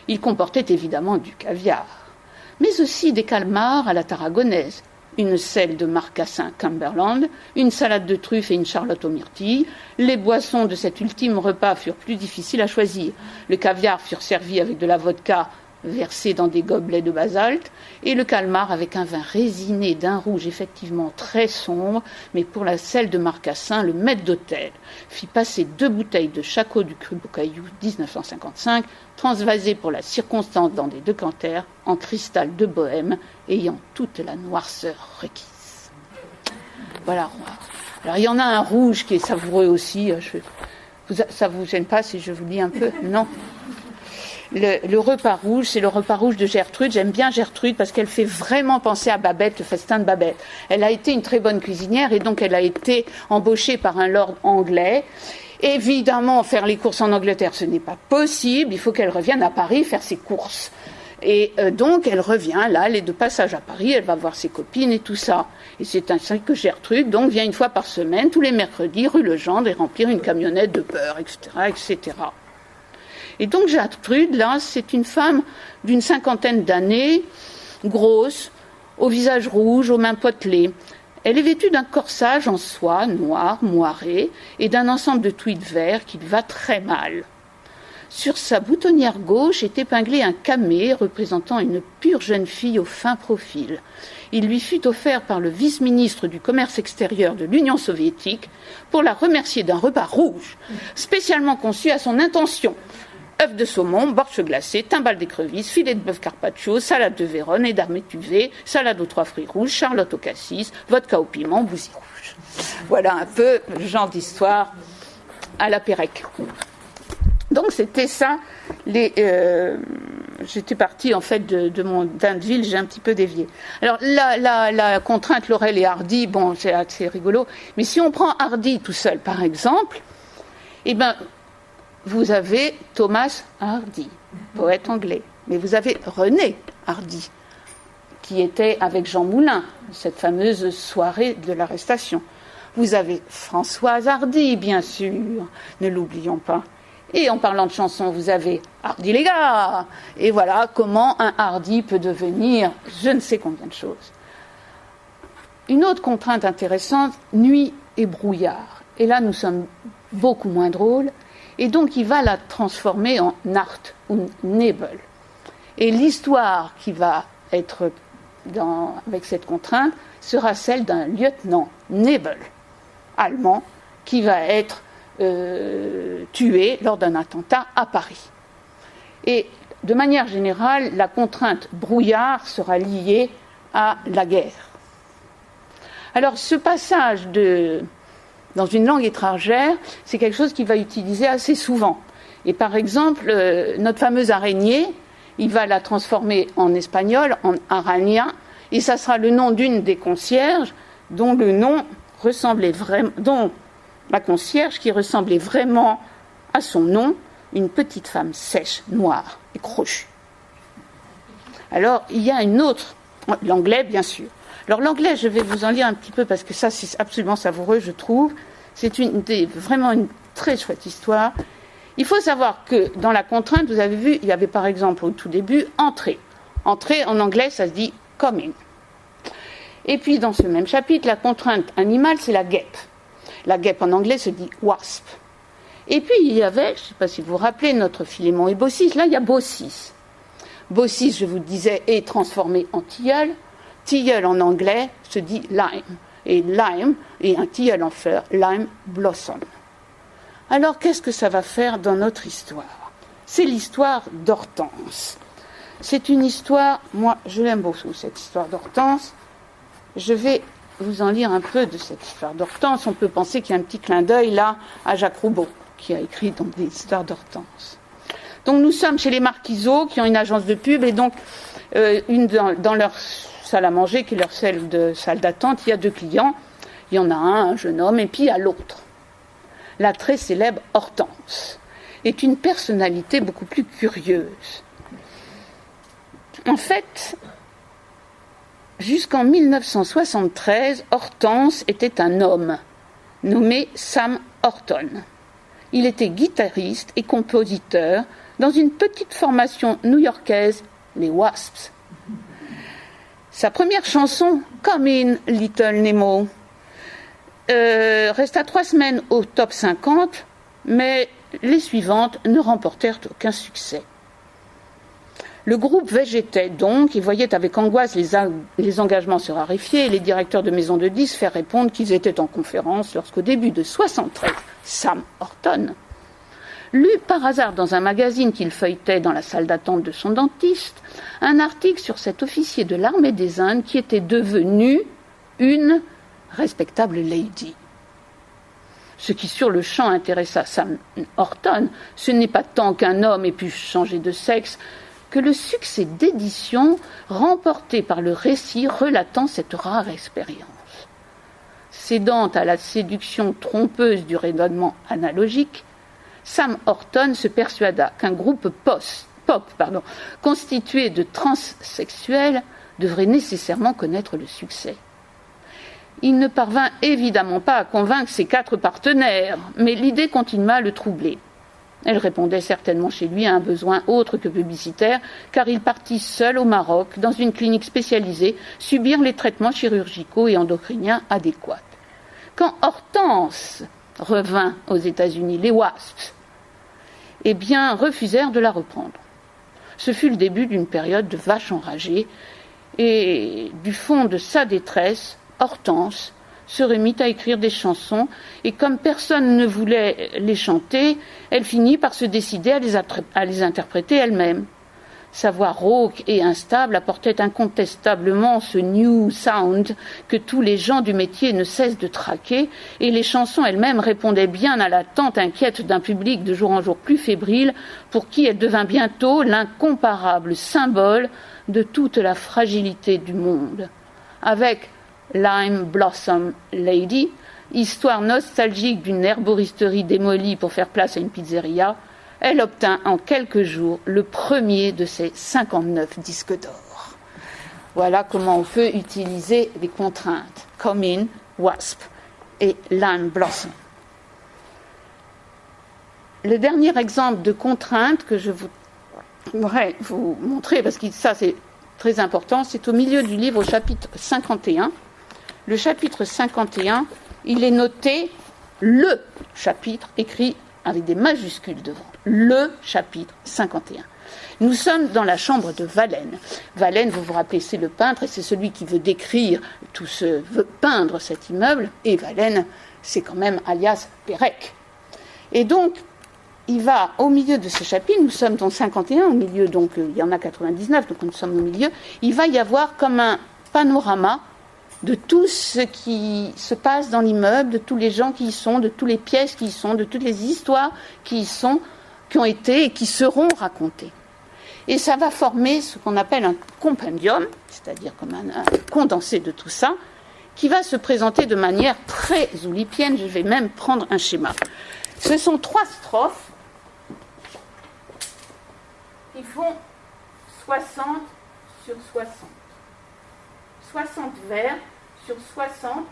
Il comportait évidemment du caviar, mais aussi des calmars à la tarragonaise, une selle de marcassin Cumberland, une salade de truffes et une charlotte aux myrtilles. Les boissons de cet ultime repas furent plus difficiles à choisir. Le caviar fut servi avec de la vodka versée dans des gobelets de basalte, et le calmar avec un vin résiné d'un rouge effectivement très sombre, mais pour la selle de marcassin, le maître d'hôtel fit passer 2 bouteilles de Chacot du Cru Bocaillou 1955, transvasées pour la circonstance dans des decanters en cristal de Bohême, ayant toute la noirceur requise. Voilà. Alors il y en a un rouge qui est savoureux aussi. Ça vous gêne pas si je vous lis un peu ? Non. Le repas rouge, c'est le repas rouge de Gertrude. J'aime bien Gertrude parce qu'elle fait vraiment penser à Babette, le festin de Babette. Elle a été une très bonne cuisinière et donc elle a été embauchée par un lord anglais. Évidemment, faire les courses en Angleterre, ce n'est pas possible. Il faut qu'elle revienne à Paris faire ses courses. Et donc, elle revient, là, elle est de passage à Paris, elle va voir ses copines et tout ça. Et c'est ainsi que Gertrude, donc, vient une fois par semaine, tous les mercredis, rue Legendre, et remplir une camionnette de beurre, etc., etc. Et donc, Gertrude, là, c'est une femme d'une 50aine d'années, grosse, au visage rouge, aux mains potelées. Elle est vêtue d'un corsage en soie, noir, moiré, et d'un ensemble de tweeds verts qui lui va très mal. Sur sa boutonnière gauche est épinglé un camée représentant une pure jeune fille au fin profil. Il lui fut offert par le vice-ministre du commerce extérieur de l'Union soviétique pour la remercier d'un repas rouge, spécialement conçu à son intention. Œufs de saumon, borщ glacé, timbales d'écrevisse, filet de bœuf carpaccio, salade de Vérone, édame étuvée, salade aux 3 fruits rouges, charlotte au cassis, vodka au piment, bouillie rouge. Voilà un peu le genre d'histoire à la Pérec. Donc c'était ça. J'étais partie en fait de mon bain de ville, j'ai un petit peu dévié. Alors la contrainte Laurel et Hardy, bon c'est assez rigolo, mais si on prend Hardy tout seul par exemple, eh ben vous avez Thomas Hardy, poète anglais, mais vous avez René Hardy, qui était avec Jean Moulin, cette fameuse soirée de l'arrestation. Vous avez Françoise Hardy, bien sûr, ne l'oublions pas. Et en parlant de chansons, vous avez Hardy les gars. Et voilà comment un Hardy peut devenir je ne sais combien de choses. Une autre contrainte intéressante, nuit et brouillard. Et là, nous sommes beaucoup moins drôles. Et donc, il va la transformer en Nacht ou Nebel. Et l'histoire qui va être avec cette contrainte sera celle d'un lieutenant Nebel, allemand, qui va être tué lors d'un attentat à Paris. Et de manière générale, la contrainte brouillard sera liée à la guerre. Alors ce passage dans une langue étrangère, c'est quelque chose qu'il va utiliser assez souvent. Et par exemple, notre fameuse araignée, il va la transformer en espagnol, en araña, et ça sera le nom d'une des concierges dont le nom ressemblait vraiment, dont la concierge qui ressemblait vraiment à son nom, une petite femme sèche, noire et crochue. Alors, il y a une autre, l'anglais bien sûr. Alors l'anglais, je vais vous en lire un petit peu parce que ça c'est absolument savoureux, je trouve. C'est vraiment une très chouette histoire. Il faut savoir que dans la contrainte, vous avez vu, il y avait par exemple au tout début, entrée. Entrée en anglais, ça se dit come in. Et puis dans ce même chapitre, la contrainte animale, c'est la guêpe. La guêpe en anglais se dit wasp. Et puis il y avait, je ne sais pas si vous vous rappelez, notre Philémon et Baucis. Là, il y a Baucis. Baucis, je vous disais, est transformé en tilleul. Tilleul en anglais se dit lime. Et lime est un tilleul en fleurs, lime blossom. Alors, qu'est-ce que ça va faire dans notre histoire ? C'est l'histoire d'Hortense. C'est une histoire, moi, je l'aime beaucoup, cette histoire d'Hortense. Je vais vous en lire un peu de cette histoire d'Hortense. On peut penser qu'il y a un petit clin d'œil là à Jacques Roubaud, qui a écrit donc des histoires d'Hortense. Donc nous sommes chez les Marquiseaux, qui ont une agence de pub, et donc dans leur salle à manger, qui est leur salle d'attente, il y a 2 clients. Il y en a un jeune homme, et puis il y a l'autre. La très célèbre Hortense est une personnalité beaucoup plus curieuse. En fait, jusqu'en 1973, Hortense était un homme nommé Sam Horton. Il était guitariste et compositeur dans une petite formation new-yorkaise, les Wasps. Sa première chanson, Come In, Little Nemo, resta 3 semaines au top 50, mais les suivantes ne remportèrent aucun succès. Le groupe végétait donc et voyait avec angoisse les engagements se raréfier et les directeurs de maisons de disques faire répondre qu'ils étaient en conférence lorsqu'au début de 1973, Sam Horton lut par hasard dans un magazine qu'il feuilletait dans la salle d'attente de son dentiste un article sur cet officier de l'armée des Indes qui était devenu une respectable lady. Ce qui sur le champ intéressa Sam Horton, ce n'est pas tant qu'un homme ait pu changer de sexe que le succès d'édition remporté par le récit relatant cette rare expérience. Cédant à la séduction trompeuse du raisonnement analogique, Sam Horton se persuada qu'un groupe pop, constitué de transsexuels, devrait nécessairement connaître le succès. Il ne parvint évidemment pas à convaincre ses 4 partenaires, mais l'idée continua à le troubler. Elle répondait certainement chez lui à un besoin autre que publicitaire, car il partit seul au Maroc, dans une clinique spécialisée, subir les traitements chirurgicaux et endocriniens adéquats. Quand Hortense revint aux États-Unis, les Wasps, refusèrent de la reprendre. Ce fut le début d'une période de vache enragée, et du fond de sa détresse, Hortense se remit à écrire des chansons, et comme personne ne voulait les chanter, elle finit par se décider à les interpréter elle-même. Sa voix rauque et instable apportait incontestablement ce new sound que tous les gens du métier ne cessent de traquer, et les chansons elles-mêmes répondaient bien à l'attente inquiète d'un public de jour en jour plus fébrile, pour qui elle devint bientôt l'incomparable symbole de toute la fragilité du monde. Avec Lime Blossom Lady, histoire nostalgique d'une herboristerie démolie pour faire place à une pizzeria, elle obtint en quelques jours le premier de ses 59 disques d'or. Voilà comment on peut utiliser les contraintes. Come In, Wasp et Lime Blossom. Le dernier exemple de contrainte que je voudrais vous montrer, parce que ça c'est très important, c'est au milieu du livre au chapitre 51. Le chapitre 51, il est noté le chapitre, écrit avec des majuscules devant. Le chapitre 51. Nous sommes dans la chambre de Valène. Valène, vous vous rappelez, c'est le peintre et c'est celui qui veut décrire veut peindre cet immeuble. Et Valène, c'est quand même alias Pérec. Et donc, il va au milieu de ce chapitre, nous sommes dans 51, au milieu, donc il y en a 99, donc nous sommes au milieu. Il va y avoir comme un panorama de tout ce qui se passe dans l'immeuble, de tous les gens qui y sont, de toutes les pièces qui y sont, de toutes les histoires qui y sont, qui ont été et qui seront racontées. Et ça va former ce qu'on appelle un compendium, c'est-à-dire comme un condensé de tout ça, qui va se présenter de manière très oulipienne. Je vais même prendre un schéma. Ce sont 3 strophes qui font 60 sur 60. 60 vers sur 60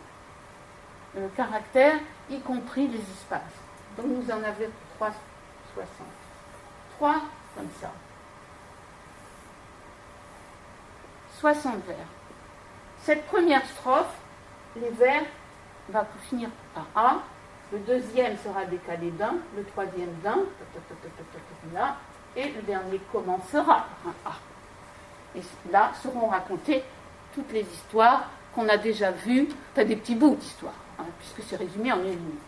caractères, y compris les espaces. Donc nous en avons 3, 60. 3 comme ça. 60 vers. Cette première strophe, les vers va finir par A, le deuxième sera décalé d'un, le troisième d'un, là, et le dernier commencera par un A. Et là seront racontées toutes les histoires qu'on a déjà vues, enfin des petits bouts d'histoire, puisque c'est résumé en une ligne.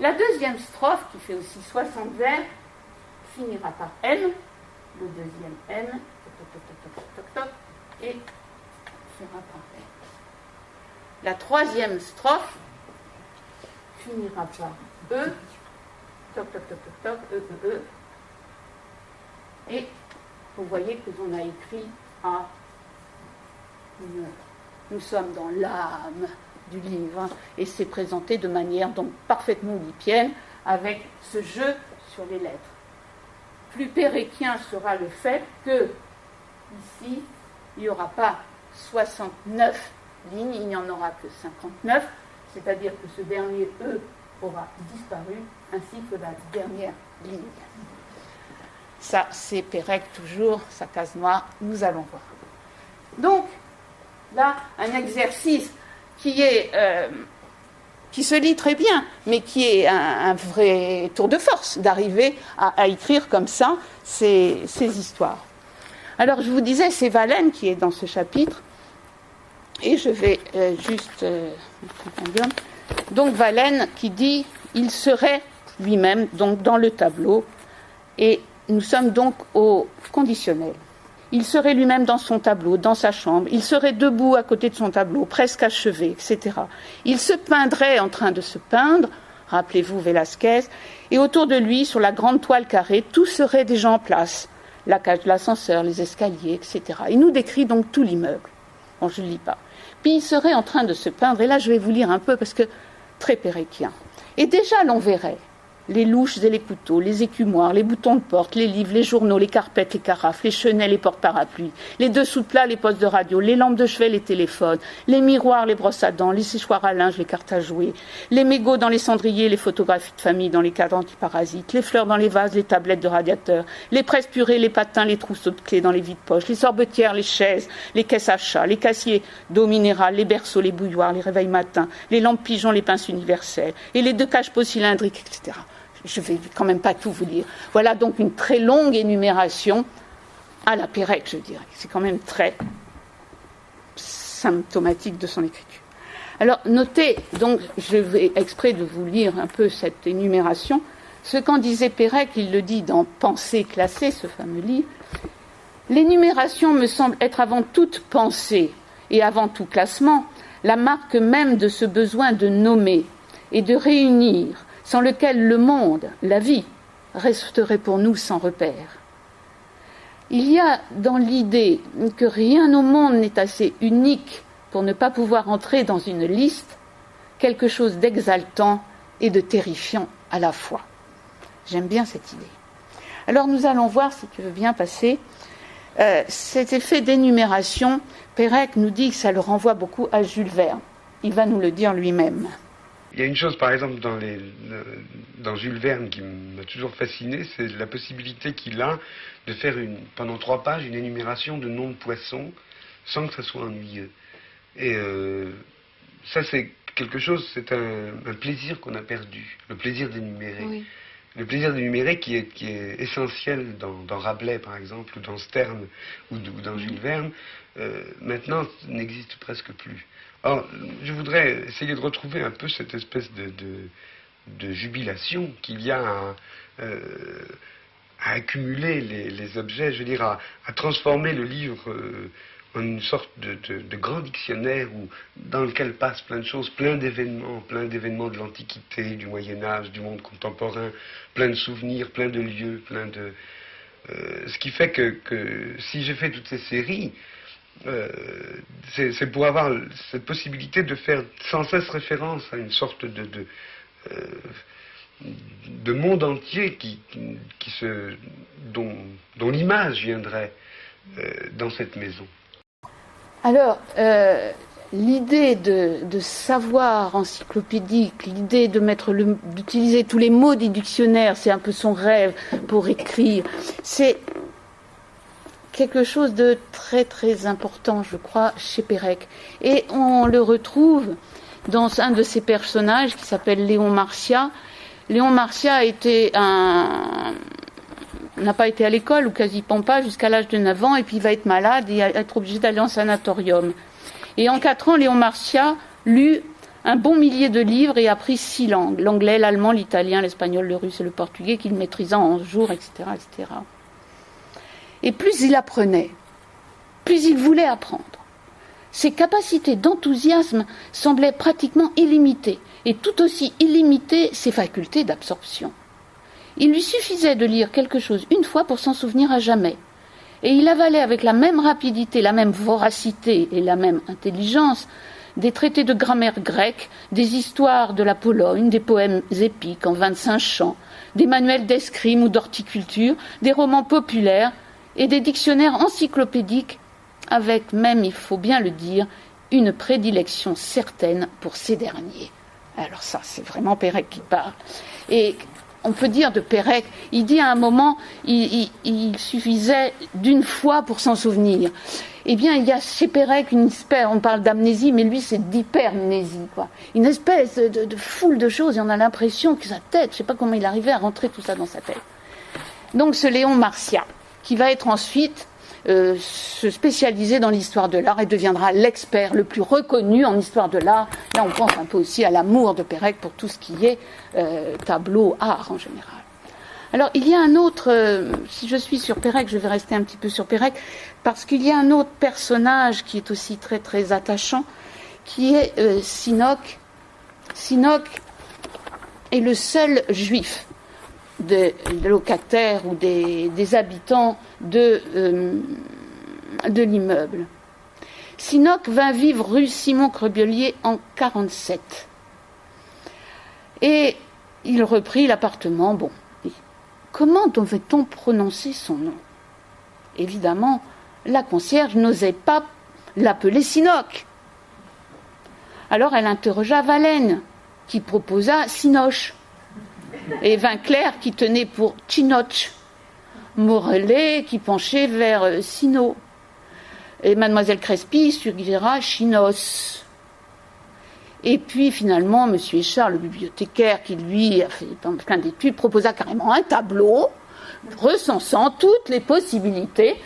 La deuxième strophe, qui fait aussi 60 vers, finira par N, le deuxième N, et finira par N. La troisième strophe finira par E, et vous voyez que l'on a écrit à nous sommes dans l'âme du livre, et c'est présenté de manière donc parfaitement oulipienne avec ce jeu sur les lettres. Plus péréquien sera le fait que ici il n'y aura pas 69 lignes, il n'y en aura que 59, c'est-à-dire que ce dernier E aura disparu, ainsi que la dernière ligne. Ça, c'est Pérec toujours, sa case noire, nous allons voir. Donc, là, un exercice qui se lit très bien, mais qui est un vrai tour de force d'arriver à écrire comme ça ces histoires. Alors, je vous disais, c'est Valène qui est dans ce chapitre, et je vais donc Valène qui dit « il serait lui-même » donc dans le tableau, et nous sommes donc au conditionnel. Il serait lui-même dans son tableau, dans sa chambre. Il serait debout à côté de son tableau, presque achevé, etc. Il se peindrait en train de se peindre, rappelez-vous Velázquez, et autour de lui, sur la grande toile carrée, tout serait déjà en place. La cage de l'ascenseur, les escaliers, etc. Il nous décrit donc tout l'immeuble. Bon, je ne lis pas. Puis il serait en train de se peindre, et là je vais vous lire un peu parce que très péréquien. Et déjà l'on verrait les louches et les couteaux, les écumoires, les boutons de porte, les livres, les journaux, les carpettes, les carafes, les chenets, les porte-parapluies, les dessous de plat, les postes de radio, les lampes de chevet, les téléphones, les miroirs, les brosses à dents, les séchoirs à linge, les cartes à jouer, les mégots dans les cendriers, les photographies de famille dans les cadres antiparasites, les fleurs dans les vases, les tablettes de radiateurs, les presses purées, les patins, les trousseaux de clés dans les vides-poches, les sorbetières, les chaises, les caisses à chat, les cassiers d'eau minérale, les berceaux, les bouilloires, les réveils matins, les lampes pigeons, les pinces universelles, et les 2 cache-pots cylindriques, etc. Je ne vais quand même pas tout vous dire. Voilà donc une très longue énumération à la Pérec, je dirais. C'est quand même très symptomatique de son écriture. Alors, notez, donc, je vais exprès de vous lire un peu cette énumération, ce qu'en disait Pérec, il le dit dans Pensée classée, ce fameux livre. L'énumération me semble être avant toute pensée et avant tout classement, la marque même de ce besoin de nommer et de réunir, sans lequel le monde, la vie, resterait pour nous sans repère. Il y a dans l'idée que rien au monde n'est assez unique pour ne pas pouvoir entrer dans une liste quelque chose d'exaltant et de terrifiant à la fois. J'aime bien cette idée. Alors nous allons voir, si tu veux bien passer, cet effet d'énumération. Pérec nous dit que ça le renvoie beaucoup à Jules Verne. Il va nous le dire lui-même. Il y a une chose, par exemple, dans Jules Verne qui m'a toujours fasciné, c'est la possibilité qu'il a de faire pendant 3 pages une énumération de noms de poissons sans que ça soit ennuyeux. Et ça, c'est quelque chose, c'est un plaisir qu'on a perdu, le plaisir d'énumérer. Oui. Le plaisir d'énumérer qui est essentiel dans Rabelais, par exemple, ou dans Sterne, ou dans Jules Verne, maintenant n'existe presque plus. Or, je voudrais essayer de retrouver un peu cette espèce de jubilation qu'il y a à accumuler les objets, je veux dire, à transformer le livre en une sorte de grand dictionnaire dans lequel passent plein de choses, plein d'événements de l'Antiquité, du Moyen-Âge, du monde contemporain, plein de souvenirs, plein de lieux, ce qui fait que si j'ai fait toutes ces séries, c'est pour avoir cette possibilité de faire sans cesse référence à une sorte de monde entier dont l'image viendrait dans cette maison. Alors, l'idée de savoir encyclopédique, l'idée d'utiliser tous les mots du dictionnaire, c'est un peu son rêve pour écrire, c'est quelque chose de très très important, je crois, chez Pérec. Et on le retrouve dans un de ses personnages qui s'appelle Léon Marcia. Léon Marcia n'a pas été à l'école, ou quasiment pas, jusqu'à l'âge de 9 ans, et puis il va être malade et être obligé d'aller en sanatorium. Et en 4 ans, Léon Marcia lut un bon millier de livres et a appris 6 langues, l'anglais, l'allemand, l'italien, l'espagnol, le russe et le portugais, qu'il maîtrisa en 11 jours, etc., etc. Et plus il apprenait, plus il voulait apprendre. Ses capacités d'enthousiasme semblaient pratiquement illimitées, et tout aussi illimitées ses facultés d'absorption. Il lui suffisait de lire quelque chose une fois pour s'en souvenir à jamais, et il avalait avec la même rapidité, la même voracité et la même intelligence des traités de grammaire grecque, des histoires de la Pologne, des poèmes épiques en 25 chants, des manuels d'escrime ou d'horticulture, des romans populaires, et des dictionnaires encyclopédiques, avec même, il faut bien le dire, une prédilection certaine pour ces derniers. Alors ça, c'est vraiment Pérec qui parle. Et on peut dire de Pérec, il dit à un moment, il suffisait d'une fois pour s'en souvenir. Eh bien, il y a chez Pérec une espèce, on parle d'amnésie, mais lui, c'est d'hypermnésie, quoi. Une espèce de foule de choses, et on a l'impression que sa tête, je ne sais pas comment il arrivait à rentrer tout ça dans sa tête. Donc, ce Léon Marcia, qui va être ensuite se spécialiser dans l'histoire de l'art et deviendra l'expert le plus reconnu en histoire de l'art. Là, on pense un peu aussi à l'amour de Pérec pour tout ce qui est tableau, art en général. Alors, il y a un autre, si je suis sur Pérec, je vais rester un petit peu sur Pérec, parce qu'il y a un autre personnage qui est aussi très très attachant, qui est Sinoc. Sinoc est le seul juif des locataires ou des habitants de l'immeuble. Sinoc vint vivre rue Simon Crebielier en 1947. Et il reprit l'appartement. Bon, comment devait-on prononcer son nom? Évidemment, la concierge n'osait pas l'appeler Sinoc. Alors elle interrogea Valène, qui proposa Sinoche, et Vinclair qui tenait pour Chinoch, Morellet qui penchait vers Sino, et Mademoiselle Crespi suggéra Chinos. Et puis finalement, M. Échard, le bibliothécaire, qui lui a fait plein d'études, proposa carrément un tableau recensant toutes les possibilités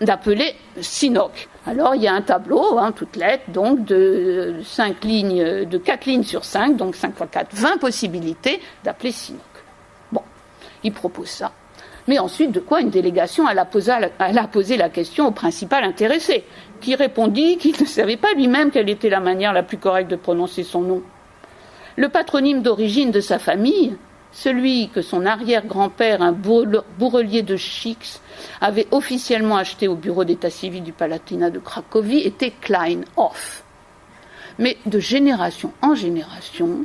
d'appeler Sinoc. Alors il y a un tableau, toute lettre, donc de 4 lignes sur 5, donc 5 x 4, 20 possibilités d'appeler Sinoc. Bon, il propose ça. Mais ensuite, de quoi une délégation elle a posé la question au principal intéressé, qui répondit qu'il ne savait pas lui-même quelle était la manière la plus correcte de prononcer son nom. Le patronyme d'origine de sa famille, celui que son arrière-grand-père, un bourrelier de Chix, avait officiellement acheté au bureau d'état civil du Palatinat de Cracovie, était Kleinhoff. Mais de génération en génération,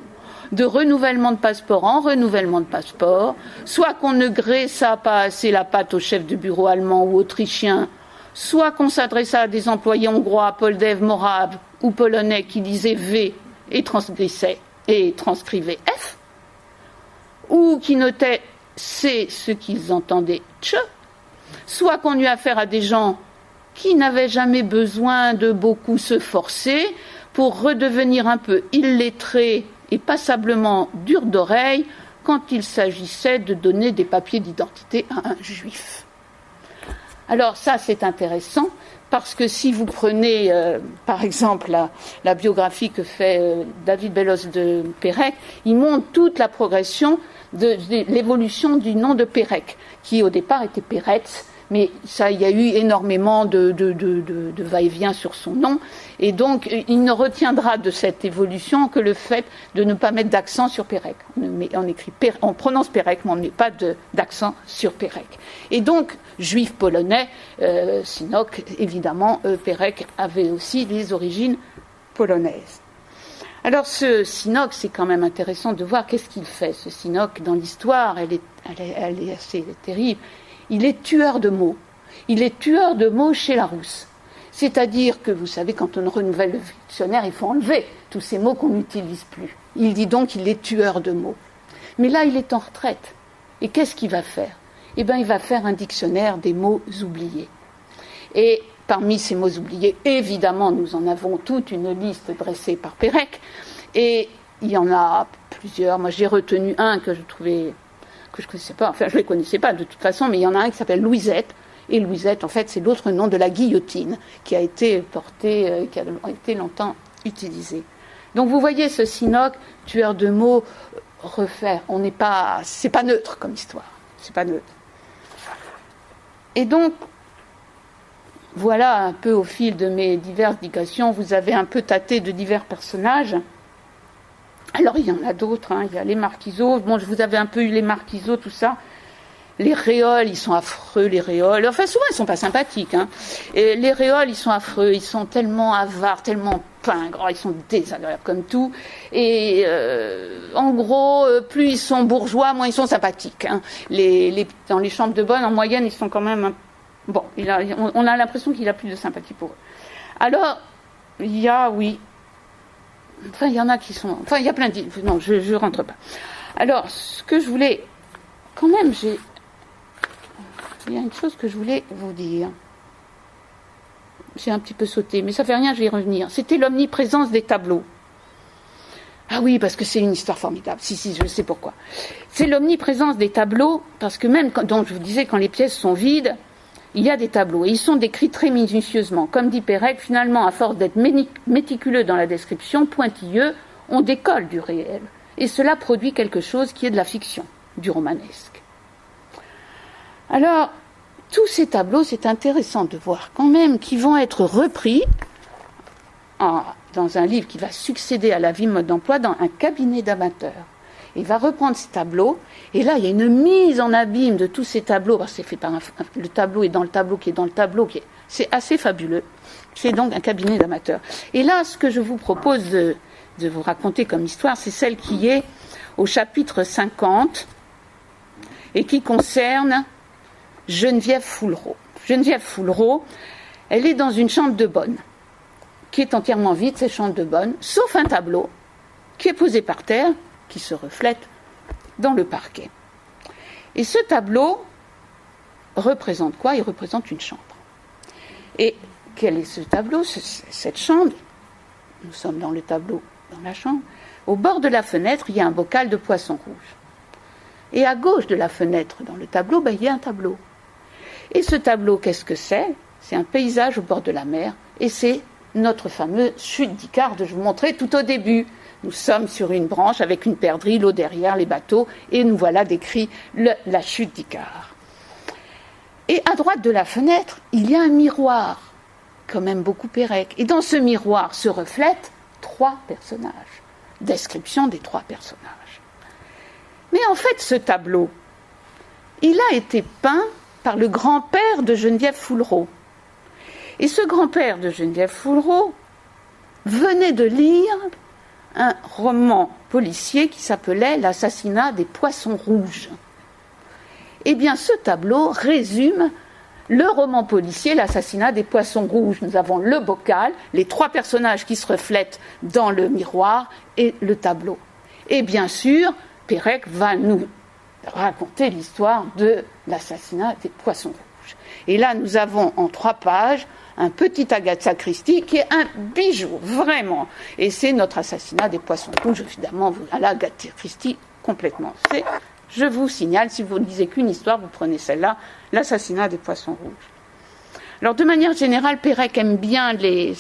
de renouvellement de passeport en renouvellement de passeport, soit qu'on ne graissât pas assez la patte au chef de bureau allemand ou autrichien, soit qu'on s'adressât à des employés hongrois, poldev, moraves ou polonais qui lisaient V et transcrivaient F, ou qui notaient C ce qu'ils entendaient Tch, soit qu'on eut affaire à des gens qui n'avaient jamais besoin de beaucoup se forcer pour redevenir un peu illettrés et passablement durs d'oreille quand il s'agissait de donner des papiers d'identité à un juif. Alors ça, c'est intéressant, parce que si vous prenez, par exemple, la biographie que fait David Bellos de Pérec, il montre toute la progression de l'évolution du nom de Pérec, qui au départ était Peretz, mais ça, il y a eu énormément de va-et-vient sur son nom, et donc il ne retiendra de cette évolution que le fait de ne pas mettre d'accent sur Pérec. On prononce Pérec, mais on ne met pas d'accent sur Pérec. Et donc, juif polonais, Sinoc, évidemment, Pérec avait aussi des origines polonaises. Alors ce Sinoc, c'est quand même intéressant de voir qu'est-ce qu'il fait. Ce Sinoc, dans l'histoire, elle est assez terrible. Il est tueur de mots. Il est tueur de mots chez Larousse. C'est-à-dire que, vous savez, quand on renouvelle le dictionnaire, il faut enlever tous ces mots qu'on n'utilise plus. Il dit donc qu'il est tueur de mots. Mais là, il est en retraite. Et qu'est-ce qu'il va faire? Eh bien, il va faire un dictionnaire des mots oubliés. Et parmi ces mots oubliés, évidemment, nous en avons toute une liste dressée par Pérec. Et il y en a plusieurs. Moi, j'ai retenu un que je trouvais... que je ne connaissais pas, enfin je ne les connaissais pas de toute façon, mais il y en a un qui s'appelle Louisette, et Louisette, en fait, c'est l'autre nom de la guillotine, qui a été porté, qui a été longtemps utilisé. Donc vous voyez ce Sinoc, tueur de mots, refaire, c'est pas neutre comme histoire, c'est pas neutre. Et donc, voilà un peu au fil de mes diverses dications, vous avez un peu tâté de divers personnages. Alors, il y en a d'autres, il y a les Marquiseaux. Bon, vous avez un peu eu les Marquiseaux, tout ça. Les Réoles, ils sont affreux, les Réoles. Enfin, souvent, ils ne sont pas sympathiques. Et les Réoles, ils sont affreux. Ils sont tellement avares, tellement pingres. Ils sont désagréables comme tout. Et en gros, plus ils sont bourgeois, moins ils sont sympathiques. Dans les chambres de bonne, en moyenne, ils sont quand même... Bon, on a l'impression qu'il a plus de sympathie pour eux. Alors, il y a, oui... Enfin, il y en a qui sont... Enfin, il y a plein d'idées. Non, je ne rentre pas. Alors, ce que je voulais... Quand même, il y a une chose que je voulais vous dire. J'ai un petit peu sauté, mais ça fait rien, je vais y revenir. C'était l'omniprésence des tableaux. Ah oui, parce que c'est une histoire formidable. Si, je sais pourquoi. C'est l'omniprésence des tableaux, parce que même, donc je vous disais, quand les pièces sont vides, il y a des tableaux, et ils sont décrits très minutieusement. Comme dit Pérec, finalement, à force d'être méticuleux dans la description, pointilleux, on décolle du réel. Et cela produit quelque chose qui est de la fiction, du romanesque. Alors, tous ces tableaux, c'est intéressant de voir quand même qu'ils vont être repris dans un livre qui va succéder à La vie mode d'emploi, dans un cabinet d'amateurs. Il va reprendre ces tableaux, et là, il y a une mise en abîme de tous ces tableaux, parce que c'est fait par le tableau est dans le tableau, qui est dans le tableau, c'est assez fabuleux. C'est donc un cabinet d'amateurs. Et là, ce que je vous propose de vous raconter comme histoire, c'est celle qui est au chapitre 50 et qui concerne Geneviève Foulereau. Geneviève Foulereau, elle est dans une chambre de bonne, qui est entièrement vide, cette chambre de bonne, sauf un tableau qui est posé par terre, qui se reflète dans le parquet. Et ce tableau représente quoi? Il représente une chambre. Et quel est ce tableau? Cette chambre, nous sommes dans le tableau, dans la chambre. Au bord de la fenêtre, il y a un bocal de poisson rouge. Et à gauche de la fenêtre, dans le tableau, il y a un tableau. Et ce tableau, qu'est-ce que c'est? C'est un paysage au bord de la mer. Et c'est notre fameuse chute d'Icare que je vous montrais tout au début. Nous sommes sur une branche avec une perdrix, l'eau derrière, les bateaux, et nous voilà décrit la chute d'Icare. Et à droite de la fenêtre, il y a un miroir, quand même beaucoup Pérec. Et dans ce miroir se reflètent 3 personnages. Description des 3 personnages. Mais en fait, ce tableau, il a été peint par le grand-père de Geneviève Foulereau. Et ce grand-père de Geneviève Foulereau venait de lire un roman policier qui s'appelait « L'assassinat des poissons rouges ». Eh bien, ce tableau résume le roman policier « L'assassinat des poissons rouges ». Nous avons le bocal, les 3 personnages qui se reflètent dans le miroir et le tableau. Et bien sûr, Pérec va nous raconter l'histoire de l'assassinat des poissons rouges. Et là, nous avons en 3 pages un petit Agatha Christie qui est un bijou, vraiment. Et c'est notre assassinat des poissons rouges, évidemment, à la Agatha Christie complètement. Je vous signale, si vous ne lisez qu'une histoire, vous prenez celle-là, l'assassinat des poissons rouges. Alors, de manière générale, Pérec aime bien les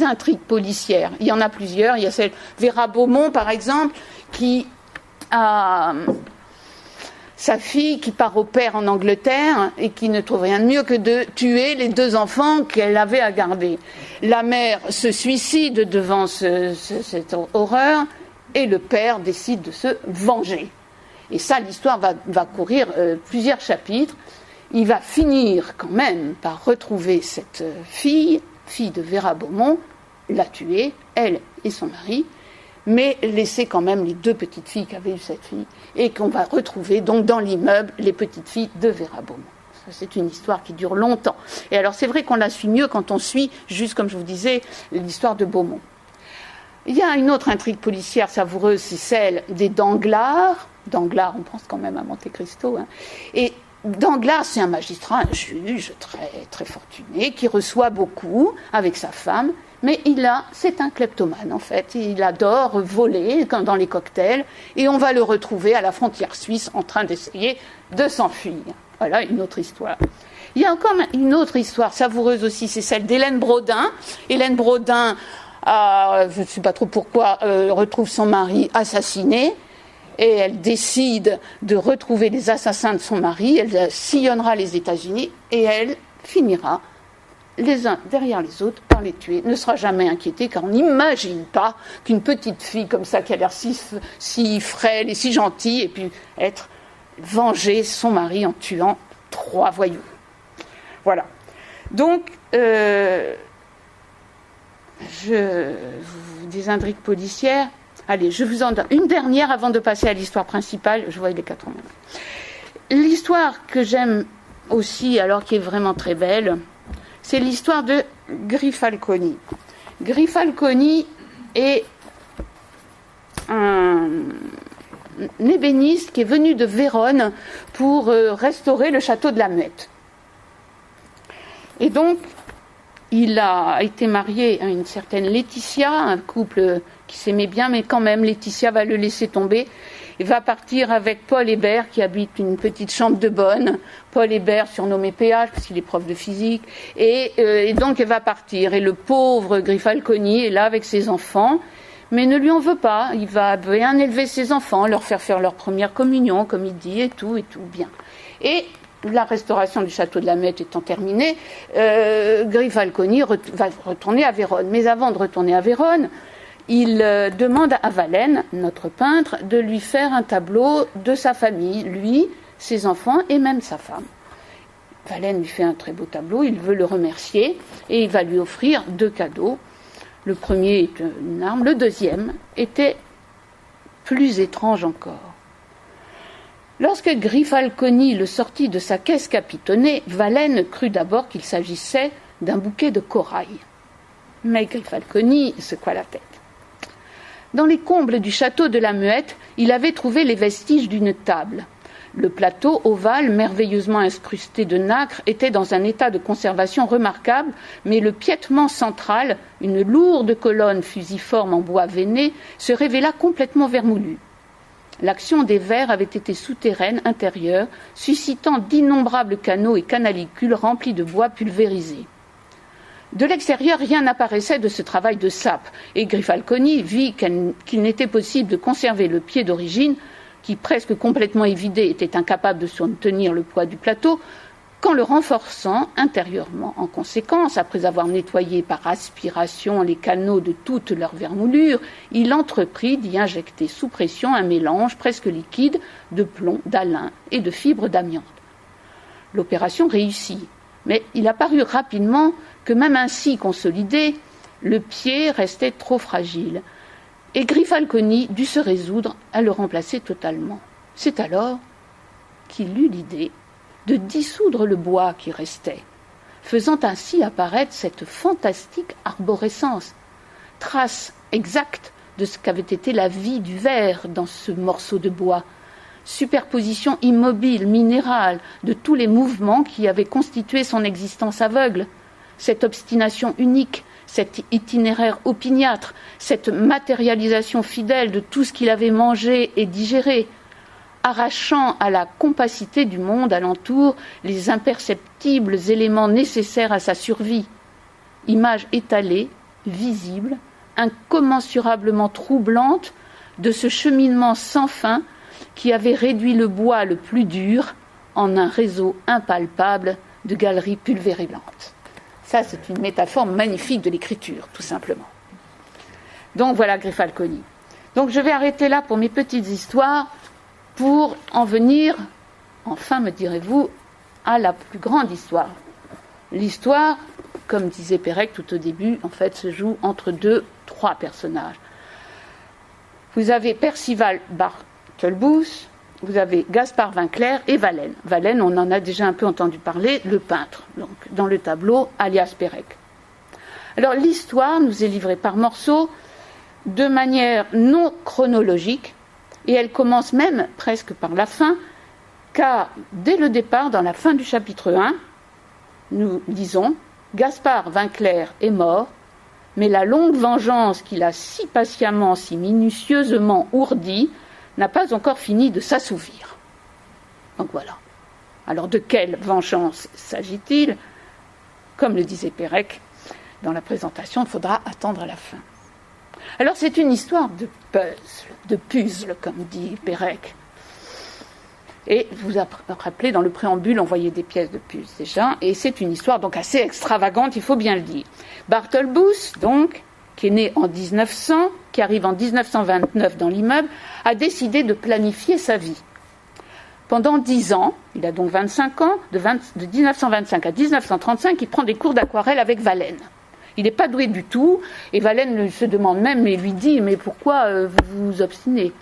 intrigues policières. Il y en a plusieurs. Il y a celle Vera Beaumont, par exemple, qui a sa fille qui part au père en Angleterre et qui ne trouve rien de mieux que de tuer les 2 enfants qu'elle avait à garder. La mère se suicide devant cette horreur et le père décide de se venger. Et ça, l'histoire va courir plusieurs chapitres. Il va finir quand même par retrouver cette fille de Vera Beaumont, la tuer, elle et son mari, mais laisser quand même les 2 petites filles qu'avait eu cette fille, et qu'on va retrouver donc dans l'immeuble les petites filles de Vera Beaumont. Ça, c'est une histoire qui dure longtemps. Et alors c'est vrai qu'on la suit mieux quand on suit, juste comme je vous disais, l'histoire de Beaumont. Il y a une autre intrigue policière savoureuse, c'est celle des Danglars. Danglars, on pense quand même à Monte Cristo. Et Danglars, c'est un magistrat, un juge très, très fortuné, qui reçoit beaucoup avec sa femme, mais c'est un kleptomane en fait. Il adore voler, comme dans les cocktails, et on va le retrouver à la frontière suisse en train d'essayer de s'enfuir. Voilà une autre histoire. Il y a encore une autre histoire savoureuse aussi, c'est celle d'Hélène Brodin. Hélène Brodin, je ne sais pas trop pourquoi, retrouve son mari assassiné. Et elle décide de retrouver les assassins de son mari, elle sillonnera les États-Unis et elle finira les uns derrière les autres par les tuer. Ne sera jamais inquiétée car on n'imagine pas qu'une petite fille comme ça qui a l'air si frêle et si gentille et puis venger son mari en tuant 3 voyous. Voilà. Donc, des intrigues policières. Allez, je vous en donne une dernière avant de passer à l'histoire principale. Je vois les 4 minutes. L'histoire que j'aime aussi, alors qui est vraiment très belle, c'est l'histoire de Grifalconi. Grifalconi est un ébéniste qui est venu de Vérone pour restaurer le château de la Muette. Et donc, il a été marié à une certaine Laetitia, un couple qui s'aimait bien, mais quand même, Laetitia va le laisser tomber. Il va partir avec Paul Hébert, qui habite une petite chambre de bonne. Paul Hébert, surnommé PH, parce qu'il est prof de physique. Et donc, il va partir. Et le pauvre Grifalconi est là avec ses enfants, mais ne lui en veut pas. Il va bien élever ses enfants, leur faire leur première communion, comme il dit, et tout bien. Et la restauration du château de la Muette étant terminée, Grifalconi va retourner à Vérone. Mais avant de retourner à Vérone, il demande à Valène, notre peintre, de lui faire un tableau de sa famille, lui, ses enfants et même sa femme. Valène lui fait un très beau tableau, il veut le remercier et il va lui offrir 2 cadeaux. Le premier est une arme, le deuxième était plus étrange encore. Lorsque Grifalconi le sortit de sa caisse capitonnée, Valène crut d'abord qu'il s'agissait d'un bouquet de corail. Mais Grifalconi secoua la tête. Dans les combles du château de la Muette, il avait trouvé les vestiges d'une table. Le plateau ovale, merveilleusement incrusté de nacre, était dans un état de conservation remarquable, mais le piétement central, une lourde colonne fusiforme en bois veiné, se révéla complètement vermoulu. L'action des vers avait été souterraine, intérieure, suscitant d'innombrables canaux et canalicules remplis de bois pulvérisé. De l'extérieur, rien n'apparaissait de ce travail de sape, et Grifalconi vit qu'il n'était possible de conserver le pied d'origine, qui, presque complètement évidé, était incapable de soutenir le poids du plateau, qu'en le renforçant intérieurement. En conséquence, après avoir nettoyé par aspiration les canaux de toute leur vermoulure, il entreprit d'y injecter sous pression un mélange presque liquide de plomb, d'alun et de fibres d'amiante. L'opération réussit, mais il apparut rapidement que même ainsi consolidé, le pied restait trop fragile, et Grifalconi dut se résoudre à le remplacer totalement. C'est alors qu'il eut l'idée de dissoudre le bois qui restait, faisant ainsi apparaître cette fantastique arborescence, trace exacte de ce qu'avait été la vie du ver dans ce morceau de bois, superposition immobile, minérale, de tous les mouvements qui avaient constitué son existence aveugle, cette obstination unique, cet itinéraire opiniâtre, cette matérialisation fidèle de tout ce qu'il avait mangé et digéré, arrachant à la compacité du monde alentour les imperceptibles éléments nécessaires à sa survie. Image étalée, visible, incommensurablement troublante de ce cheminement sans fin qui avait réduit le bois le plus dur en un réseau impalpable de galeries pulvérulantes. Ça, c'est une métaphore magnifique de l'écriture, tout simplement. Donc voilà Grifalconi. Donc je vais arrêter là pour mes petites histoires, pour en venir, enfin me direz-vous, à la plus grande histoire. L'histoire, comme disait Pérec tout au début, en fait se joue entre trois personnages. Vous avez Percival Barthelbus, vous avez Gaspard Vinclair et Valène. Valène, on en a déjà un peu entendu parler, le peintre, donc dans le tableau, alias Pérec. Alors l'histoire nous est livrée par morceaux, de manière non chronologique, et elle commence même presque par la fin, car dès le départ, dans la fin du chapitre 1, nous lisons « Gaspard Vinclair est mort, mais la longue vengeance qu'il a si patiemment, si minutieusement ourdie n'a pas encore fini de s'assouvir. » Donc voilà. Alors de quelle vengeance s'agit-il ? Comme le disait Pérec dans la présentation, il faudra attendre à la fin. Alors c'est une histoire de puzzle, comme dit Pérec. Et vous vous rappelez, dans le préambule, on voyait des pièces de puzzle déjà, et c'est une histoire donc assez extravagante, il faut bien le dire. Barthelbus, donc, qui est né en 1900, qui arrive en 1929 dans l'immeuble, a décidé de planifier sa vie. Pendant 10 ans, il a donc 25 ans, de 1925 à 1935, il prend des cours d'aquarelle avec Valène. Il n'est pas doué du tout, et Valène se demande même, mais lui dit, mais pourquoi vous vous obstinez ?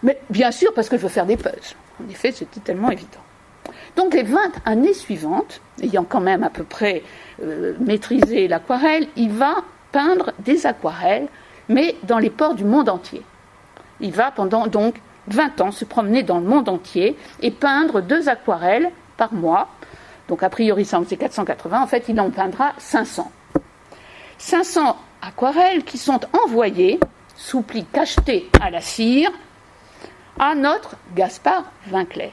Mais bien sûr, parce que je veux faire des puzzles. En effet, c'était tellement évident. Donc les 20 années suivantes, ayant quand même à peu près maîtrisé l'aquarelle, il va peindre des aquarelles, mais dans les ports du monde entier. Il va pendant donc 20 ans se promener dans le monde entier et peindre 2 aquarelles par mois. Donc a priori ça en faisait 480, en fait il en peindra 500. 500 aquarelles qui sont envoyées, sous pli cacheté à la cire, à notre Gaspard Vinclair.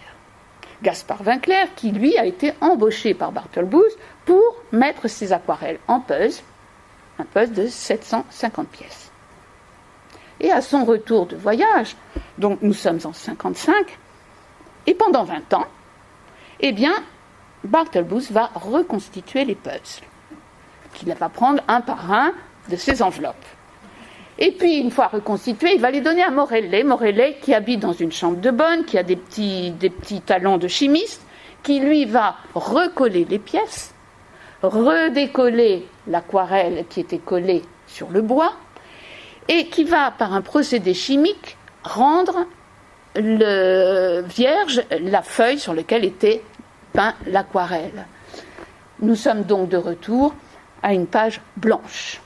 Gaspard Vinclair qui lui a été embauché par Barthelbus pour mettre ses aquarelles en puzzle, un puzzle de 750 pièces. Et à son retour de voyage, donc nous sommes en 55, et pendant 20 ans, eh bien, Barthelbus va reconstituer les puzzles, qu'il va prendre un par un de ses enveloppes. Et puis, une fois reconstitués, il va les donner à Morellet. Morellet qui habite dans une chambre de bonne, qui a des petits talents de chimiste, qui lui va recoller les pièces, redécoller l'aquarelle qui était collée sur le bois, et qui va, par un procédé chimique, rendre le vierge la feuille sur laquelle était peint l'aquarelle. Nous sommes donc de retour à une page blanche.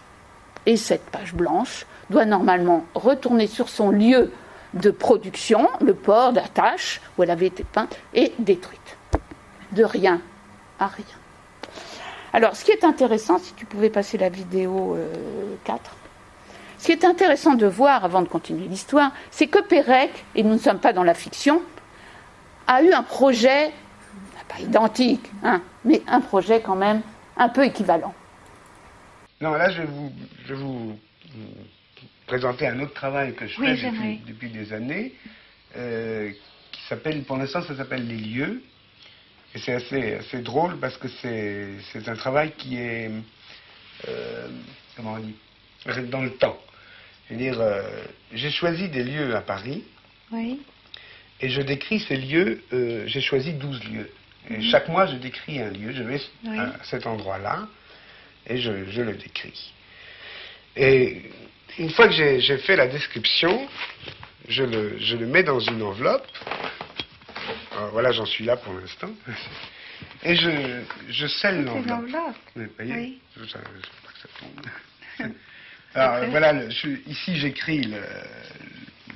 Et cette page blanche doit normalement retourner sur son lieu de production, le port d'attache où elle avait été peinte, et détruite. De rien à rien. Alors, ce qui est intéressant, si tu pouvais passer la vidéo 4, ce qui est intéressant de voir, avant de continuer l'histoire, c'est que Pérec, et nous ne sommes pas dans la fiction, a eu un projet, pas identique, mais un projet quand même un peu équivalent. Non, là, je vais vous présenter un autre travail que je fais depuis des années, qui s'appelle, pour l'instant, ça s'appelle Les lieux. Et c'est assez drôle parce que c'est un travail qui est, comment on dit, dans le temps. C'est-à-dire, j'ai choisi des lieux à Paris, et je décris ces lieux, j'ai choisi 12 lieux. Et chaque mois, je décris un lieu, je vais à cet endroit-là, et je le décris. Et une fois que j'ai fait la description, je le mets dans une enveloppe. Alors, voilà, j'en suis là pour l'instant. Et je scelle l'enveloppe. Oui, vous voyez, je ne sais pas que ça tombe. Alors voilà, ici j'écris le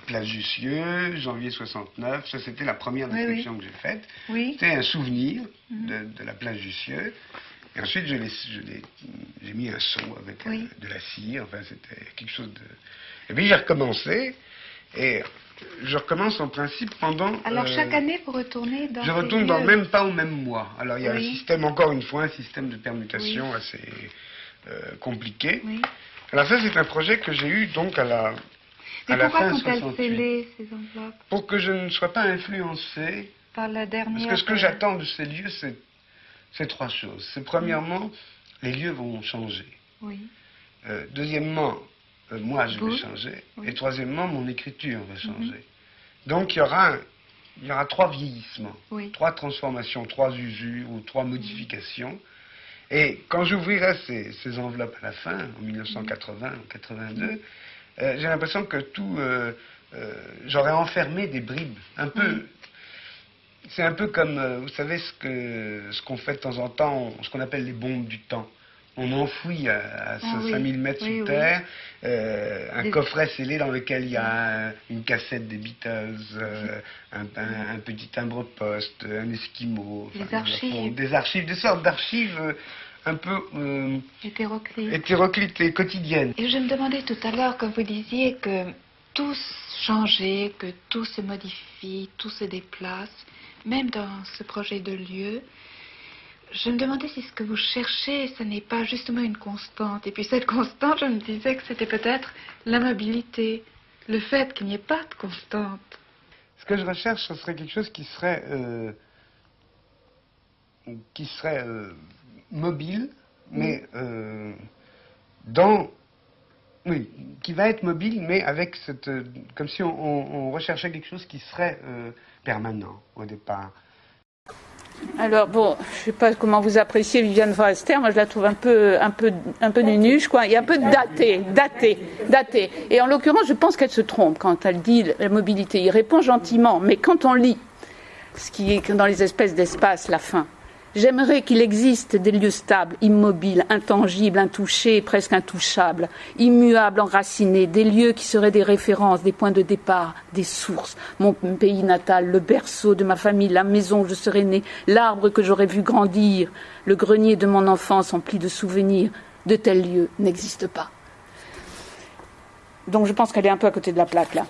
Place Jussieu, janvier 69. Ça, c'était la première description que j'ai faite. C'était un souvenir de la Place Jussieu. Et ensuite, j'ai mis un seau avec de la cire. Enfin, c'était quelque chose de... Et puis, j'ai recommencé. Et je recommence en principe pendant... Alors, chaque année, vous retournez dans... Je retourne même pas au même mois. Alors, il y a un système, encore une fois, un système de permutation assez compliqué. Alors, ça, c'est un projet que j'ai eu donc à la fin 68. Pourquoi sont-elles scellées, ces enveloppes? Pour que je ne sois pas influencé. Par la dernière... Parce que ce que j'attends de ces lieux, c'est trois choses. C'est premièrement, les lieux vont changer. Deuxièmement, moi je vais changer. Et troisièmement, mon écriture va changer. Donc il y aura trois vieillissements, trois transformations, trois usures ou trois modifications. Et quand j'ouvrirai ces enveloppes à la fin, en 1980 ou 82, j'ai l'impression que tout... j'aurais enfermé des bribes. Un peu... C'est un peu comme, vous savez, ce qu'on fait de temps en temps, ce qu'on appelle les bombes du temps. On enfouit à 5000 mètres sous terre un coffret scellé dans lequel il y a une cassette des Beatles, un petit timbre-poste, un esquimau, des archives, des sortes d'archives un peu hétéroclites et quotidiennes. Et je me demandais tout à l'heure, quand vous disiez que tout changeait, que tout se modifie, tout se déplace, même dans ce projet de lieu, je me demandais si ce que vous cherchez, ce n'est pas justement une constante. Et puis cette constante, je me disais que c'était peut-être la mobilité, le fait qu'il n'y ait pas de constante. Ce que je recherche, ce serait quelque chose qui serait mobile, mais qui va être mobile, mais avec comme si on recherchait quelque chose qui serait permanent au départ. Alors bon, je ne sais pas comment vous appréciez Viviane Forester, moi je la trouve un peu nunuche, quoi. Il y a un peu daté. Et en l'occurrence, je pense qu'elle se trompe quand elle dit la mobilité. Il répond gentiment, mais quand on lit ce qui est dans les espèces d'espace, la fin, j'aimerais qu'il existe des lieux stables, immobiles, intangibles, intouchés, presque intouchables, immuables, enracinés, des lieux qui seraient des références, des points de départ, des sources. Mon pays natal, le berceau de ma famille, la maison où je serais né, l'arbre que j'aurais vu grandir, le grenier de mon enfance empli de souvenirs. De tels lieux n'existent pas. Donc je pense qu'elle est un peu à côté de la plaque là.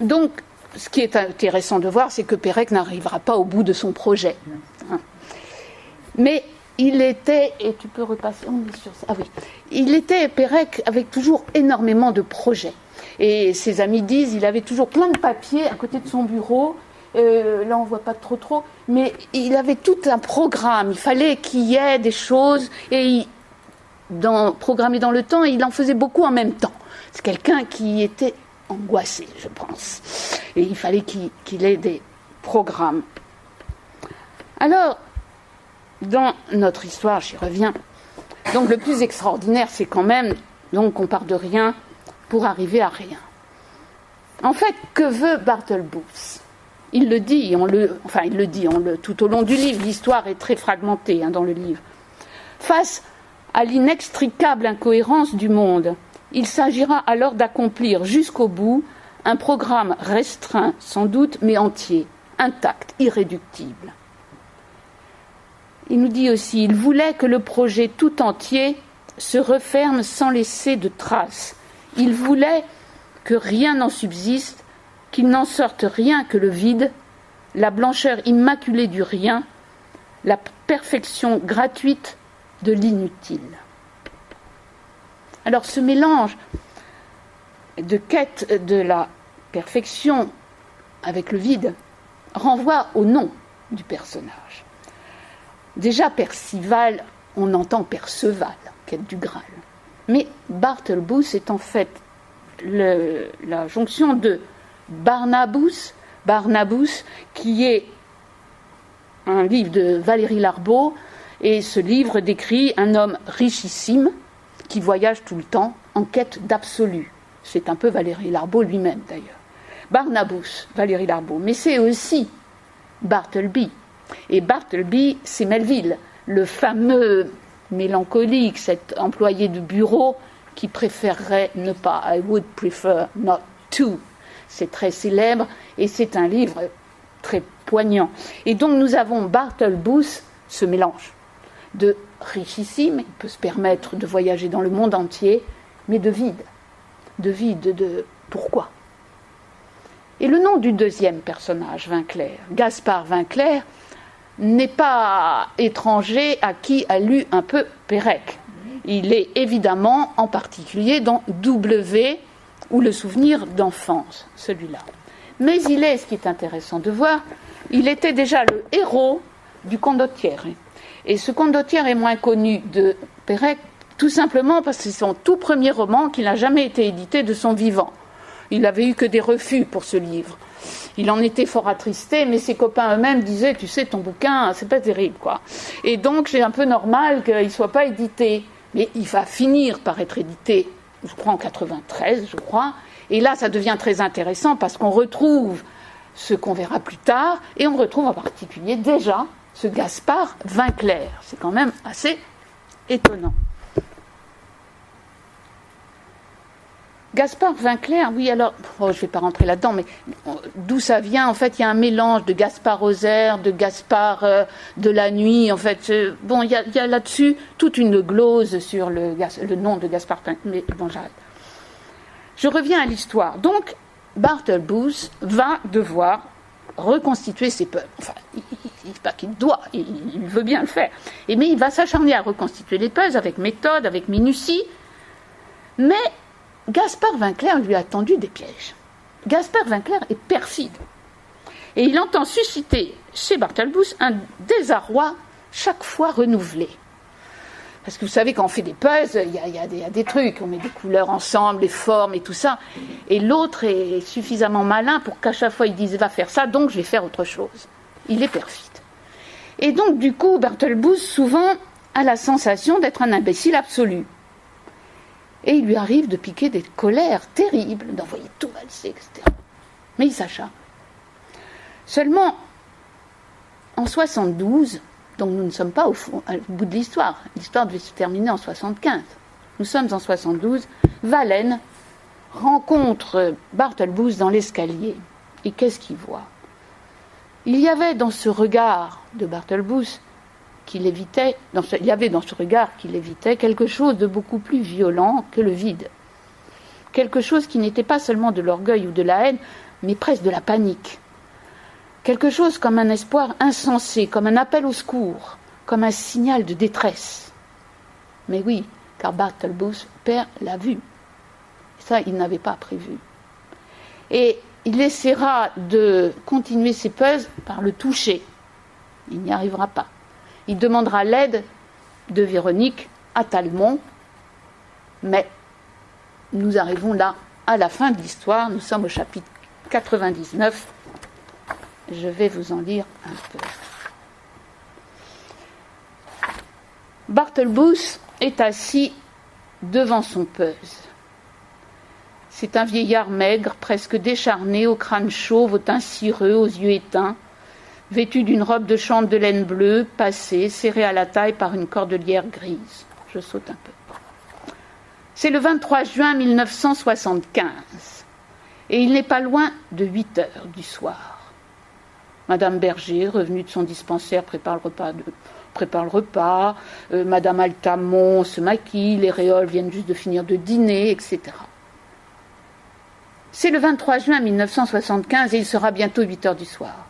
Donc, ce qui est intéressant de voir, c'est que Pérec n'arrivera pas au bout de son projet. Mais il était, et tu peux repasser, on est sur ça. Ah oui, Pérec avec toujours énormément de projets. Et ses amis disent, il avait toujours plein de papiers à côté de son bureau. Là, on ne voit pas trop, mais il avait tout un programme. Il fallait qu'il y ait des choses, et programmé dans le temps, il en faisait beaucoup en même temps. C'est quelqu'un qui était angoissé, je pense. Et il fallait qu'il ait des programmes. Alors, dans notre histoire, j'y reviens. Donc, le plus extraordinaire, c'est quand même donc qu'on part de rien pour arriver à rien. En fait, que veut Barthelbus? Il le dit, tout au long du livre. L'histoire est très fragmentée dans le livre. Face à l'inextricable incohérence du monde, il s'agira alors d'accomplir jusqu'au bout un programme restreint, sans doute, mais entier, intact, irréductible. Il nous dit aussi, il voulait que le projet tout entier se referme sans laisser de traces. Il voulait que rien n'en subsiste, qu'il n'en sorte rien que le vide, la blancheur immaculée du rien, la perfection gratuite de l'inutile. Alors ce mélange de quête de la perfection avec le vide renvoie au nom du personnage. Déjà Percival, on entend Perceval, quête du Graal. Mais Barthelbus est en fait la jonction de Barnabus, qui est un livre de Valérie Larbaud, et ce livre décrit un homme richissime qui voyage tout le temps en quête d'absolu. C'est un peu Valérie Larbaud lui-même d'ailleurs. Barnabus, Valérie Larbaud, mais c'est aussi Bartleby. Et Bartleby, c'est Melville, le fameux mélancolique, cet employé de bureau qui préférerait ne pas. I would prefer not to. C'est très célèbre et c'est un livre très poignant. Et donc nous avons Barthelbus, ce mélange de richissime, il peut se permettre de voyager dans le monde entier, mais de vide, de pourquoi. Et le nom du deuxième personnage, Vinclair, Gaspard Vinclair, n'est pas étranger à qui a lu un peu Pérec. Il est évidemment en particulier dans W ou le souvenir d'enfance, celui-là. Mais il est, ce qui est intéressant de voir, il était déjà le héros du Condottiere. Et ce Condottiere est moins connu de Pérec, tout simplement parce que c'est son tout premier roman qui n'a jamais été édité de son vivant. Il n'avait eu que des refus pour ce livre. Il en était fort attristé, mais ses copains eux-mêmes disaient, tu sais, ton bouquin, c'est pas terrible, quoi. Et donc, c'est un peu normal qu'il ne soit pas édité. Mais il va finir par être édité, je crois, en 93, je crois. Et là, ça devient très intéressant parce qu'on retrouve ce qu'on verra plus tard, et on retrouve en particulier déjà ce Gaspard Vinclair. C'est quand même assez étonnant. Gaspard Vinclair, oui, alors, je ne vais pas rentrer là-dedans, mais d'où ça vient? En fait, il y a un mélange de Gaspard Rosaire, de Gaspard de la nuit. En fait, bon, il y a là-dessus toute une glose sur le nom de Gaspard Vinclair. Mais bon, j'arrête. Je reviens à l'histoire. Donc, Barthelbus va devoir reconstituer ses peuples. Enfin, il pas qu'il doit, il veut bien le faire. Mais il va s'acharner à reconstituer les peuples avec méthode, avec minutie. Mais Gaspard Vinclair lui a tendu des pièges. Gaspard Vinclair est perfide. Et il entend susciter chez Barthelbus un désarroi chaque fois renouvelé. Parce que vous savez, quand on fait des puzzles, il y a des trucs, on met des couleurs ensemble, les formes et tout ça. Et l'autre est suffisamment malin pour qu'à chaque fois il dise « va faire ça, donc je vais faire autre chose ». Il est perfide. Et donc, du coup, Barthelbus, souvent, a la sensation d'être un imbécile absolu. Et il lui arrive de piquer des colères terribles, d'envoyer tout valser, etc. Mais il s'acharne. Seulement, en 72, donc nous ne sommes pas au bout de l'histoire. L'histoire devait se terminer en 75. Nous sommes en 72. Valène rencontre Barthelbus dans l'escalier. Et qu'est-ce qu'il voit? Il y avait dans ce regard de Barthelbus qu'il évitait, il y avait dans ce regard qu'il évitait quelque chose de beaucoup plus violent que le vide. Quelque chose qui n'était pas seulement de l'orgueil ou de la haine, mais presque de la panique. Quelque chose comme un espoir insensé, comme un appel au secours, comme un signal de détresse. Mais oui, car Barthelbus perd la vue. Ça, il n'avait pas prévu. Et il essaiera de continuer ses puzzles par le toucher. Il n'y arrivera pas. Il demandera l'aide de Véronique à Talmont, mais nous arrivons là à la fin de l'histoire. Nous sommes au chapitre 99. Je vais vous en lire un peu. Barthelbus est assis devant son puzzle. C'est un vieillard maigre, presque décharné, au crâne chauve, au teint cireux, aux yeux éteints, vêtu d'une robe de chambre de laine bleue, passée, serrée à la taille par une cordelière grise. Je saute un peu. C'est le 23 juin 1975, et il n'est pas loin de 8 heures du soir. Madame Berger, revenue de son dispensaire, prépare le repas. Madame Altamont se maquille, les Réoles viennent juste de finir de dîner, etc. C'est le 23 juin 1975 et il sera bientôt 8 heures du soir.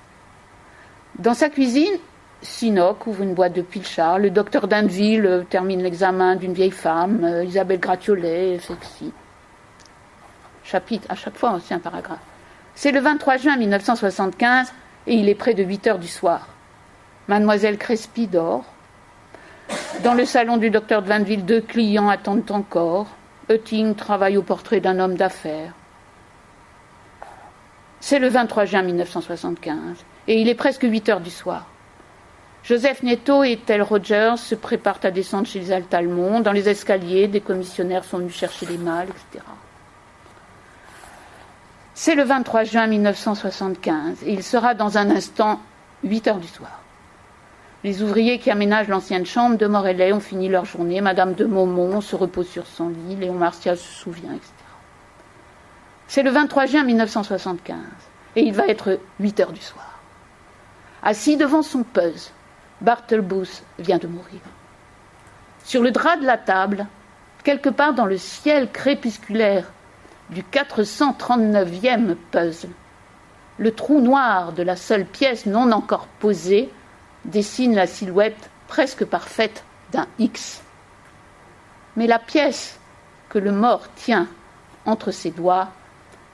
Dans sa cuisine, Sinoc ouvre une boîte de Pilchard, le docteur d'Indeville termine l'examen d'une vieille femme, Isabelle Gratiolet fait ci. Chapitre, à chaque fois, c'est un paragraphe. C'est le 23 juin 1975 et il est près de 8 heures du soir. Mademoiselle Crespi dort. Dans le salon du docteur d'Indeville, 2 clients attendent encore. Hutting travaille au portrait d'un homme d'affaires. C'est le 23 juin 1975 et il est presque 8 heures du soir. Joseph Nieto et Tel Rogers se préparent à descendre chez les Altalmont. Dans les escaliers, des commissionnaires sont venus chercher les malles, etc. C'est le 23 juin 1975 et il sera dans un instant 8 heures du soir. Les ouvriers qui aménagent l'ancienne chambre de Morellet ont fini leur journée. Madame de Maumont se repose sur son lit. Léon Martial se souvient, etc. C'est le 23 juin 1975 et il va être 8 heures du soir. Assis devant son puzzle, Barthelbus vient de mourir. Sur le drap de la table, quelque part dans le ciel crépusculaire du 439e puzzle, le trou noir de la seule pièce non encore posée dessine la silhouette presque parfaite d'un X. Mais la pièce que le mort tient entre ses doigts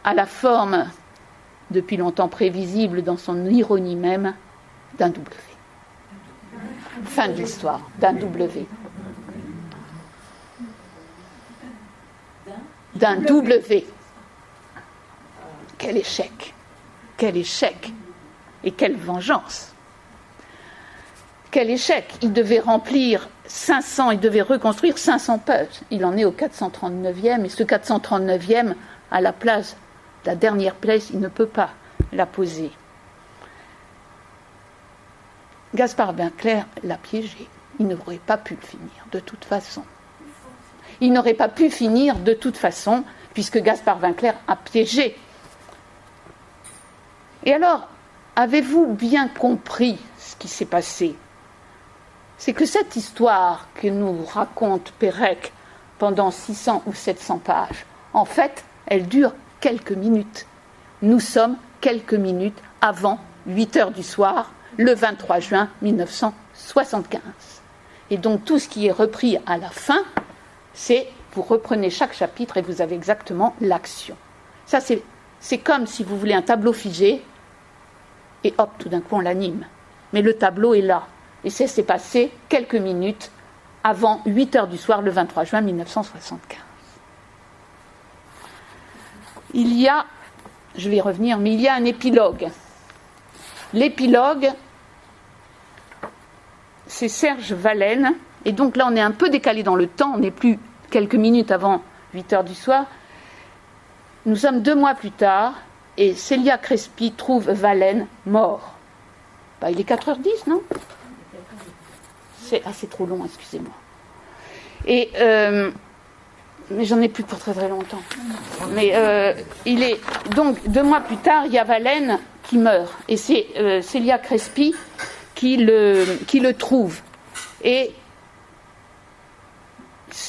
a la forme, depuis longtemps prévisible dans son ironie même, d'un W. Fin de l'histoire, d'un W. D'un W. Quel échec! Quel échec! Et quelle vengeance! Quel échec! Il devait remplir 500, il devait reconstruire 500 puzzles. Il en est au 439e, et ce 439e, à la place, la dernière place, il ne peut pas la poser. Gaspard Winkler l'a piégé. Il n'aurait pas pu le finir, de toute façon. Il n'aurait pas pu finir de toute façon, puisque Gaspard Winkler a piégé. Et alors, avez-vous bien compris ce qui s'est passé? C'est que cette histoire que nous raconte Pérec pendant 600 ou 700 pages, en fait, elle dure quelques minutes. Nous sommes quelques minutes avant 8 heures du soir, le 23 juin 1975. Et donc tout ce qui est repris à la fin, c'est, vous reprenez chaque chapitre et vous avez exactement l'action. Ça, c'est comme, si vous voulez, un tableau figé, et hop, tout d'un coup, on l'anime. Mais le tableau est là. Et c'est passé quelques minutes avant 8 heures du soir, le 23 juin 1975. Il y a, je vais y revenir, mais il y a un épilogue. L'épilogue, c'est Serge Vallène, et donc là on est un peu décalé dans le temps, on n'est plus quelques minutes avant 8 heures du soir. Nous sommes 2 mois plus tard, et Célia Crespi trouve Vallène mort. Il est 4h10, non? C'est trop long, excusez-moi. Et mais j'en ai plus pour très très longtemps. Mais il est donc 2 mois plus tard, il y a Vallène qui meurt, et c'est Célia Crespi qui le trouve. Et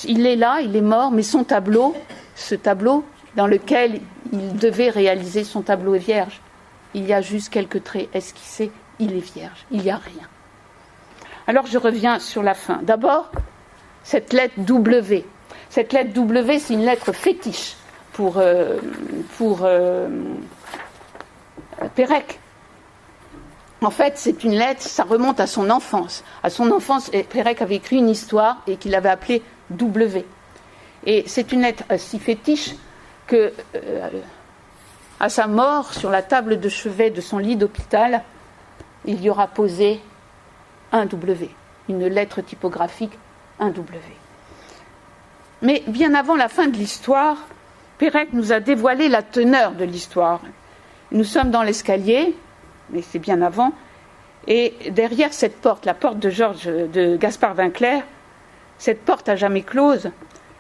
il est là, il est mort, mais son tableau, ce tableau dans lequel il devait réaliser son tableau est vierge. Il y a juste quelques traits esquissés, il est vierge, il n'y a rien. Alors je reviens sur la fin. D'abord, cette lettre W. Cette lettre W, c'est une lettre fétiche pour Pérec. En fait, c'est une lettre, ça remonte à son enfance. À son enfance, Pérec avait écrit une histoire et qu'il avait appelée W. Et c'est une lettre si fétiche que, à sa mort, sur la table de chevet de son lit d'hôpital, il y aura posé un W, une lettre typographique, un W. Mais bien avant la fin de l'histoire, Pérec nous a dévoilé la teneur de l'histoire. Nous sommes dans l'escalier, mais c'est bien avant, et derrière cette porte, la porte de Gaspard Vinclair, cette porte à jamais close,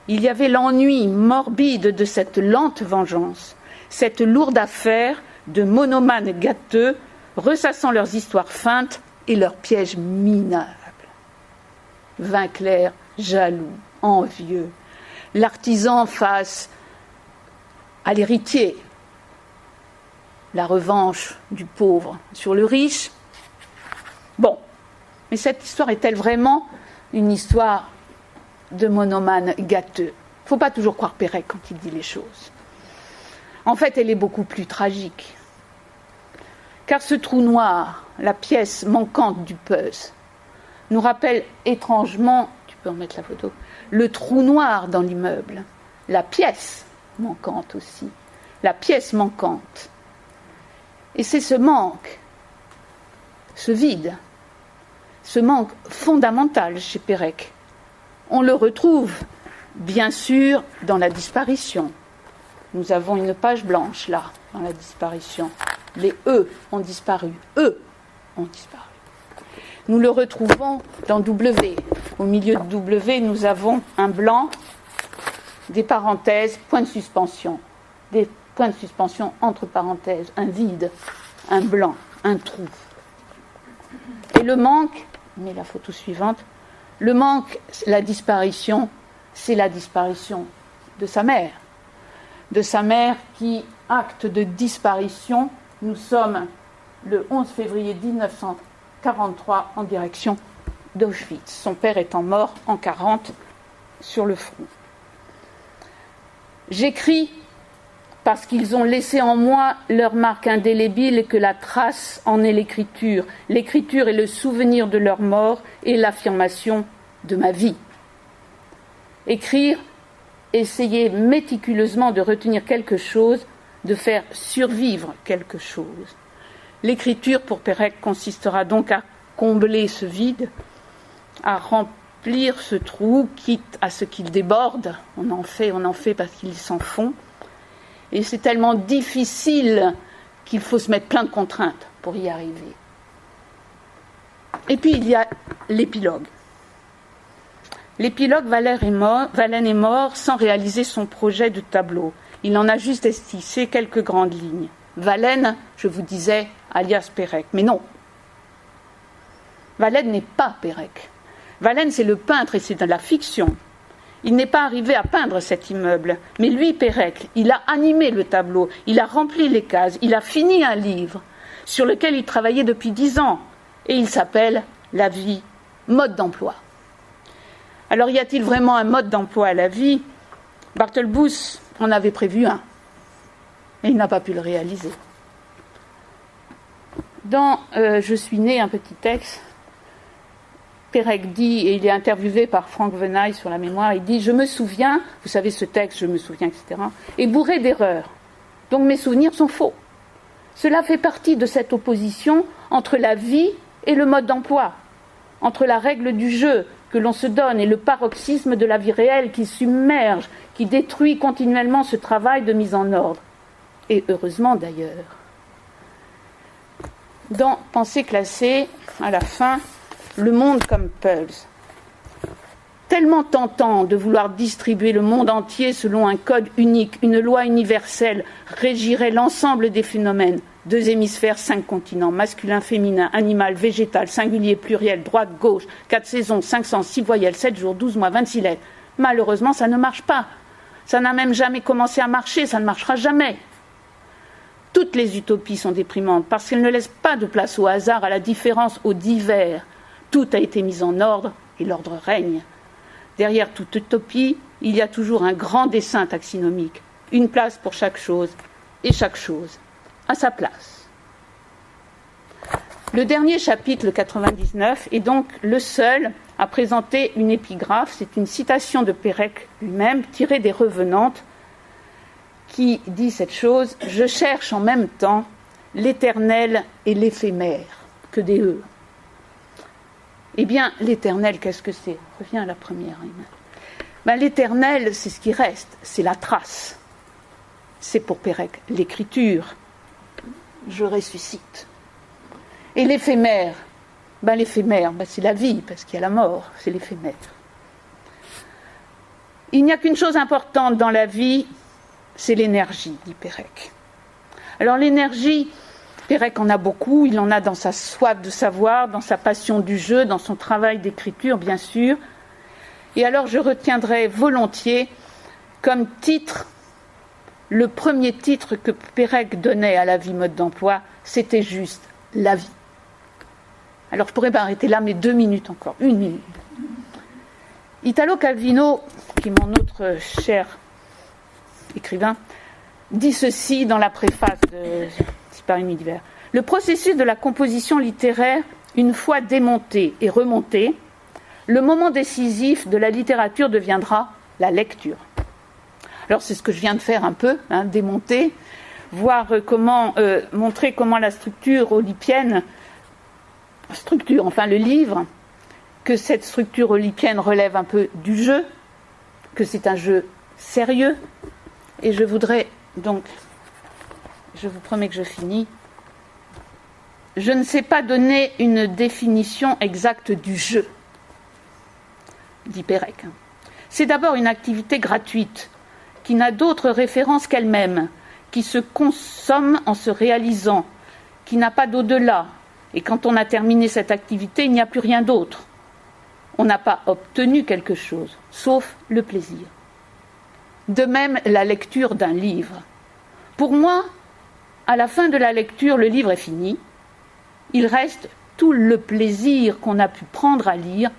il y avait l'ennui morbide de cette lente vengeance, cette lourde affaire de monomanes gâteux ressassant leurs histoires feintes et leurs pièges minables. Vinclair, jaloux, envieux, l'artisan face à l'héritier, la revanche du pauvre sur le riche. Bon, mais cette histoire est-elle vraiment une histoire de monomane gâteux? Il ne faut pas toujours croire Pérec quand il dit les choses. En fait, elle est beaucoup plus tragique. Car ce trou noir, la pièce manquante du puzzle, nous rappelle étrangement, tu peux en mettre la photo, le trou noir dans l'immeuble, la pièce manquante aussi, la pièce manquante. Et c'est ce manque, ce vide, ce manque fondamental chez Pérec. On le retrouve, bien sûr, dans la disparition. Nous avons une page blanche, là, dans la disparition. Les E ont disparu. E ont disparu. Nous le retrouvons dans W. Au milieu de W, nous avons un blanc, des parenthèses, point de suspension. Des points de suspension entre parenthèses, un vide, un blanc, un trou. Et le manque, mais la photo suivante, le manque, la disparition, c'est la disparition de sa mère. De sa mère qui, acte de disparition, nous sommes le 11 février 1943 en direction d'Auschwitz. Son père étant mort en 1940 sur le front. J'écris parce qu'ils ont laissé en moi leur marque indélébile et que la trace en est l'écriture. L'écriture est le souvenir de leur mort et l'affirmation de ma vie. Écrire, essayer méticuleusement de retenir quelque chose, de faire survivre quelque chose. L'écriture, pour Pérec, consistera donc à combler ce vide, à remplir ce trou, quitte à ce qu'il déborde. On en fait parce qu'il s'en fond. Et c'est tellement difficile qu'il faut se mettre plein de contraintes pour y arriver. Et puis il y a l'épilogue. L'épilogue, Vallène est mort sans réaliser son projet de tableau. Il en a juste esquissé quelques grandes lignes. Vallène, je vous disais, alias Pérec. Mais non. Vallène n'est pas Pérec. Vallène, c'est le peintre et c'est de la fiction. Il n'est pas arrivé à peindre cet immeuble. Mais lui, Pérec, il a animé le tableau, il a rempli les cases, il a fini un livre sur lequel il travaillait depuis 10 ans. Et il s'appelle « La vie, mode d'emploi ». Alors, y a-t-il vraiment un mode d'emploi à la vie? Barthelbus en avait prévu un. Et il n'a pas pu le réaliser. Dans Je suis né, un petit texte, Pérec dit, et il est interviewé par Franck Venaille sur la mémoire, il dit « Je me souviens, vous savez ce texte, je me souviens, etc., est bourré d'erreurs. Donc mes souvenirs sont faux. Cela fait partie de cette opposition entre la vie et le mode d'emploi, entre la règle du jeu que l'on se donne et le paroxysme de la vie réelle qui submerge, qui détruit continuellement ce travail de mise en ordre. Et heureusement d'ailleurs. Dans Pensée classée, à la fin, le monde comme pulse. Tellement tentant de vouloir distribuer le monde entier selon un code unique, une loi universelle régirait l'ensemble des phénomènes. 2 hémisphères, 5 continents, masculin, féminin, animal, végétal, singulier, pluriel, droite, gauche, 4 saisons, 5 sens, 6 voyelles, 7 jours, 12 mois, 26 lettres. Malheureusement, ça ne marche pas. Ça n'a même jamais commencé à marcher, ça ne marchera jamais. Toutes les utopies sont déprimantes parce qu'elles ne laissent pas de place au hasard, à la différence, au divers. Tout a été mis en ordre et l'ordre règne. Derrière toute utopie, il y a toujours un grand dessein taxinomique, une place pour chaque chose et chaque chose à sa place. Le dernier chapitre, le 99, est donc le seul à présenter une épigraphe. C'est une citation de Pérec lui-même, tirée des Revenantes, qui dit cette chose: « Je cherche en même temps l'éternel et l'éphémère, que des E. » Eh bien, l'éternel, qu'est-ce que c'est? Reviens à la première. L'éternel, c'est ce qui reste, c'est la trace. c'est pour Pérec l'écriture. Je ressuscite. Et l'éphémère, l'éphémère, c'est la vie, parce qu'il y a la mort, c'est l'éphémère. Il n'y a qu'une chose importante dans la vie, c'est l'énergie, dit Pérec. Alors l'énergie, Pérec en a beaucoup, il en a dans sa soif de savoir, dans sa passion du jeu, dans son travail d'écriture, bien sûr. Et alors je retiendrai volontiers comme titre, le premier titre que Pérec donnait à la vie mode d'emploi, c'était juste « La vie ». Alors je pourrais m'arrêter là, mais 2 minutes encore, 1 minute. Italo Calvino, qui est mon autre cher écrivain, dit ceci dans la préface de Disparu d'hiver. Le processus de la composition littéraire, une fois démonté et remonté, le moment décisif de la littérature deviendra la lecture. Alors c'est ce que je viens de faire un peu, démonter, voir montrer comment la structure oedipienne, le livre, que cette structure oedipienne relève un peu du jeu, que c'est un jeu sérieux. Et je voudrais donc, je vous promets que je finis, je ne sais pas donner une définition exacte du jeu, dit Pérec. C'est d'abord une activité gratuite, qui n'a d'autre référence qu'elle-même, qui se consomme en se réalisant, qui n'a pas d'au-delà. Et quand on a terminé cette activité, il n'y a plus rien d'autre. On n'a pas obtenu quelque chose, sauf le plaisir. De même, la lecture d'un livre. Pour moi, à la fin de la lecture, le livre est fini. Il reste tout le plaisir qu'on a pu prendre à lire,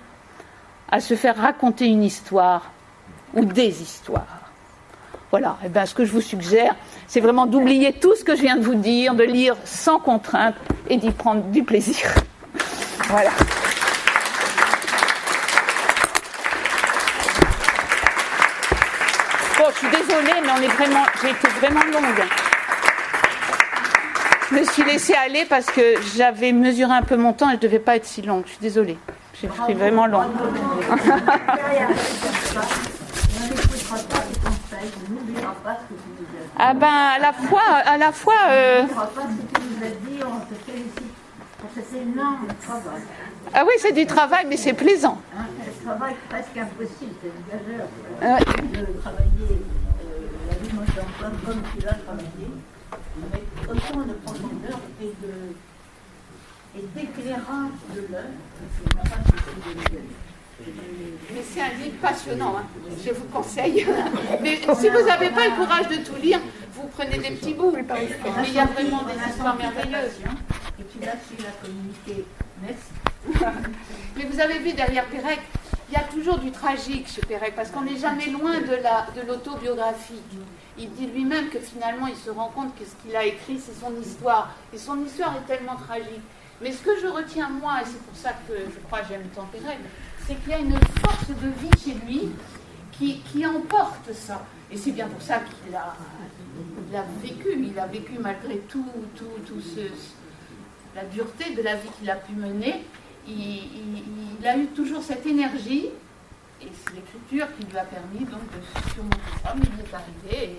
à se faire raconter une histoire ou des histoires. Voilà, et ce que je vous suggère, c'est vraiment d'oublier tout ce que je viens de vous dire, de lire sans contrainte et d'y prendre du plaisir. Voilà. Bon, je suis désolée, mais j'ai été vraiment longue. Je me suis laissée aller parce que j'avais mesuré un peu mon temps et je ne devais pas être si longue. Je suis désolée. J'ai pris vraiment long. Ah ben, à la fois. Ah oui, c'est du travail, mais c'est plaisant. C'est un travail presque impossible, c'est une gageure. De travailler la vie mode d'emploi comme tu l'as travaillé, avec autant de profondeur et d'éclairage de l'œuvre. C'est pas facile. Mais c'est un livre passionnant, je vous conseille. Mais si vous n'avez pas le courage de tout lire, vous prenez des petits bouts. Mais il y a vraiment des histoires merveilleuses. Et tu l'as su la communiquer. Merci. Mais vous avez vu derrière Pérec, il y a toujours du tragique chez Pérec, parce qu'on n'est jamais loin de l'autobiographie. Il dit lui-même que finalement il se rend compte que ce qu'il a écrit, c'est son histoire. Et son histoire est tellement tragique. Mais ce que je retiens moi, et c'est pour ça que je crois que j'aime tant Pérec, c'est qu'il y a une force de vie chez lui qui emporte ça. Et c'est bien pour ça qu'il a vécu. Il a vécu malgré tout la dureté de la vie qu'il a pu mener. Il a eu toujours cette énergie. Et c'est l'écriture qui lui a permis donc de surmonter ça. Mais il est arrivé.